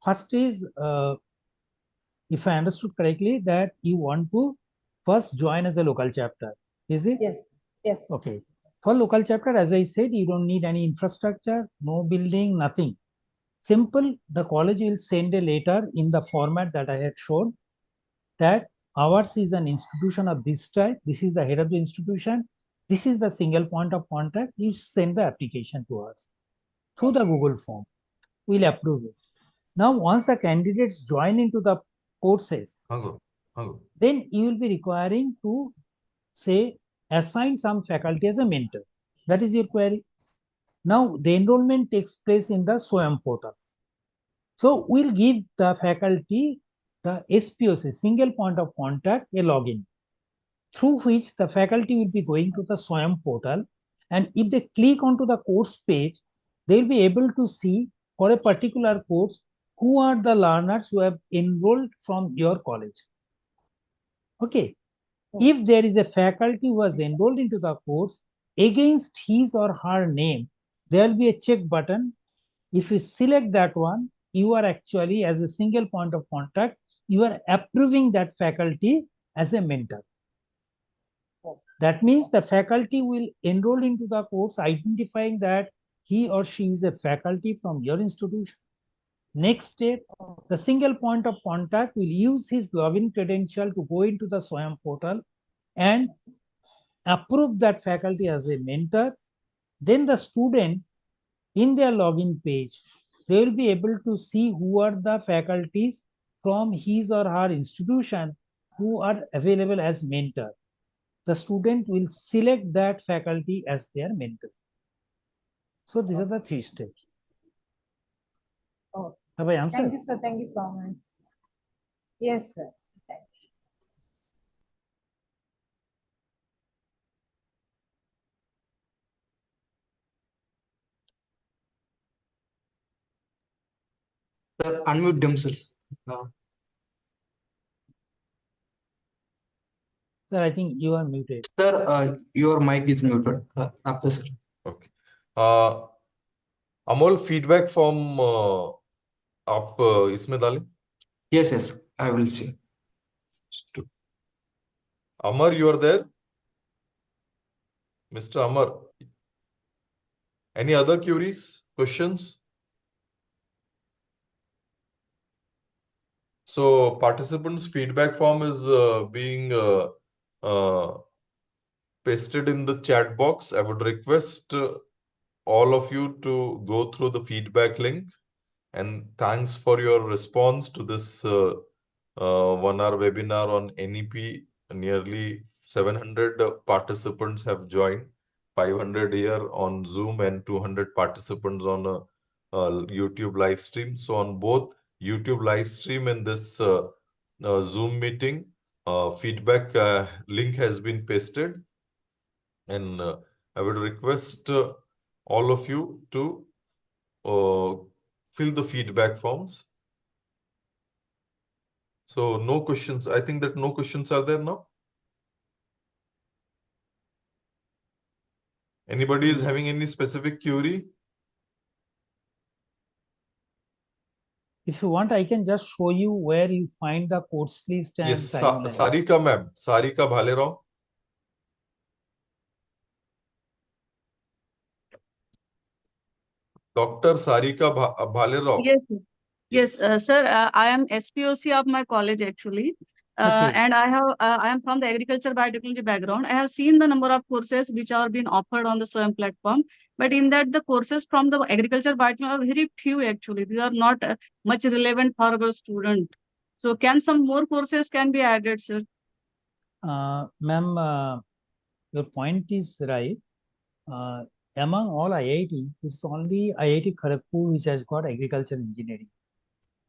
First is, if I understood correctly, that you want to first join as a local chapter. Is it? Yes. Yes. Okay. For local chapter, as I said, you don't need any infrastructure, no building, nothing. Simple, the college will send a letter in the format that I had shown, that ours is an institution of this type. This is the head of the institution. This is the single point of contact. You send the application to us through the Google form. We'll approve it. Now, once the candidates join into the courses, then you will be requiring to, say, assign some faculty as a mentor. That is your query. Now, the enrollment takes place in the SWAYAM portal. So, we'll give the faculty the SPOC, single point of contact, a login, through which the faculty will be going to the SWAYAM portal. And if they click onto the course page, they will be able to see for a particular course who are the learners who have enrolled from your college. Okay. If there is a faculty who has enrolled into the course, against his or her name, there will be a check button. If you select that one, you are actually, as a single point of contact, you are approving that faculty as a mentor. That means the faculty will enroll into the course identifying that he or she is a faculty from your institution. Next step, the single point of contact will use his login credential to go into the SWAYAM portal and approve that faculty as a mentor. Then the student in their login page, they will be able to see who are the faculties from his or her institution who are available as mentor. The student will select that faculty as their mentor. So these are the 3 steps. Oh, have I answered? Thank you, sir. Thank you so much. Yes, sir. Sir, unmute themselves. Sir, I think you are muted. Sir, your mic is muted. After sir. Okay. Amol feedback form आप इसमें डालें. Yes, yes, I will see. Amar, you are there? Mr. Amar. Any other queries, questions? So participants' feedback form is being pasted in the chat box. I would request all of you to go through the feedback link, and thanks for your response to this 1-hour webinar on NEP. Nearly 700 participants have joined, 500 here on Zoom and 200 participants on a YouTube live stream. So on both YouTube live stream and this Zoom meeting, feedback link has been pasted, and I would request all of you to fill the feedback forms. So no questions. I think that no questions are there now. Anybody is having any specific query? If you want, I can just show you where you find the course list and Yes, timeline. Sarika ma'am, Sarika Bhalerao. Dr. Sarika Bhalerao. Yes, sir. Yes. Yes, sir. I am SPOC of my college actually, Okay. and I am from the agriculture biotechnology background. I have seen the number of courses which are being offered on the SWAYAM platform, but in that the courses from the agriculture biotechnology are very few actually. These are not much relevant for our student. So, can some more courses can be added, sir? Ma'am, your point is right. Among all IITs, it's only IIT Kharagpur which has got agriculture engineering.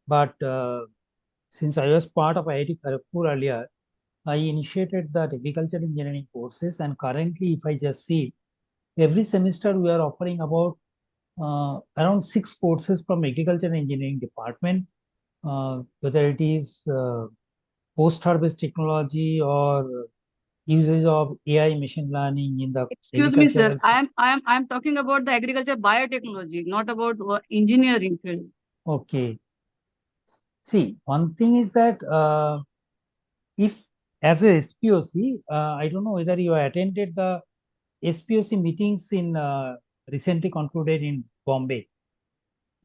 But since I was part of IIT Kharagpur earlier, I initiated the agriculture engineering courses, and currently, if I just see, every semester we are offering about around 6 courses from agriculture engineering department, whether it is post-harvest technology or usage of AI machine learning in the Excuse me, sir. agricultural. I am talking about the agriculture biotechnology, not about engineering field. Okay. See, one thing is that if as a SPOC, I don't know whether you attended the SPOC meetings in recently concluded in Bombay,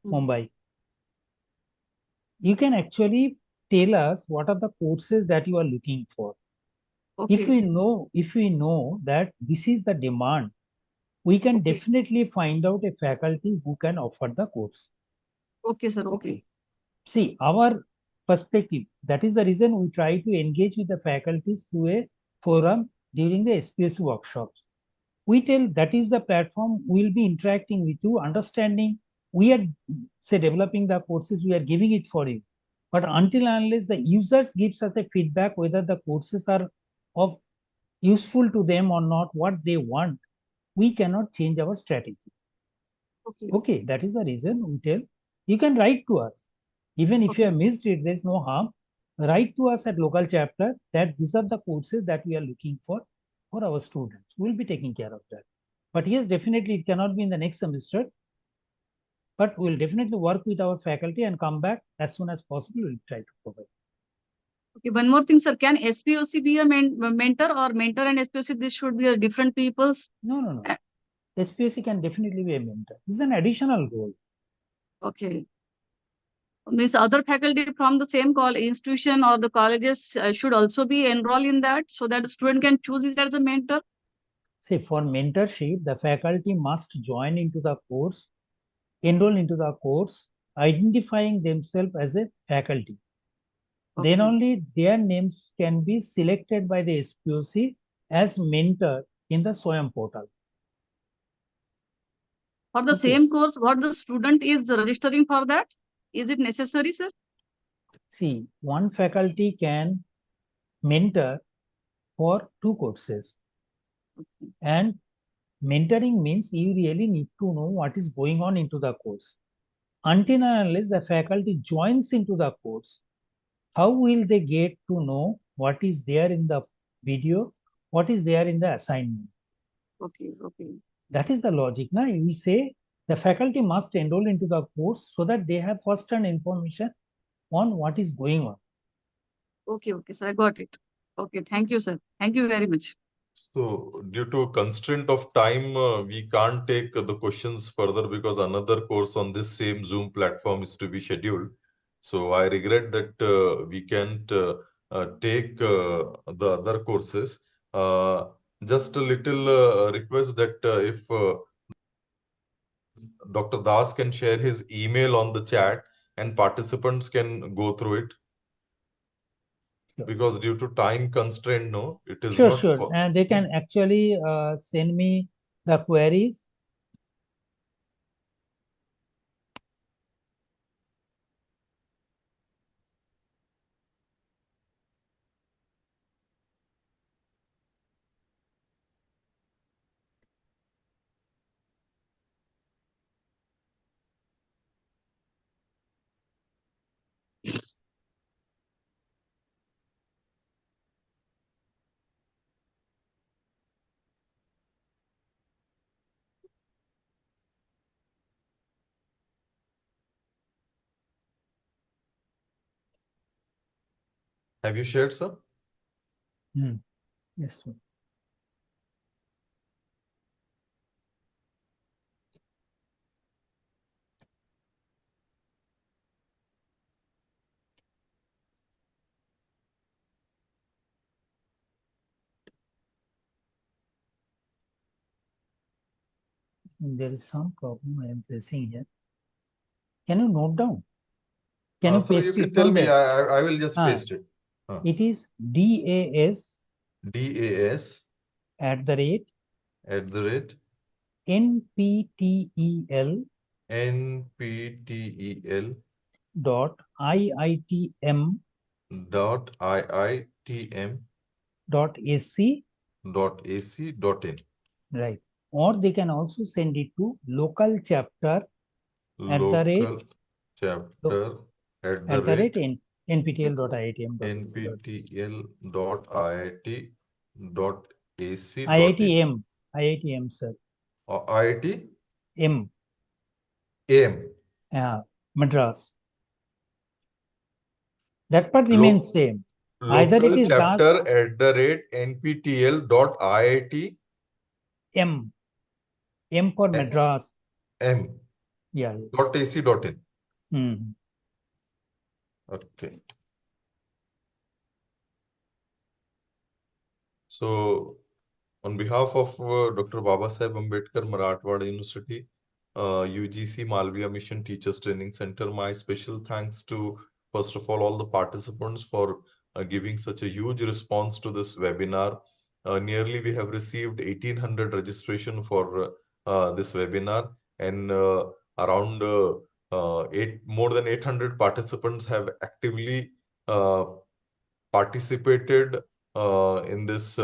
Mumbai. You can actually tell us what are the courses that you are looking for. Okay. If we know that this is the demand, we can Okay. definitely find out a faculty who can offer the course. Okay, sir. Okay. See, our perspective, that is the reason we try to engage with the faculties through a forum during the SPSC workshops. We tell that is the platform we will be interacting with you, understanding we are, say, developing the courses, we are giving it for you. But until and unless the users gives us a feedback whether the courses are of useful to them or not, what they want, we cannot change our strategy. Okay. Okay, that is the reason we tell you can write to us. Even if you have missed it, there is no harm. Write to us at local chapter that these are the courses that we are looking for our students. We'll be taking care of that. But yes, definitely it cannot be in the next semester. But we'll definitely work with our faculty and come back as soon as possible. We'll try to provide. Okay, one more thing, sir. Can SPOC be a mentor, or mentor and SPOC, this should be a different people's? No. SPOC can definitely be a mentor. This is an additional role. Okay. Means other faculty from the same institution or the colleges should also be enrolled in that, so that the student can choose it as a mentor? See, for mentorship, the faculty must join into the course, enroll into the course, identifying themselves as a faculty. Okay. Then only their names can be selected by the SPOC as mentor in the SWAYAM portal. For the Okay. same course, what the student is registering for that? Is it necessary, sir? See, one faculty can mentor for 2 courses. Okay. And mentoring means you really need to know what is going on into the course. Until and unless the faculty joins into the course, how will they get to know what is there in the video, what is there in the assignment? Okay. That is the logic. Now, we say the faculty must enroll into the course so that they have first-hand information on what is going on. Okay, sir, I got it. Okay, thank you, sir. Thank you very much. So, due to constraint of time, we can't take the questions further because another course on this same Zoom platform is to be scheduled. So, I regret that we can't take the other courses. Just a little request that if Dr. Das can share his email on the chat and participants can go through it. Sure. Because due to time constraint, no, it is Sure, not. sure. And they can actually send me the queries. Have you shared, sir? Yes, sir. There is some problem I am facing here. Can you note down? Can you So paste you can it tell down me, there? I will just paste it. It is DAS at the rate NPTEL dot IITM .ac .ac.in. Right. Or they can also send it to local chapter Local chapter at the rate nptel.iitm.ac. nptel.iit.ac. IITM, sir. IIT M. AM. Madras. That part remains same. Either it Local is chapter at the rate nptel.iit. M for Madras. M. Yeah. .ac.in. Okay. So, on behalf of Dr. Babasaheb Ambedkar, Marathwada University, UGC Malviya Mission Teachers Training Center, my special thanks to, first of all the participants for giving such a huge response to this webinar. Nearly we have received 1800 registration for this webinar, and around more than 800 participants have actively participated in this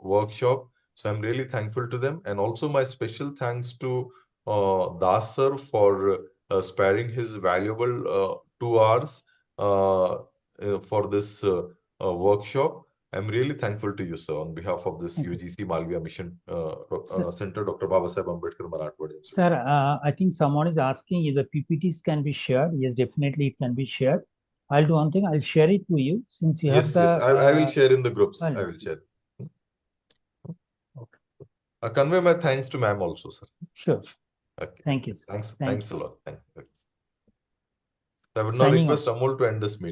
workshop. So I'm really thankful to them. And also my special thanks to Das sir for sparing his valuable 2 hours for this workshop. I'm really thankful to you, sir, on behalf of this UGC Malviya Mission Center, Dr. Babasaheb Ambedkar, Marathwada. Sir, I think someone is asking if the PPTs can be shared. Yes, definitely it can be shared. I'll do one thing. I'll share it to you since you Yes, have yes. the. I will share in the groups. I'll- I will share. Okay. Convey my thanks to ma'am also, sir. Sure. Okay. Thank you. Thanks. Thank Thanks you. a lot. Thank you. I would now Signing request Amol to end this meeting.